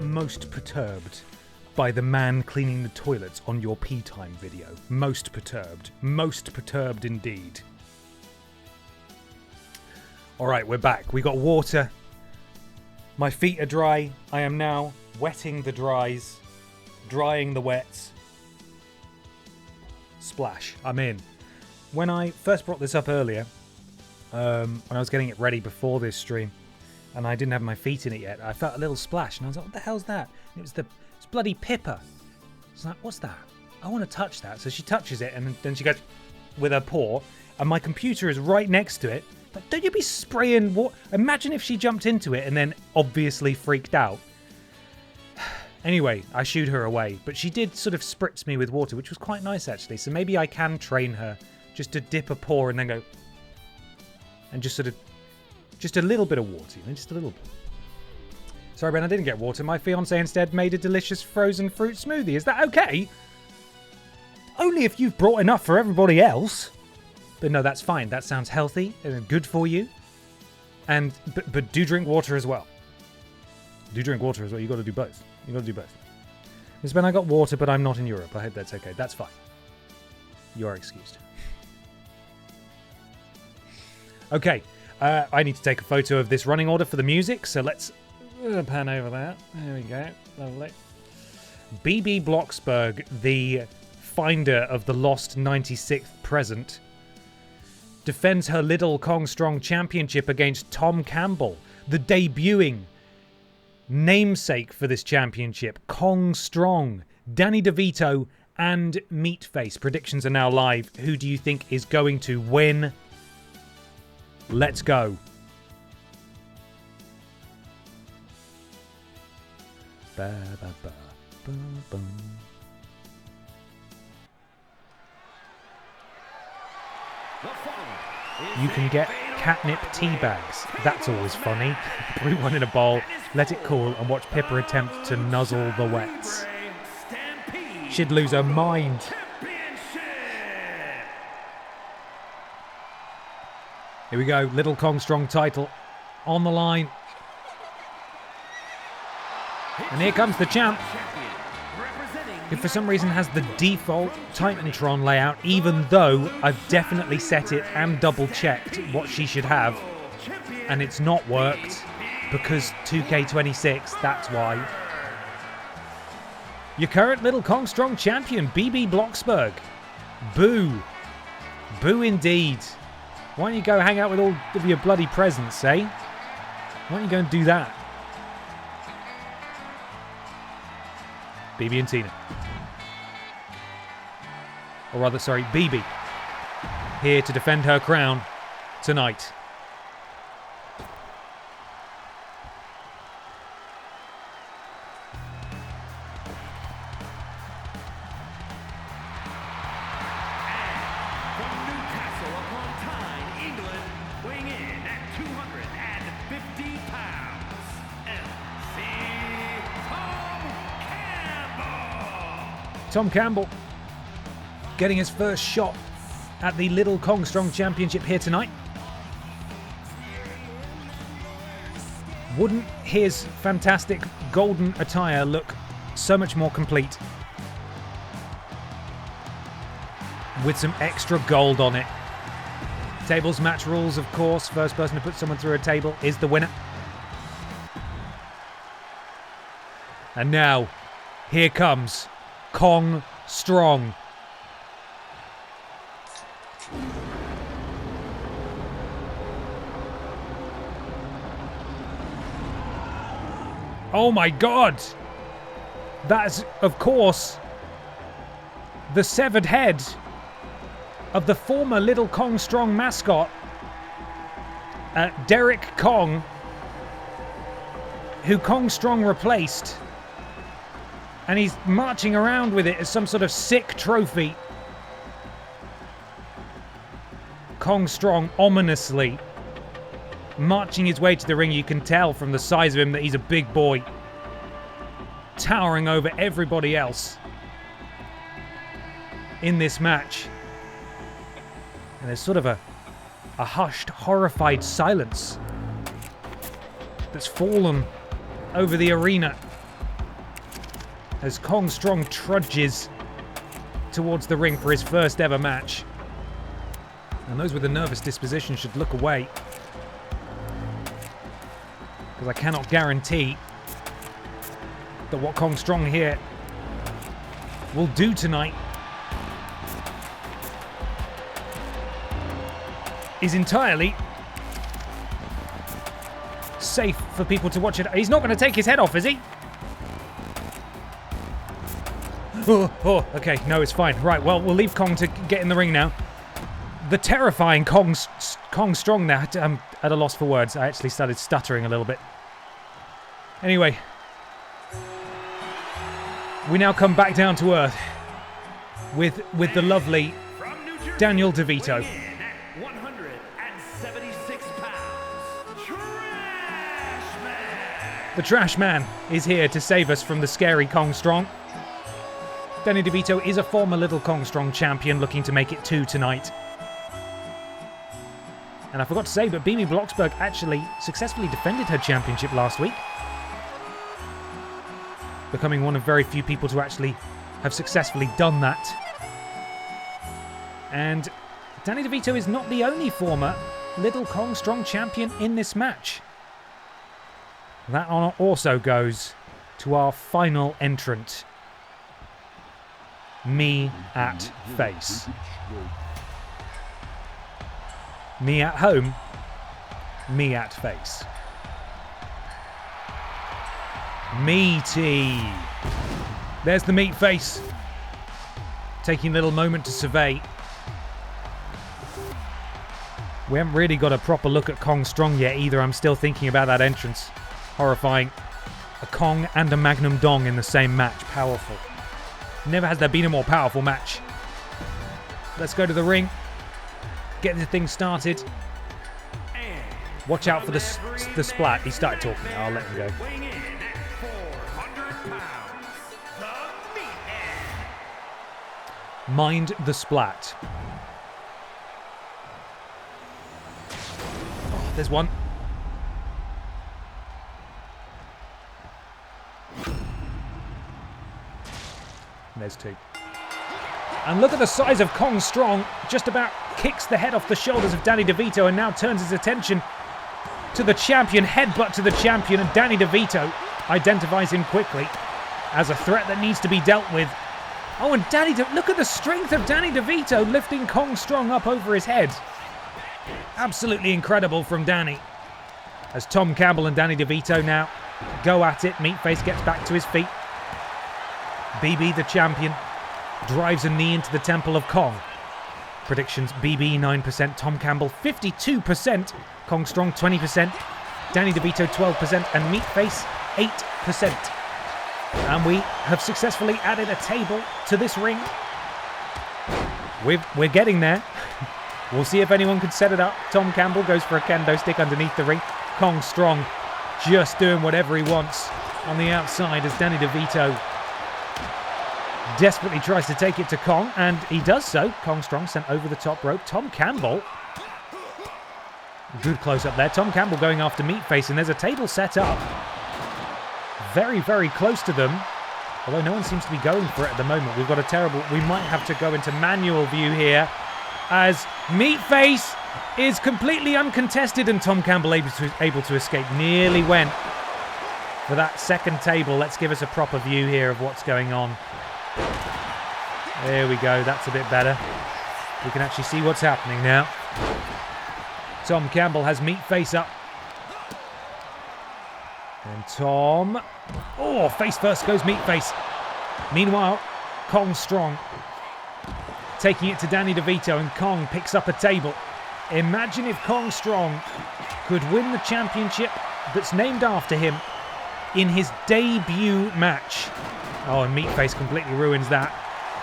Most perturbed by the man cleaning the toilets on your pee time video. Most perturbed. Most perturbed indeed. Alright, we're back. We got water. My feet are dry. I am now wetting the dries, drying the wets. Splash. I'm in. When I first brought this up earlier, when I was getting it ready before this stream, and I didn't have my feet in it yet, I felt a little splash, and I was like, what the hell's that? And it's bloody Pippa. It's like, what's that? I want to touch that. So she touches it, and then she goes with her paw, and my computer is right next to it. Like, don't you be spraying water? Imagine if she jumped into it and then obviously freaked out. Anyway, I shooed her away, but she did sort of spritz me with water, which was quite nice actually. So maybe I can train her just to dip a paw and then go, and just a little bit of water, just a little bit. Sorry, Ben, I didn't get water. My fiance instead made a delicious frozen fruit smoothie. Is that okay? Only if you've brought enough for everybody else. But no, that's fine. That sounds healthy and good for you. And but do drink water as well. Do drink water as well. You got to do both. You got to do both. Miss Ben, I got water, but I'm not in Europe. I hope that's okay. That's fine. You are excused. Okay, I need to take a photo of this running order for the music, so let's pan over that. There we go. Lovely. BB Blocksberg, the finder of the lost 96th present, defends her Little Kong Strong Championship against Tom Campbell, the debuting namesake for this championship, Kong Strong, Danny DeVito, and Meatface. Predictions are now live. Who do you think is going to win? Let's go. Ba, ba, ba, ba, ba. You can get catnip tea bags. That's always funny. Brew one in a bowl, let it cool, and watch Pippa attempt to nuzzle the wets. She'd lose her mind. Here we go. Little Kong Strong title on the line. And here comes the champ, who for some reason has the default Titantron layout, even though I've definitely set it and double-checked what she should have, and it's not worked, because 2K26, that's why. Your current Little Kong Strong champion, BB Blocksberg. Boo. Boo indeed. Why don't you go hang out with all of your bloody presents, eh? Why don't you go and do that? BB and Tina. Or rather, sorry, BB. Here to defend her crown tonight. From Newcastle upon Tyne, England, weighing in at 250 pounds, MC Tom Campbell getting his first shot at the Little Kong Strong Championship here tonight. Wouldn't his fantastic golden attire look so much more complete with some extra gold on it? Tables match rules, of course. First person to put someone through a table is the winner. And now, here comes Kong Strong. Oh my god! That's, of course, the severed head of the former Little Kong Strong mascot, Derek Kong, who Kong Strong replaced. And he's marching around with it as some sort of sick trophy. Kong Strong ominously marching his way to the ring. You can tell from the size of him that he's a big boy, towering over everybody else in this match. And there's sort of a hushed, horrified silence that's fallen over the arena as Kong Strong trudges towards the ring for his first ever match. And those with a nervous disposition should look away, because I cannot guarantee that what Kong Strong here will do tonight is entirely safe for people to watch it. He's not going to take his head off, is he? Oh, okay, no, it's fine. Right, well, we'll leave Kong to get in the ring now. The terrifying Kong Strong there. I'm at a loss for words. I actually started stuttering a little bit. Anyway, we now come back down to earth with the lovely Daniel DeVito. 176 pounds. Trash Man. The Trash Man is here to save us from the scary Kong Strong. Danny DeVito is a former Little Kong Strong champion looking to make it 2 tonight. And I forgot to say, but BB Blocksberg actually successfully defended her championship last week, becoming one of very few people to actually have successfully done that. And Danny DeVito is not the only former Little Kong Strong champion in this match. That honor also goes to our final entrant, me at face. Me at home, me at face. Meaty. There's the meat face. Taking a little moment to survey. We haven't really got a proper look at Kong Strong yet either. I'm still thinking about that entrance. Horrifying. A Kong and a Magnum Dong in the same match. Powerful. Never has there been a more powerful match. Let's go to the ring. Get the thing started. Watch out for the splat. He started talking. I'll let him go. Mind the splat. Oh, there's one. There's two. And look at the size of Kong Strong. Just about kicks the head off the shoulders of Danny DeVito and now turns his attention to the champion. Headbutt to the champion, and Danny DeVito identifies him quickly as a threat that needs to be dealt with. Oh, and look at the strength of Danny DeVito lifting Kong Strong up over his head. Absolutely incredible from Danny. As Tom Campbell and Danny DeVito now go at it. Meatface gets back to his feet. BB, the champion, drives a knee into the temple of Kong. Predictions: BB 9%, Tom Campbell 52%, Kong Strong 20%, Danny DeVito 12%, and Meatface 8%. And we have successfully added a table to this ring. We're getting there. We'll see if anyone can set it up. Tom Campbell goes for a kendo stick underneath the ring. Kong Strong just doing whatever he wants on the outside as Danny DeVito desperately tries to take it to Kong, and he does so. Kong Strong sent over the top rope. Tom Campbell, good close up there. Tom Campbell going after Meatface, and there's a table set up very, very close to them, although no one seems to be going for it at the moment. We've got a terrible... We might have to go into manual view here as Meatface is completely uncontested and Tom Campbell able to escape. Nearly went for that second table. Let's give us a proper view here of what's going on. There we go. That's a bit better. We can actually see what's happening now. Tom Campbell has Meatface up. And Tom... Oh, face first goes Meatface. Meanwhile, Kong Strong taking it to Danny DeVito, and Kong picks up a table. Imagine if Kong Strong could win the championship that's named after him in his debut match. Oh, and Meatface completely ruins that.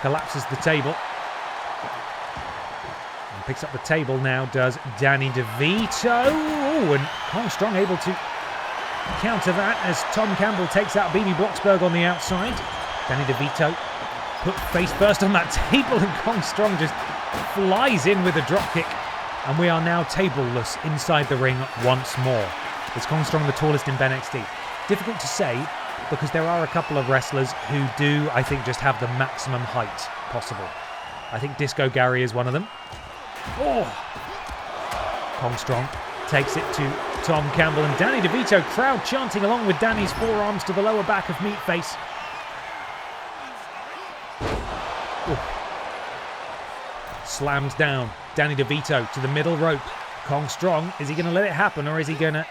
Collapses the table. And picks up the table now, does Danny DeVito. Oh, and Kong Strong able to counter that as Tom Campbell takes out BB Blocksberg on the outside. Danny DeVito put face first on that table, and Kong Strong just flies in with a dropkick. And we are now tableless inside the ring once more. Is Kong Strong the tallest in BENXT? Difficult to say, because there are a couple of wrestlers who do, I think, just have the maximum height possible. I think Disco Gary is one of them. Oh! Kong Strong takes it to Tom Campbell, and Danny DeVito crowd chanting along with Danny's forearms to the lower back of Meatface. Ooh. Slammed down. Danny DeVito to the middle rope. Kong Strong, is he going to let it happen, or is he going to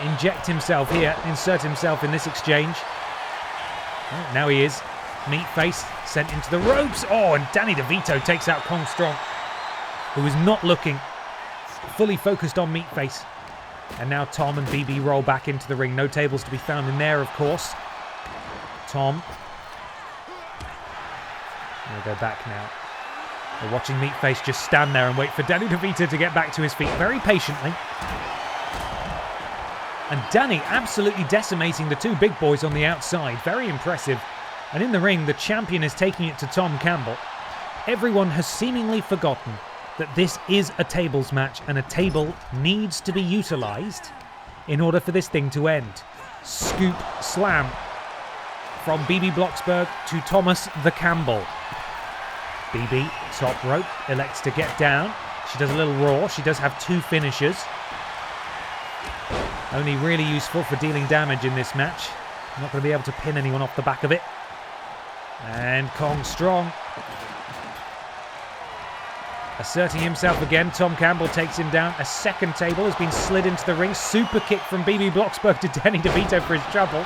inject himself here, insert himself in this exchange? Oh, now he is. Meatface sent into the ropes. Oh, and Danny DeVito takes out Kong Strong, who is not looking, fully focused on Meatface. And now Tom and BB roll back into the ring. No tables to be found in there, of course. Tom. We'll go back now. We're watching Meatface just stand there and wait for Danny DeVito to get back to his feet very patiently. And Danny absolutely decimating the two big boys on the outside. Very impressive. And in the ring, the champion is taking it to Tom Campbell. Everyone has seemingly forgotten that this is a tables match and a table needs to be utilised in order for this thing to end. Scoop slam from BB Blocksberg to Thomas the Campbell. BB, top rope, elects to get down. She does a little roar. She does have 2 finishers. Only really useful for dealing damage in this match. Not going to be able to pin anyone off the back of it. And Kong Strong asserting himself again. Tom Campbell takes him down. A second table has been slid into the ring. Super kick from BB Blocksberg to Danny DeVito for his trouble.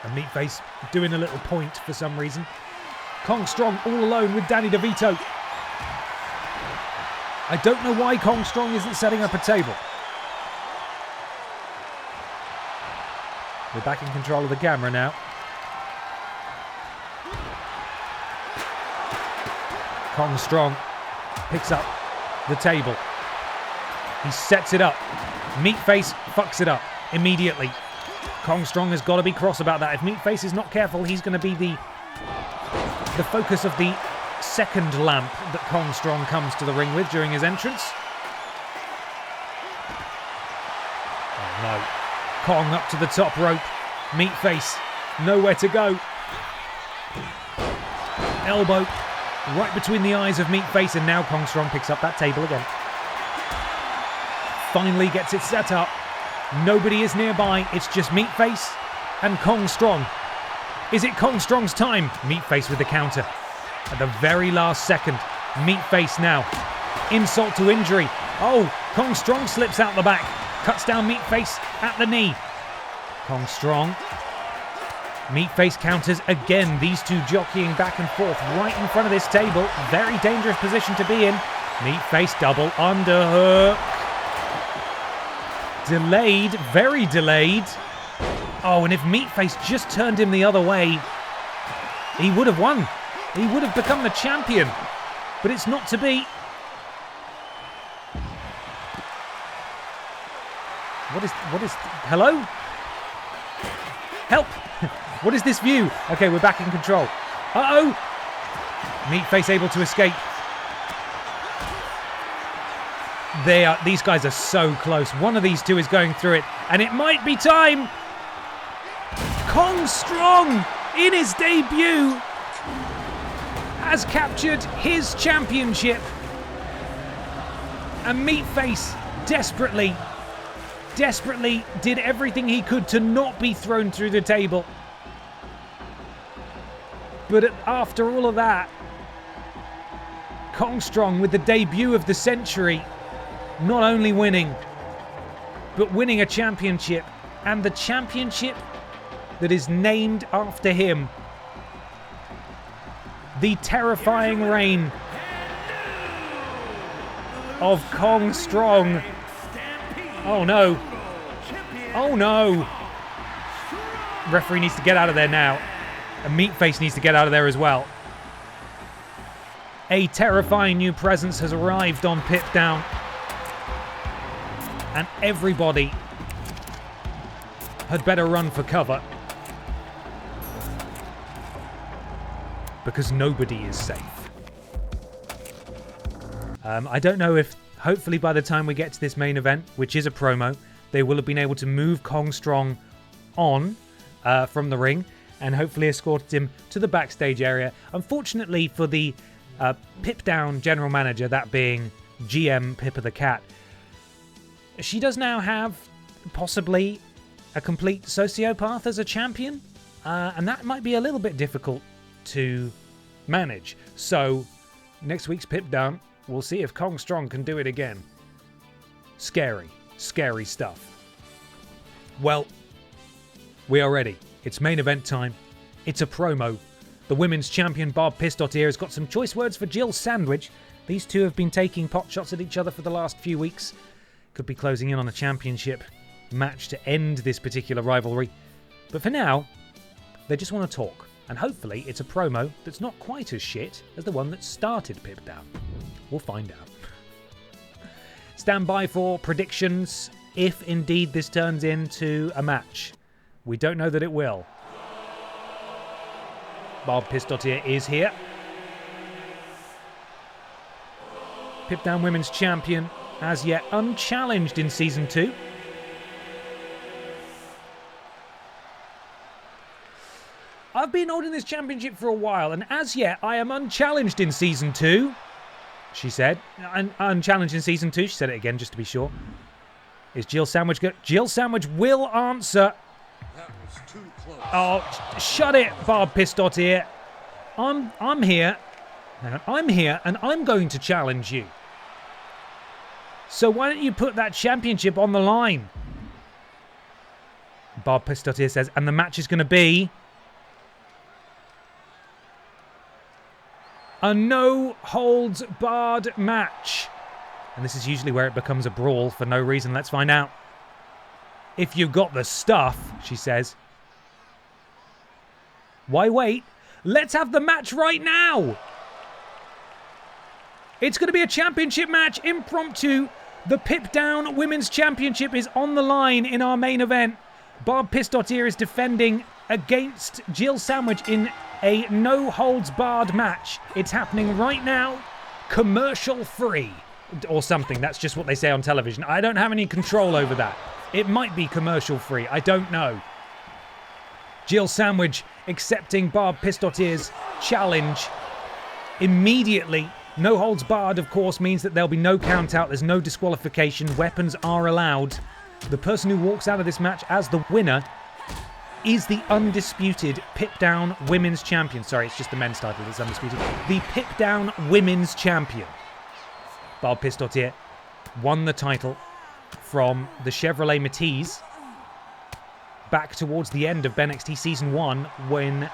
And Meatface doing a little point for some reason. Kong Strong all alone with Danny DeVito. I don't know why Kong Strong isn't setting up a table. We're back in control of the camera now. Kong Strong picks up the table. He sets it up. Meatface fucks it up immediately. Kong Strong has got to be cross about that. If Meatface is not careful, he's going to be the focus of the second lamp that Kong Strong comes to the ring with during his entrance. Oh no. Kong up to the top rope. Meatface nowhere to go. Elbow right between the eyes of Meatface, and now Kong Strong picks up that table again. Finally gets it set up. Nobody is nearby. It's just Meatface and Kong Strong. Is it Kong Strong's time? Meatface with the counter. At the very last second, Meatface now. Insult to injury. Oh, Kong Strong slips out the back. Cuts down Meatface at the knee. Kong Strong. Meatface counters again. These two jockeying back and forth right in front of this table. Very dangerous position to be in. Meatface double underhook. Delayed, very delayed. Oh, and if Meatface just turned him the other way, he would have won. He would have become the champion. But it's not to be. What is, hello? Help! What is this view? Okay, we're back in control. Uh-oh! Meatface able to escape. These guys are so close. One of these two is going through it, and it might be time. Kong Strong, in his debut, has captured his championship. And Meatface desperately did everything he could to not be thrown through the table. But after all of that, Kong Strong, with the debut of the century, not only winning, but winning a championship, and the championship that is named after him. The terrifying reign of Kong Strong. Oh no. Oh no. Referee needs to get out of there now. And Meatface needs to get out of there as well. A terrifying new presence has arrived on Pip Down. And everybody had better run for cover. Because nobody is safe. I don't know if, hopefully by the time we get to this main event, which is a promo, they will have been able to move Kong Strong on from the ring and hopefully escorted him to the backstage area. Unfortunately for the Pip Down general manager, that being GM Pippa the Cat, she does now have possibly a complete sociopath as a champion, and that might be a little bit difficult to manage. So next week's Pip Down, we'll see if Kong Strong can do it again. Scary stuff. Well, we are ready. It's main event time. It's a promo. The women's champion Barb Pistot here has got some choice words for Jill Sandwich. These two have been taking pot shots at each other for the last few weeks. Could be closing in on a championship match to end this particular rivalry. But for now, they just want to talk. And hopefully it's a promo that's not quite as shit as the one that started Pip Down. We'll find out. Stand by for predictions if indeed this turns into a match. We don't know that it will. Barb Pistotier is here. Pip Down Women's Champion, as yet unchallenged in Season 2. I've been holding this championship for a while, and as yet I am unchallenged in Season 2, she said. Unchallenged in Season 2, she said it again just to be sure. Is Jill Sandwich good? Jill Sandwich will answer. That was too close. Oh, shut it, Barb Pistot here. I'm here. Hang on, I'm here, and I'm going to challenge you. So why don't you put that championship on the line? Barb Pistot here says, and the match is going to be a no-holds-barred match. And this is usually where it becomes a brawl for no reason. Let's find out. If you've got the stuff, she says. Why wait? Let's have the match right now. It's going to be a championship match, impromptu. The Pip Down Women's Championship is on the line in our main event. Barb Pistot here is defending against Jill Sandwich in a no-holds-barred match. It's happening right now, commercial-free. Or something, that's just what they say on television. I don't have any control over that. It might be commercial-free, I don't know. Jill Sandwich accepting Barb Pistot's challenge immediately. No holds barred, of course, means that there'll be no count out. There's no disqualification. Weapons are allowed. The person who walks out of this match as the winner is the undisputed Pip Down Women's Champion. Sorry, it's just the men's title that's undisputed. The Pip Down Women's Champion. Barb Pistot here won the title from the Chevrolet Matisse back towards the end of BENXT Season 1 when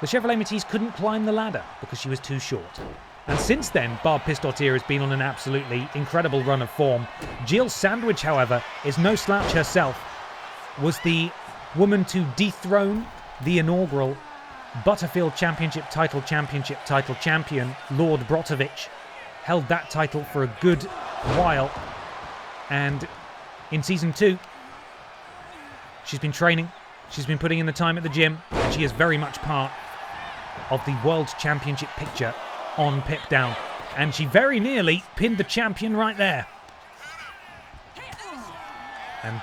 the Chevrolet Matisse couldn't climb the ladder because she was too short. And since then, Barb Pistot here has been on an absolutely incredible run of form. Jill Sandwich, however, is no slouch herself. Was the woman to dethrone the inaugural Butterfield Championship title champion, Lord Brotovich. Held that title for a good while. And in Season 2, she's been training. She's been putting in the time at the gym. And she is very much part of the World Championship picture on Pip Down. And she very nearly pinned the champion right there. And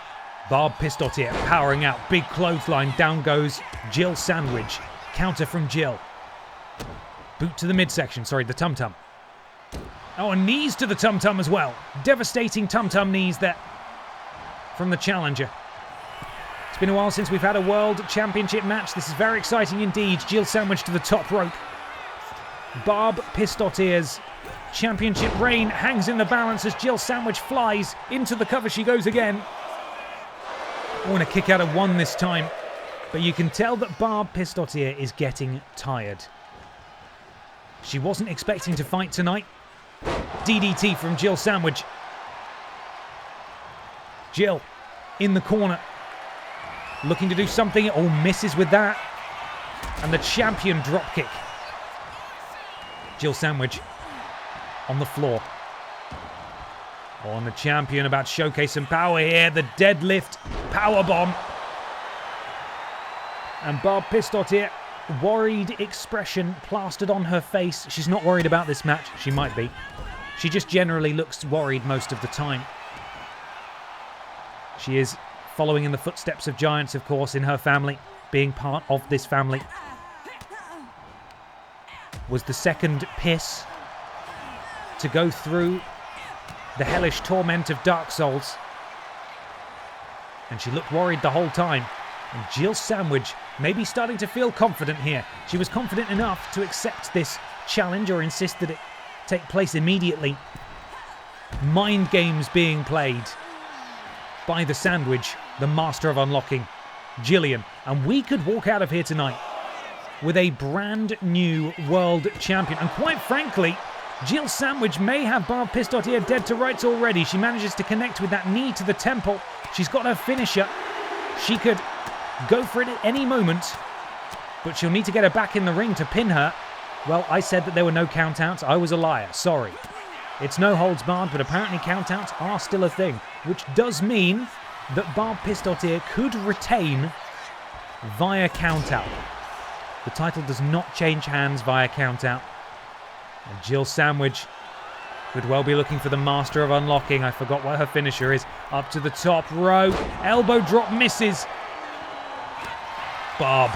Barb Pistot here powering out. Big clothesline. Down goes Jill Sandwich. Counter from Jill. Boot to the midsection. Sorry, the tum-tum. Oh, and knees to the tum-tum as well. Devastating tum-tum knees there from the challenger. It's been a while since we've had a World Championship match. This is very exciting indeed. Jill Sandwich to the top rope. Barb Pistot's championship reign hangs in the balance as Jill Sandwich flies into the cover. She goes again. I want to kick out of one this time. But you can tell that Barb Pistot here is getting tired. She wasn't expecting to fight tonight. DDT from Jill Sandwich. Jill in the corner. Looking to do something. Oh, misses with that. And the champion dropkick. Jill Sandwich on the floor. On the champion about to showcase some power here. The deadlift powerbomb. And Barb Pistot here. Worried expression plastered on her face. She's not worried about this match. She might be. She just generally looks worried most of the time. She is following in the footsteps of giants, of course, in her family. Being part of this family. Was the second piss to go through the hellish torment of Dark Souls. And she looked worried the whole time. And Jill Sandwich may be starting to feel confident here. She was confident enough to accept this challenge or insist that it take place immediately. Mind games being played by the Sandwich, the master of unlocking, Jillian. And we could walk out of here tonight with a brand new world champion. And quite frankly, Jill Sandwich may have Barb Pistot here dead to rights already. She manages to connect with that knee to the temple. She's got her finisher. She could go for it at any moment, but she'll need to get her back in the ring to pin her. Well, I said that there were no countouts. I was a liar. Sorry. It's no holds barred, but apparently countouts are still a thing, which does mean that Barb Pistot here could retain via countout. The title does not change hands via countout. And Jill Sandwich Could well be looking for the master of unlocking. I forgot what her finisher is. Up to the top row. Elbow drop misses. Barb.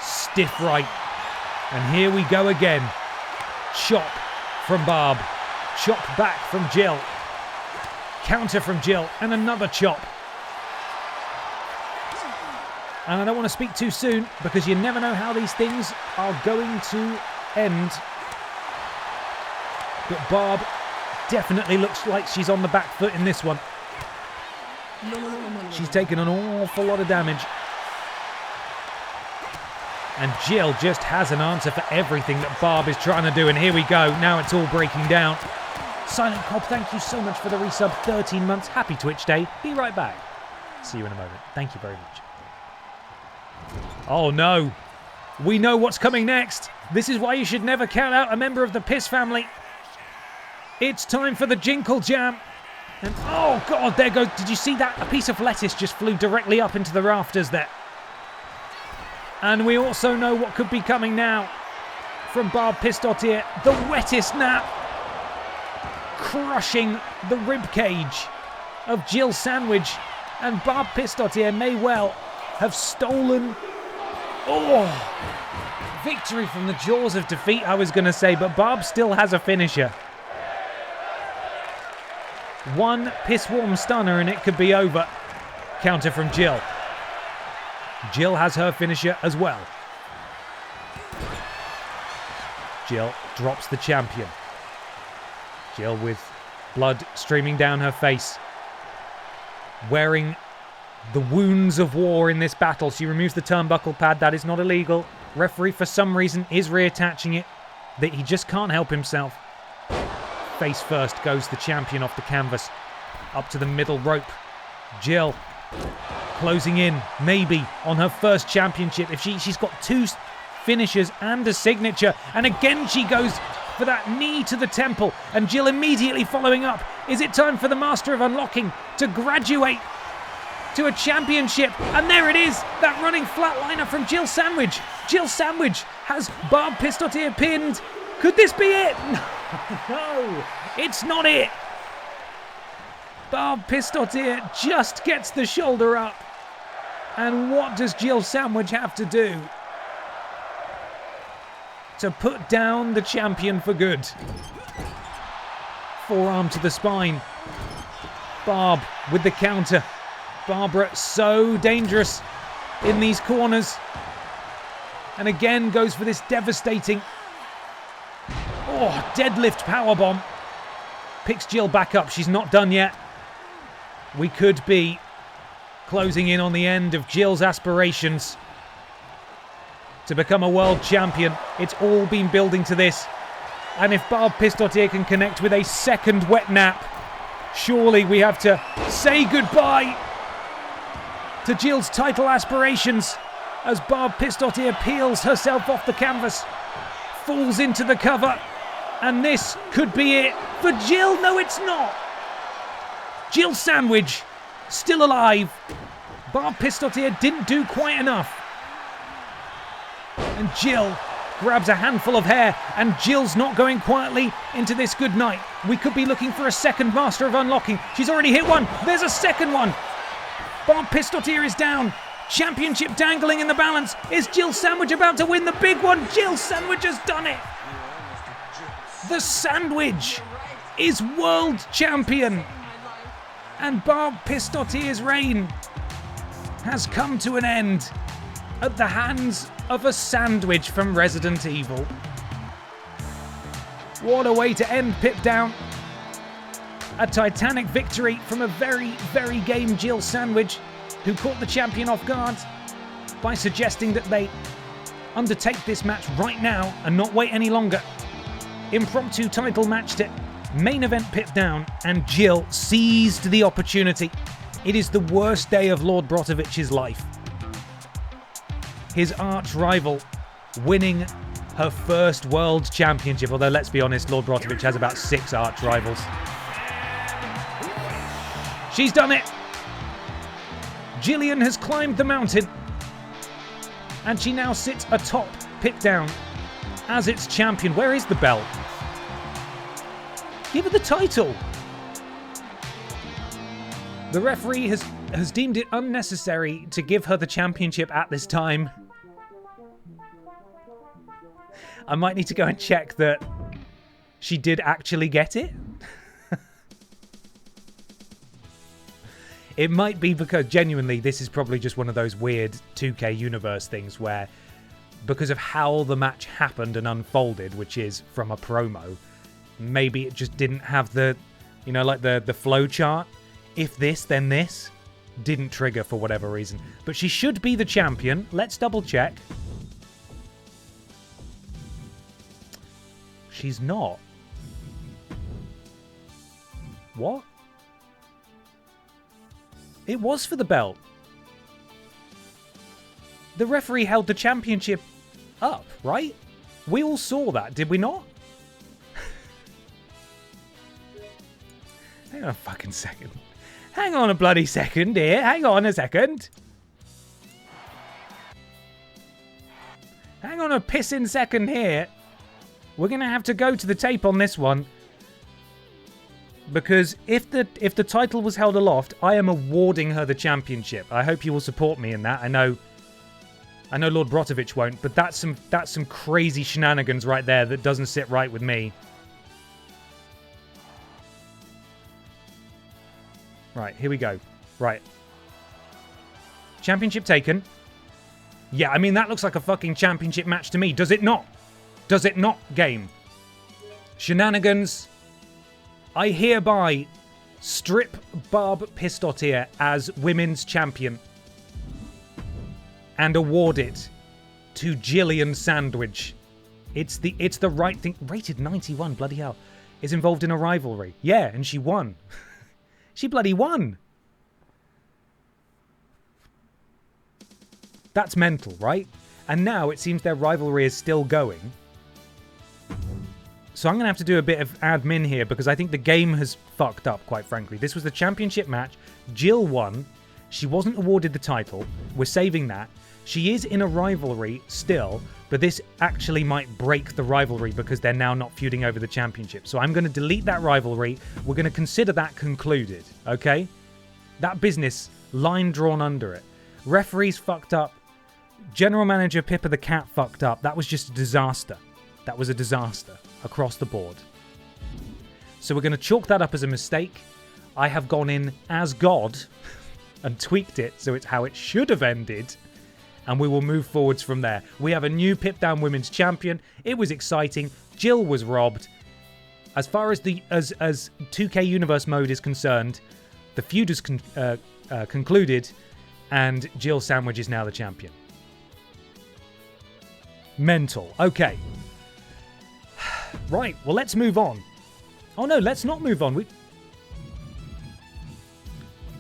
Stiff right. And here we go again. Chop from Barb. Chop back from Jill. Counter from Jill. And another chop. And I don't want to speak too soon because you never know how these things are going to end. But Barb definitely looks like she's on the back foot in this one. She's taken an awful lot of damage. And Jill just has an answer for everything that Barb is trying to do. And here we go. Now it's all breaking down. Silent Cobb, thank you so much for the resub. 13 months. Happy Twitch Day. Be right back. See you in a moment. Thank you very much. Oh no. We know what's coming next. This is why you should never count out a member of the Piss family. It's time for the Jinkle Jam. And oh god, there goes. Did you see that? A piece of lettuce just flew directly up into the rafters there. And we also know what could be coming now from Barb Pistottier. The wettest nap. Crushing the ribcage of Jill Sandwich. And Barb Pistottier may well have stolen... Oh! Victory from the jaws of defeat, I was going to say. But Barb still has a finisher. One piss-warm stunner and it could be over. Counter from Jill. Jill has her finisher as well. Jill drops the champion. Jill with blood streaming down her face. Wearing the wounds of war in this battle. She removes the turnbuckle pad. That is not illegal. Referee, for some reason, is reattaching it. That he just can't help himself. Face first goes the champion off the canvas. Up to the middle rope. Jill closing in, maybe, on her first championship. If she's got two finishes and a signature. And again she goes for that knee to the temple. And Jill immediately following up. Is it time for the Master of Unlocking to graduate to a championship? And there it is, that running flatliner from Jill Sandwich. Jill Sandwich has Barb Pistottier pinned. Could this be it? No, it's not it. Barb Pistottier just gets the shoulder up. And what does Jill Sandwich have to do to put down the champion for good? Forearm to the spine. Barb with the counter. Barbara so dangerous in these corners. And again goes for this devastating deadlift powerbomb. Picks Jill back up. She's not done yet. We could be closing in on the end of Jill's aspirations to become a world champion. It's all been building to this. And if Barb Pistottier can connect with a second wet nap, surely we have to say goodbye to Jill's title aspirations as Barb Pistottier peels herself off the canvas, falls into the cover, and this could be it for Jill. No, it's not. Jill Sandwich still alive. Barb Pistottier didn't do quite enough. And Jill grabs a handful of hair, and Jill's not going quietly into this good night. We could be looking for a second Master of Unlocking. She's already hit one. There's a second one. Barb Pistottier is down. Championship dangling in the balance. Is Jill Sandwich about to win the big one? Jill Sandwich has done it. The Sandwich is world champion. And Barb Pistottier's reign has come to an end at the hands of a sandwich from Resident Evil. What a way to end Pip down. A titanic victory from a very, very game Jill Sandwich, who caught the champion off guard by suggesting that they undertake this match right now and not wait any longer. Impromptu title match to main event Pip down, and Jill seized the opportunity. It is the worst day of Lord Brotovich's life. His arch rival winning her first world championship, although let's be honest, Lord Brotovich has about 6 arch rivals. She's done it. Jillian has climbed the mountain, and she now sits atop Pip down as its champion. Where is the belt? Give her the title. The referee has deemed it unnecessary to give her the championship at this time. I might need to go and check that she did actually get it. It might be because, genuinely, this is probably just one of those weird 2K universe things where, because of how the match happened and unfolded, which is from a promo, maybe it just didn't have the, you know, like the flow chart. If this, then this. Didn't trigger for whatever reason. But she should be the champion. Let's double check. She's not. What? It was for the belt. The referee held the championship up, right? We all saw that, did we not? Hang on a fucking second. Hang on a bloody second here. Hang on a second. Hang on a pissing second here. We're going to have to go to the tape on this one. Because if the title was held aloft, I am awarding her the championship. I hope you will support me in that. I know Lord Brotovich won't, but that's some crazy shenanigans right there that doesn't sit right with me. Right, here we go. Right. Championship taken. Yeah, I mean, that looks like a fucking championship match to me. Does it not? Does it not, game? Shenanigans. I hereby strip Barb Pistotier as women's champion and award it to Gillian Sandwich. It's the right thing. Rated 91, bloody hell. Is involved in a rivalry. Yeah, and she won. She bloody won. That's mental, right? And now it seems their rivalry is still going. So I'm going to have to do a bit of admin here because I think the game has fucked up, quite frankly. This was the championship match. Jill won. She wasn't awarded the title. We're saving that. She is in a rivalry still, but this actually might break the rivalry because they're now not feuding over the championship. So I'm going to delete that rivalry. We're going to consider that concluded, okay? That business, line drawn under it. Referees fucked up. General Manager Pippa the Cat fucked up. That was just a disaster. That was a disaster across the board. So we're going to chalk that up as a mistake. I have gone in as God and tweaked it so it's how it should have ended. And we will move forwards from there. We have a new Pip Down Women's Champion. It was exciting. Jill was robbed. As far as the as 2K Universe mode is concerned, the feud is concluded, and Jill Sandwich is now the champion. Mental. Okay. Right. Well, let's move on. Oh no, let's not move on.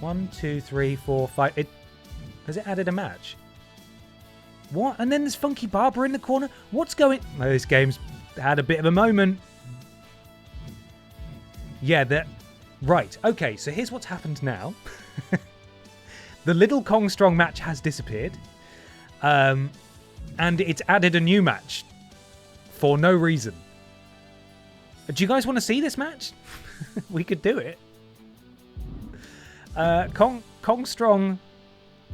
1, 2, 3, 4, 5. Has it added a match? What? And then there's Funky Barbara in the corner? What's going... Oh, this game's had a bit of a moment. Yeah, that... Right, okay, so here's what's happened now. The Little Kong Strong match has disappeared. And it's added a new match. For no reason. Do you guys want to see this match? We could do it. Kong Strong...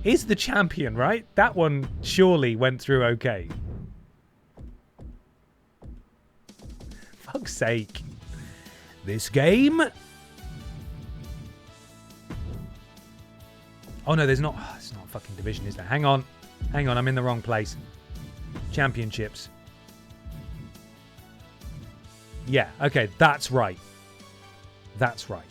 is the champion, right? That one surely went through okay. Fuck's sake. This game? Oh no, there's not... Oh, it's not a fucking division, is there? Hang on. Hang on, I'm in the wrong place. Championships. Yeah, okay, that's right. That's right.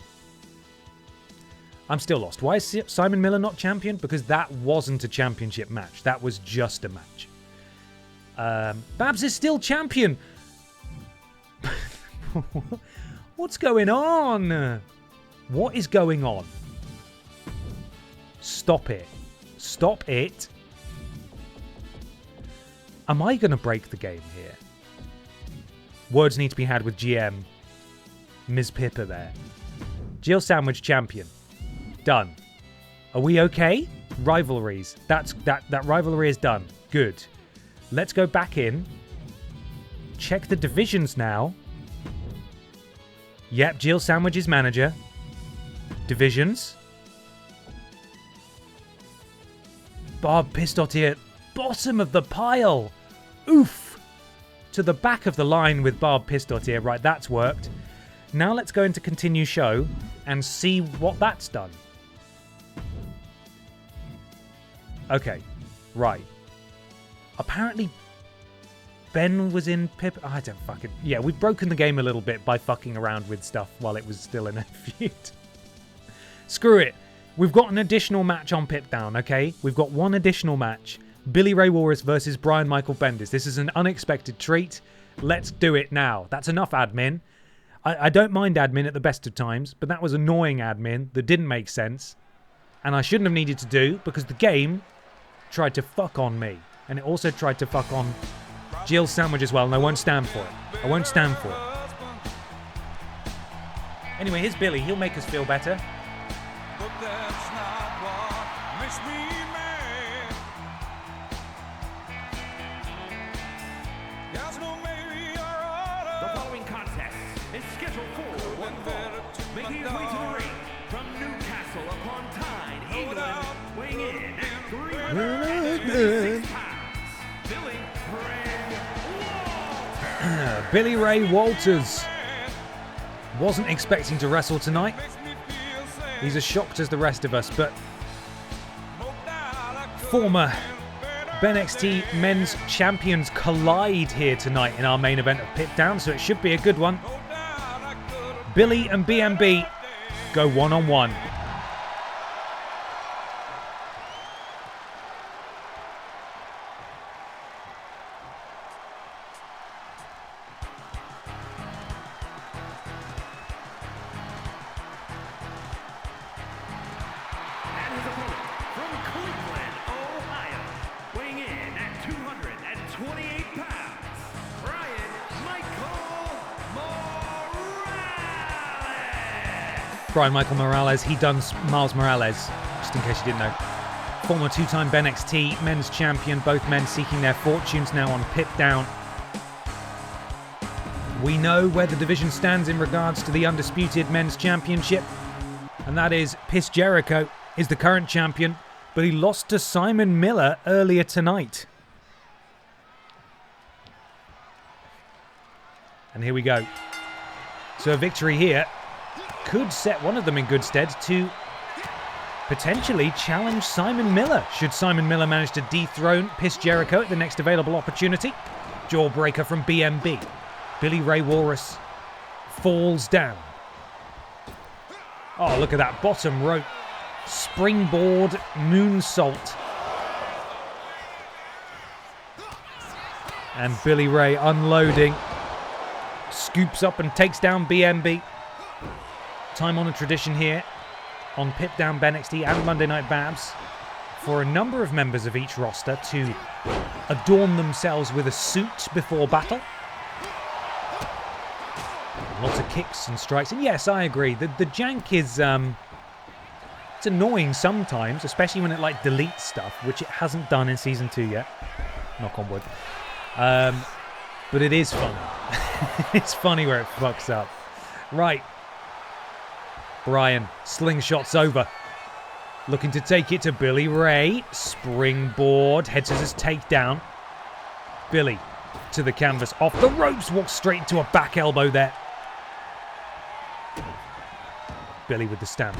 I'm still lost. Why is Simon Miller not champion? Because that wasn't a championship match. That was just a match. Babs is still champion. What's going on? What is going on? Stop it. Stop it. Am I going to break the game here? Words need to be had with GM. Ms. Pippa there. Jill Sandwich champion. Done. Are we okay? Rivalries. That rivalry is done. Good. Let's go back in. Check the divisions now. Yep, Jill Sandwich's manager. Divisions. Barb Pistotier, bottom of the pile. Oof. To the back of the line with Barb Pistotier. Right, that's worked. Now let's go into continue show and see what that's done. Okay, right. Apparently Ben was in Pippa. I don't fucking... Yeah, we've broken the game a little bit by fucking around with stuff while it was still in a feud. Screw it. We've got an additional match on Pip Down, okay? We've got one additional match. Billy Ray Walrus versus Brian Michael Bendis. This is an unexpected treat. Let's do it now. That's enough admin. I don't mind admin at the best of times, but that was annoying admin that didn't make sense. And I shouldn't have needed to do because the game tried to fuck on me. And it also tried to fuck on Jill Sandwich as well, and I won't stand for it. I won't stand for it. Anyway, here's Billy. He'll make us feel better. But that's not what makes me mad. Guys know maybe you're all The following contest is scheduled for one fall. Making his way to the ring from Newcastle upon Tyne, England, weighing in at 336 pounds, Billy Ray Walters. Wasn't expecting to wrestle tonight. He's as shocked as the rest of us, but former BENXT men's champions collide here tonight in our main event of Pit Down, so it should be a good one. Billy and BMB go one-on-one. Brian Michael Morales, he done Miles Morales, just in case you didn't know. Former two-time BENXT men's champion, both men seeking their fortunes now on Pit Down. We know where the division stands in regards to the undisputed men's championship, and that is Piss Jericho is the current champion, but he lost to Simon Miller earlier tonight. And here we go. So a victory here could set one of them in good stead to potentially challenge Simon Miller, should Simon Miller manage to dethrone Piss Jericho at the next available opportunity. Jawbreaker from BMB. Billy Ray Walrus falls down. Oh, look at that bottom rope. Springboard moonsault. And Billy Ray unloading. Scoops up and takes down BMB. Time-honored tradition here on Pit Down BENXT and Monday Night Babs for a number of members of each roster to adorn themselves with a suit before battle. Lots of kicks and strikes. And yes, I agree. The jank is it's annoying sometimes, especially when it like deletes stuff, which it hasn't done in Season 2 yet. Knock on wood. But it is funny. It's funny where it fucks up. Right. Brian slingshots over. Looking to take it to Billy Ray. Springboard. Heads as his takedown. Billy to the canvas. Off the ropes. Walks straight into a back elbow there. Billy with the stamp.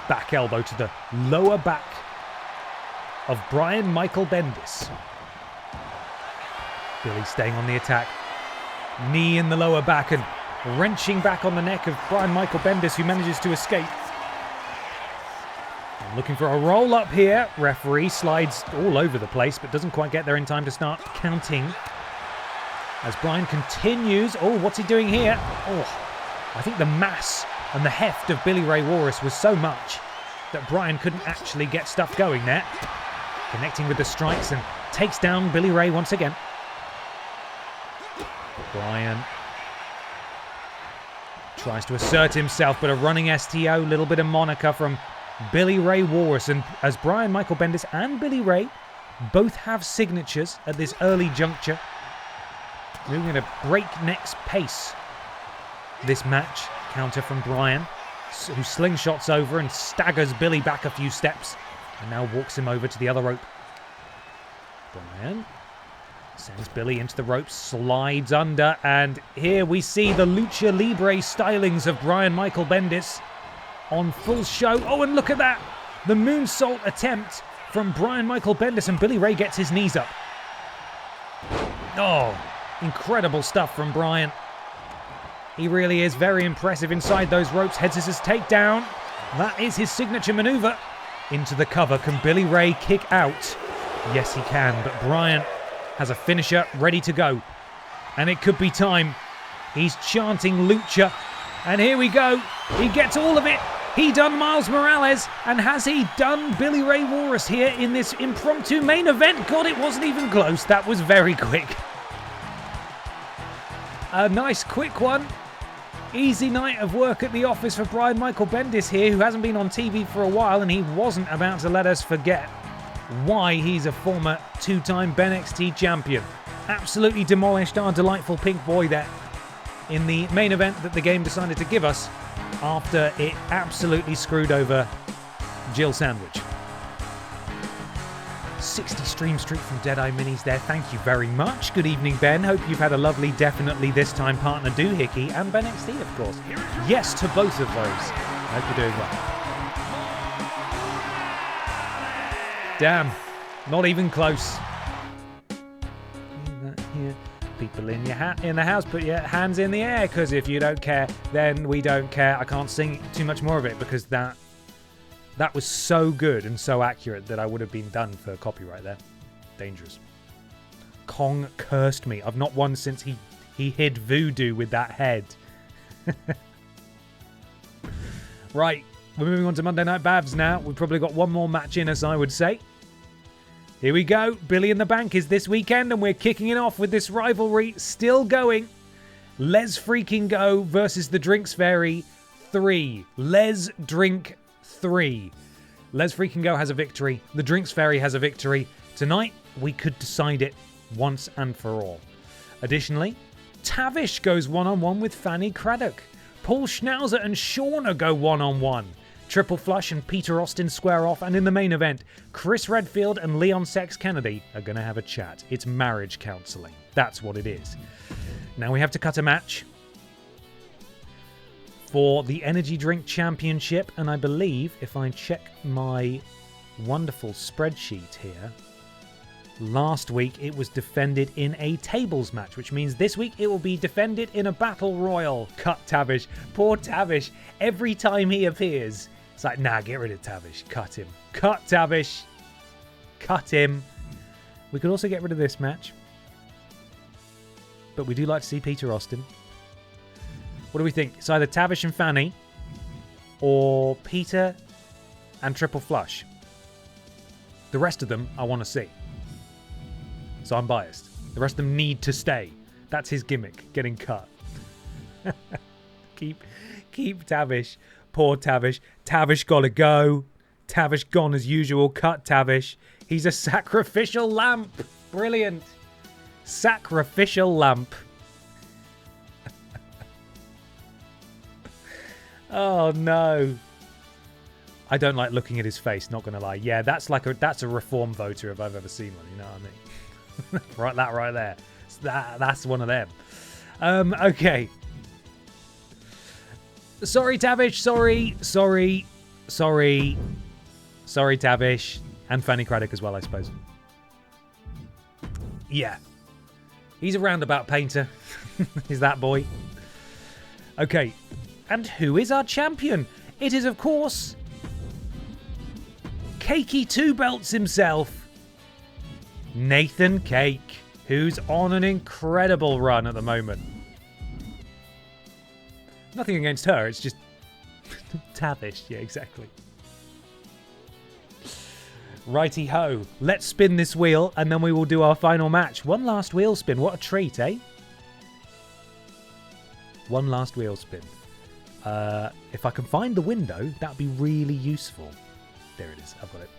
Back elbow to the lower back of Brian Michael Bendis. Billy staying on the attack. Knee in the lower back and wrenching back on the neck of Brian Michael Bendis, who manages to escape. And looking for a roll up here. Referee slides all over the place, but doesn't quite get there in time to start counting. As Brian continues. Oh, what's he doing here? Oh, I think the mass and the heft of Billy Ray Walrus was so much that Brian couldn't actually get stuff going there. Connecting with the strikes and takes down Billy Ray once again. Brian tries to assert himself, but a running STO, little bit of moniker from Billy Ray Walrus. And as Brian Michael Bendis and Billy Ray both have signatures at this early juncture, moving at a breakneck pace this match. Counter from Brian, who slingshots over and staggers Billy back a few steps, and now walks him over to the other rope. Brian sends Billy into the ropes, slides under, and here we see the Lucha Libre stylings of Brian Michael Bendis on full show. Oh, and look at that! The moonsault attempt from Brian Michael Bendis, and Billy Ray gets his knees up. Oh, incredible stuff from Brian. He really is very impressive inside those ropes. Heads his takedown. That is his signature maneuver. Into the cover. Can Billy Ray kick out? Yes, he can, but Brian has a finisher ready to go. And it could be time. He's chanting Lucha. And here we go. He gets all of it. He done Miles Morales. And has he done Billy Ray Walrus here in this impromptu main event? God, it wasn't even close. That was very quick. A nice quick one. Easy night of work at the office for Brian Michael Bendis here, who hasn't been on TV for a while, and he wasn't about to let us forget why he's a former two-time BENXT champion. Absolutely demolished our delightful pink boy there in the main event that the game decided to give us after it absolutely screwed over Jill Sandwich. 60 stream streak from Deadeye Minis there. Thank you very much. Good evening, Ben. Hope you've had a lovely, definitely this time partner Doohickey and BENXT, of course. Yes to both of those. Hope you're doing well. Damn, not even close. Here. People in the house, put your hands in the air, because if you don't care, then we don't care. I can't sing too much more of it because that was so good and so accurate that I would have been done for copyright there. Dangerous. Kong cursed me. I've not won since he hid voodoo with that head. Right, we're moving on to Monday Night Babs now. We've probably got one more match in us, I would say. Here we go. Billy in the Bank is this weekend, and we're kicking it off with this rivalry still going. Les Freaking Go versus the Drinks Fairy 3. Les Drink 3. Les Freaking Go has a victory. The Drinks Fairy has a victory. Tonight, we could decide it once and for all. Additionally, Tavish goes one-on-one with Fanny Craddock. Paul Schnauzer and Shauna go one-on-one. Triple Flush and Peter Austin square off, and in the main event, Chris Redfield and Leon Sex Kennedy are going to have a chat. It's marriage counselling. That's what it is. Now we have to cut a match for the Energy Drink Championship, and I believe, if I check my wonderful spreadsheet here, last week it was defended in a tables match, which means this week it will be defended in a battle royal. Cut Tavish. Poor Tavish. Every time he appears, it's like, nah, get rid of Tavish. Cut him. Cut Tavish. Cut him. We could also get rid of this match, but we do like to see Peter Austin. What do we think? It's either Tavish and Fanny or Peter and Triple Flush. The rest of them I want to see. So I'm biased. The rest of them need to stay. That's his gimmick, getting cut. Keep Tavish. Poor Tavish. Tavish gotta go. Tavish gone as usual. Cut Tavish. He's a sacrificial lamp. Brilliant. Sacrificial lamp. Oh no. I don't like looking at his face, not gonna lie. Yeah, that's a reform voter if I've ever seen one, you know what I mean? Right, that right there. That's one of them. Okay. Sorry, Tavish. Sorry, Tavish. And Fanny Craddock as well, I suppose. Yeah. He's a roundabout painter. Is that boy? Okay. And who is our champion? It is, of course, Cakey Two Belts himself, Nathan Cake, who's on an incredible run at the moment. Nothing against her, it's just Tavish. Yeah, exactly. Righty ho, let's spin this wheel and then we will do our final match. One last wheel spin, what a treat, eh? One last wheel spin. If I can find the window, that'd be really useful. There it is, I've got it.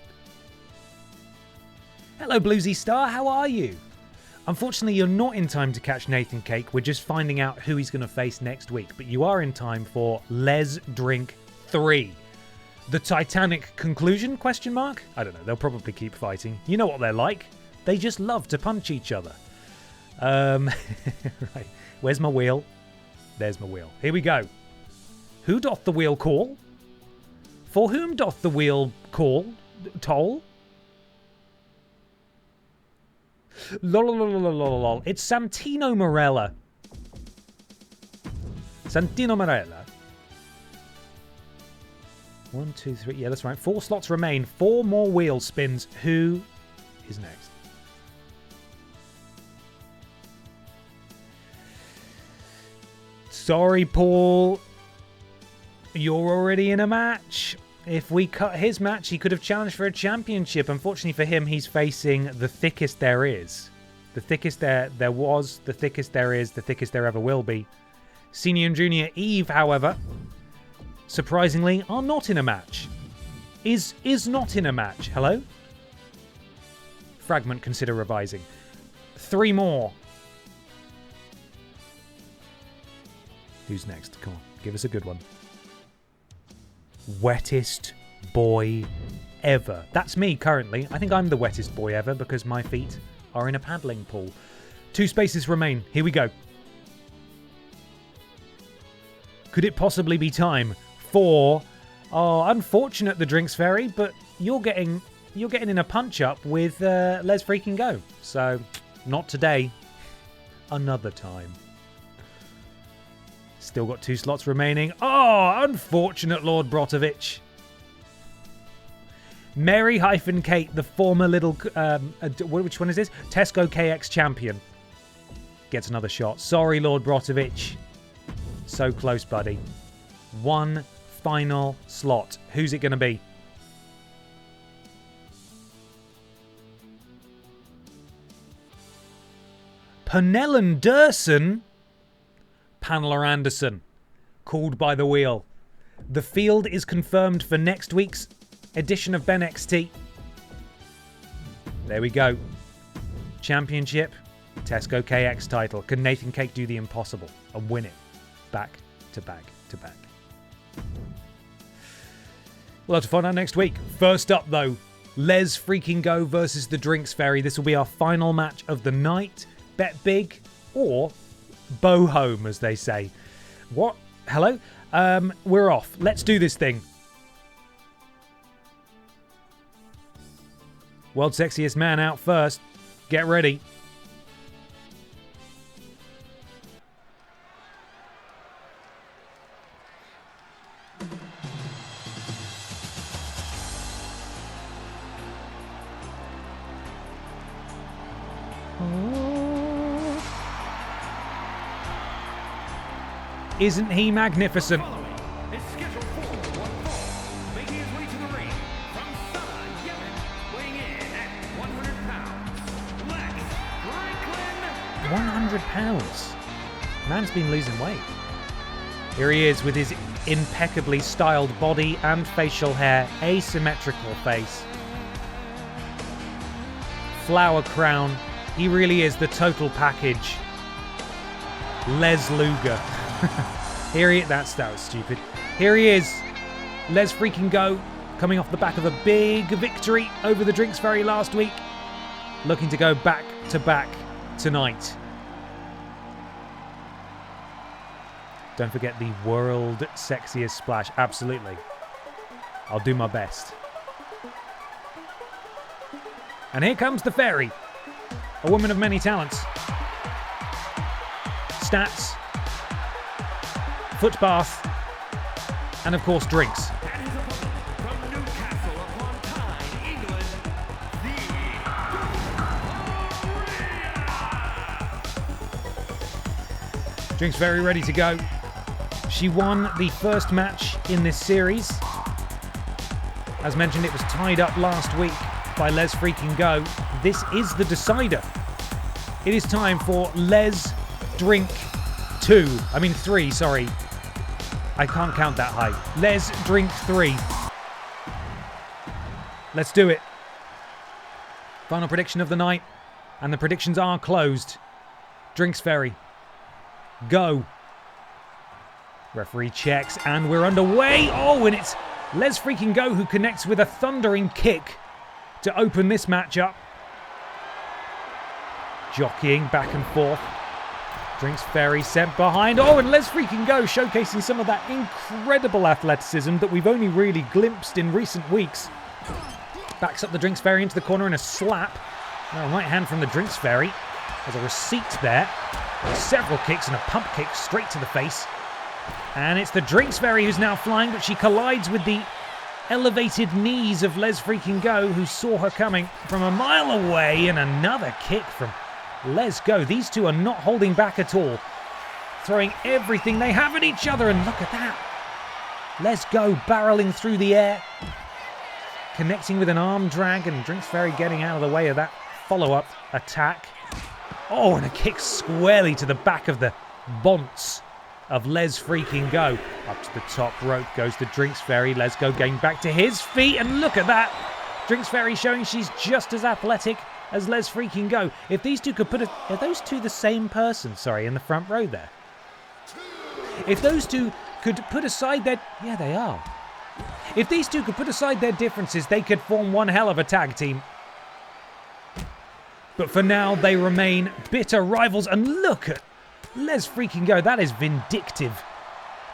Hello, Bluesy Star, how are you? Unfortunately, you're not in time to catch Nathan Cake. We're just finding out who he's going to face next week. But you are in time for Les Drink 3. The Titanic conclusion, question mark? I don't know. They'll probably keep fighting. You know what they're like. They just love to punch each other. Right. Where's my wheel? There's my wheel. Here we go. Who doth the wheel call? For whom doth the wheel call? Toll? Lol. It's Santino Marella. Santino Marella. 1, 2, 3. Yeah, that's right. 4 slots remain. 4 more wheel spins. Who is next? Sorry, Paul. You're already in a match. If we cut his match, he could have challenged for a championship. Unfortunately for him, he's facing the thickest there is. The thickest there was, the thickest there is, the thickest there ever will be. Senior and Junior Eve, however, surprisingly, are not in a match. Is not in a match. Hello? Fragment, consider revising. 3 more. Who's next? Come on, give us a good one. Wettest boy ever. That's me currently. I think I'm the wettest boy ever because my feet are in a paddling pool. 2 spaces remain. Here we go. Could it possibly be time for... Oh, unfortunate the Drinks Fairy, but you're getting in a punch-up with Les Freaking Go. So, not today. Another time. Still got 2 slots remaining. Oh, unfortunate Lord Brotovich. Mary-Kate, the former little... which one is this? Tesco KX champion. Gets another shot. Sorry, Lord Brotovich. So close, buddy. 1 final slot. Who's it going to be? Pernellen Durson? Pamela Anderson. Called by the wheel. The field is confirmed for next week's edition of BENXT. There we go. Championship. Tesco KX title. Can Nathan Cake do the impossible and win it? Back to back to back. We'll have to find out next week. First up, though, Les Freaking Go versus the Drinks Fairy. This will be our final match of the night. Bet big or bow home, as they say. What? Hello? We're off. Let's do this thing. World's sexiest man out first. Get ready. Isn't he magnificent? Is scheduled for one fall, making his way to the ring from Sana, Yemen, weighing in at 100 pounds. Lex Franklin. 100 pounds. Man's been losing weight. Here he is with his impeccably styled body and facial hair, asymmetrical face, flower crown. He really is the total package. Les Luger. That was stupid. Here he is, Les Freaking Go, coming off the back of a big victory over the Drinks Fairy last week, looking to go back to back tonight. Don't forget the world sexiest splash. Absolutely. I'll do my best. And here comes the fairy, a woman of many talents. Stats, foot bath, and of course drinks. And his opponent from Newcastle upon Tyne, England, the Drinks very ready to go. She won the first match in this series. As mentioned, it was tied up last week by Les Freaking Go. This is the decider. It is time for Les Drink 3, sorry. I can't count that high. Les Drink 3. Let's do it. Final prediction of the night. And the predictions are closed. Drinks Ferry. Go. Referee checks and we're underway. Oh, and it's Les freaking Go who connects with a thundering kick to open this matchup. Jockeying back and forth. Drinks Ferry sent behind. Oh, and Les freaking Go showcasing some of that incredible athleticism that we've only really glimpsed in recent weeks. Backs up the Drinks Ferry into the corner and a slap. Now right hand from the Drinks Ferry. There's a receipt there. There's several kicks and a pump kick straight to the face. And it's the Drinks Ferry who's now flying, but she collides with the elevated knees of Les freaking Go, who saw her coming from a mile away, and another kick from Les Go. These two are not holding back at all, throwing everything they have at each other, and look at that. Les Go barreling through the air, connecting with an arm drag, and Drinks Ferry getting out of the way of that follow-up attack. Oh, and a kick squarely to the back of the bonce of Les freaking Go. Up to the top rope goes the Drinks Ferry. Les Go getting back to his feet, and look at that. Drinks Ferry showing she's just as athletic as Les freaking Go. If these two could put are those two the same person? Sorry, in the front row there. If those two could put aside their... Yeah, they are. If these two could put aside their differences, they could form one hell of a tag team. But for now, they remain bitter rivals, and look at Les freaking Go. That is vindictive.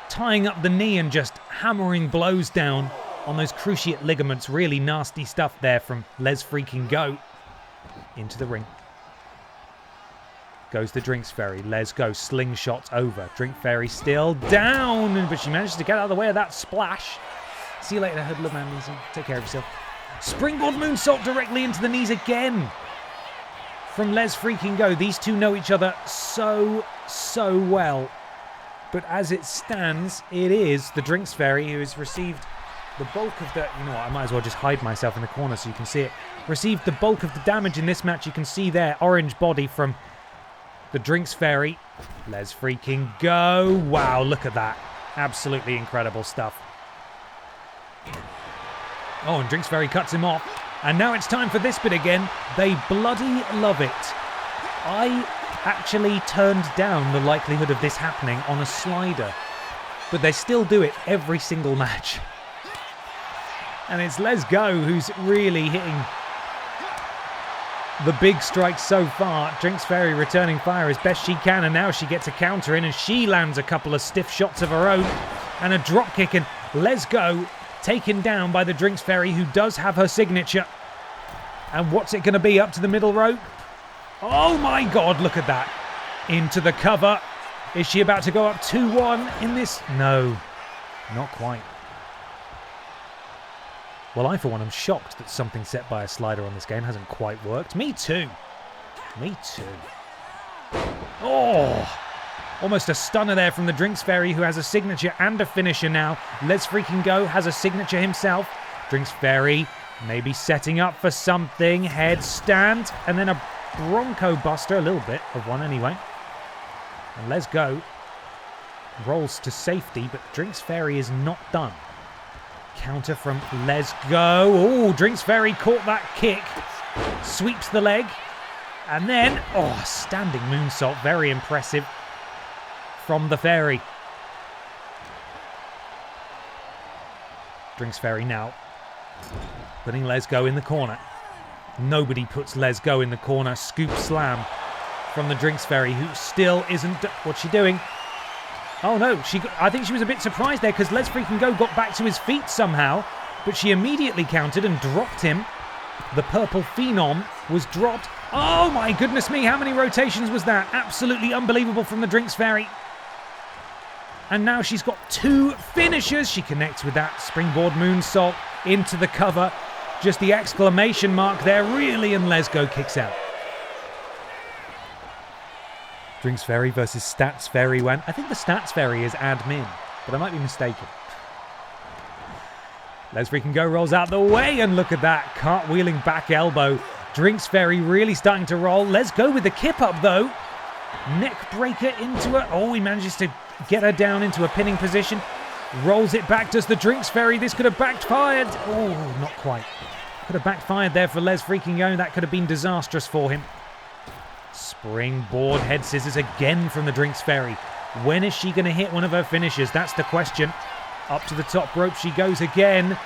Tying up the knee and just hammering blows down on those cruciate ligaments. Really nasty stuff there from Les freaking Go. Into the ring. Goes the Drinks Ferry. Les Go slingshot over. Drink Ferry still down, but she manages to get out of the way of that splash. See you later, hoodlum man. Lisa. Take care of yourself. Springboard moonsault directly into the knees again from Les freaking Go. These two know each other so well. But as it stands, it is the Drinks Ferry who has received the bulk of the... You know what, I might as well just hide myself in the corner so you can see it. Received the bulk of the damage in this match. You can see there, orange body from the Drinks Ferry. Les freaking Go. Wow, look at that. Absolutely incredible stuff. Oh, and Drinks Ferry cuts him off. And now it's time for this bit again. They bloody love it. I actually turned down the likelihood of this happening on a slider, but they still do it every single match. And it's Les Go who's really hitting the big strikes so far. Drinks Ferry returning fire as best she can, and now she gets a counter in, and she lands a couple of stiff shots of her own and a drop kick, and Les Go taken down by the Drinks Ferry, who does have her signature. And what's it going to be? Up to the middle rope? Oh my God, look at that. Into the cover. Is she about to go up 2-1 in this? No, not quite. Well, I for one am shocked that something set by a slider on this game hasn't quite worked. Me too. Me too. Oh, almost a stunner there from the Drinks Ferry, who has a signature and a finisher now. Les freaking Go has a signature himself. Drinks Ferry maybe setting up for something. Headstand and then a Bronco Buster, a little bit of one anyway. And Les Go rolls to safety, but Drinks Ferry is not done. Counter from Les Go. Oh, Drinks Ferry caught that kick. Sweeps the leg. And then, oh, standing moonsault. Very impressive from the Ferry. Drinks Ferry now putting Les Go in the corner. Nobody puts Les Go in the corner. Scoop slam from the Drinks Ferry, who still isn't... What's she doing? Oh no, I think she was a bit surprised there, because Les freaking Go got back to his feet somehow, but she immediately countered and dropped him. The purple phenom was dropped. Oh my goodness me, how many rotations was that? Absolutely unbelievable from the Drinks Ferry. And now she's got 2 finishers. She connects with that springboard moonsault into the cover. Just the exclamation mark there, really, and Les Go kicks out. Drinks Ferry versus Stats Ferry when... I think the Stats Ferry is admin, but I might be mistaken. Les freaking Go rolls out the way, and look at that, cartwheeling back elbow. Drinks Ferry really starting to roll. Les Go with the kip up, though. Neck breaker into her. Oh, he manages to get her down into a pinning position. Rolls it back, does the Drinks Ferry. This could have backfired. Oh, not quite. Could have backfired there for Les freaking Go. That could have been disastrous for him. Springboard head scissors again from the Drinks Fairy. When is she going to hit one of her finishes? That's the question. Up to the top rope she goes again.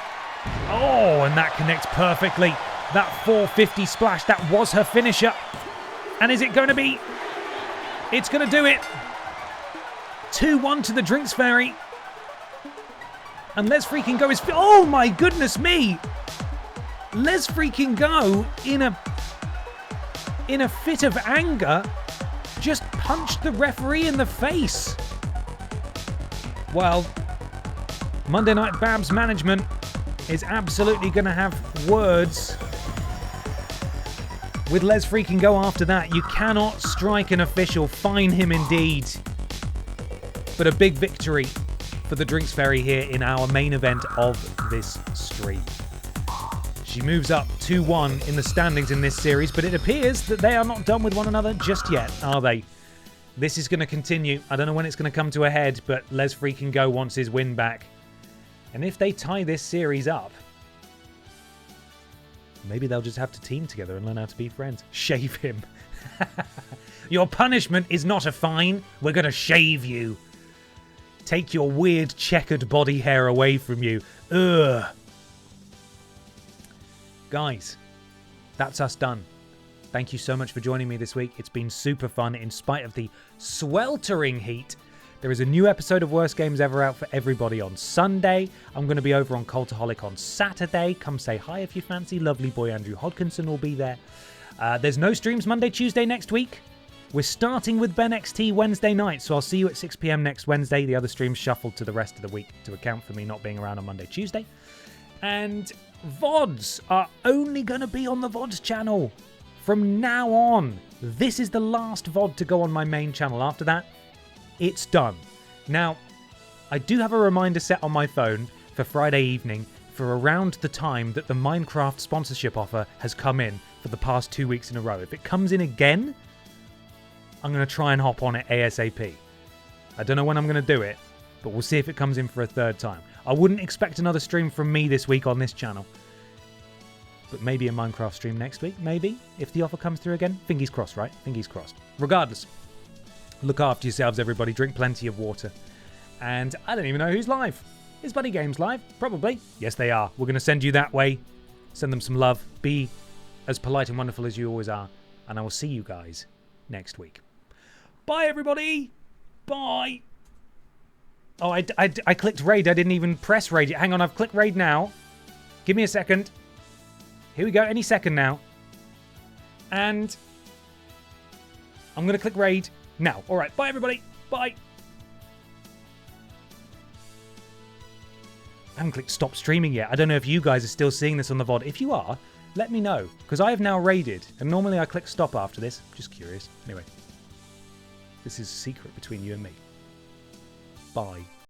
Oh, and that connects perfectly. That 450 splash, that was her finisher. And is it going to be? It's going to do it. 2-1 to the Drinks Fairy. And Les Freaking Go is... Oh my goodness me! Les Freaking Go, in a fit of anger, just punched the referee in the face. Well, Monday Night Babs management is absolutely going to have words with Les Freaking Go after that. You cannot strike an official. Fine him indeed. But a big victory for the Drinks Fairy here in our main event of this stream. She moves up 2-1 in the standings in this series, but it appears that they are not done with one another just yet, are they? This is going to continue. I don't know when it's going to come to a head, but Les Freaking Go wants his win back. And if they tie this series up, maybe they'll just have to team together and learn how to be friends. Shave him. Your punishment is not a fine. We're going to shave you. Take your weird checkered body hair away from you. Ugh. Guys, that's us done. Thank you so much for joining me this week. It's been super fun in spite of the sweltering heat. There is a new episode of Worst Games Ever out for everybody on Sunday. I'm going to be over on Cultaholic on Saturday. Come say hi if you fancy. Lovely boy Andrew Hodkinson will be there. There's no streams Monday, Tuesday next week. We're starting with BENXT Wednesday night, so I'll see you at 6 p.m. next Wednesday. The other streams shuffled to the rest of the week to account for me not being around on Monday, Tuesday. And VODs are only going to be on the VODs channel from now on. This is the last VOD to go on my main channel. After that, it's done. Now, I do have a reminder set on my phone for Friday evening for around the time that the Minecraft sponsorship offer has come in for the past 2 weeks in a row. If it comes in again, I'm going to try and hop on it ASAP. I don't know when I'm going to do it, but we'll see if it comes in for a third time. I wouldn't expect another stream from me this week on this channel. But maybe a Minecraft stream next week, maybe, if the offer comes through again. Fingers crossed, right? Fingers crossed. Regardless, look after yourselves, everybody. Drink plenty of water. And I don't even know who's live. Is Buddy Games live? Probably. Yes, they are. We're going to send you that way. Send them some love. Be as polite and wonderful as you always are. And I will see you guys next week. Bye, everybody. Bye. Oh, I clicked raid. I didn't even press raid yet. Hang on, I've clicked raid now. Give me a second. Here we go. Any second now. And I'm going to click raid now. All right. Bye, everybody. Bye. I haven't clicked stop streaming yet. I don't know if you guys are still seeing this on the VOD. If you are, let me know. Because I have now raided. And normally I click stop after this. Just curious. Anyway. This is a secret between you and me. Bye.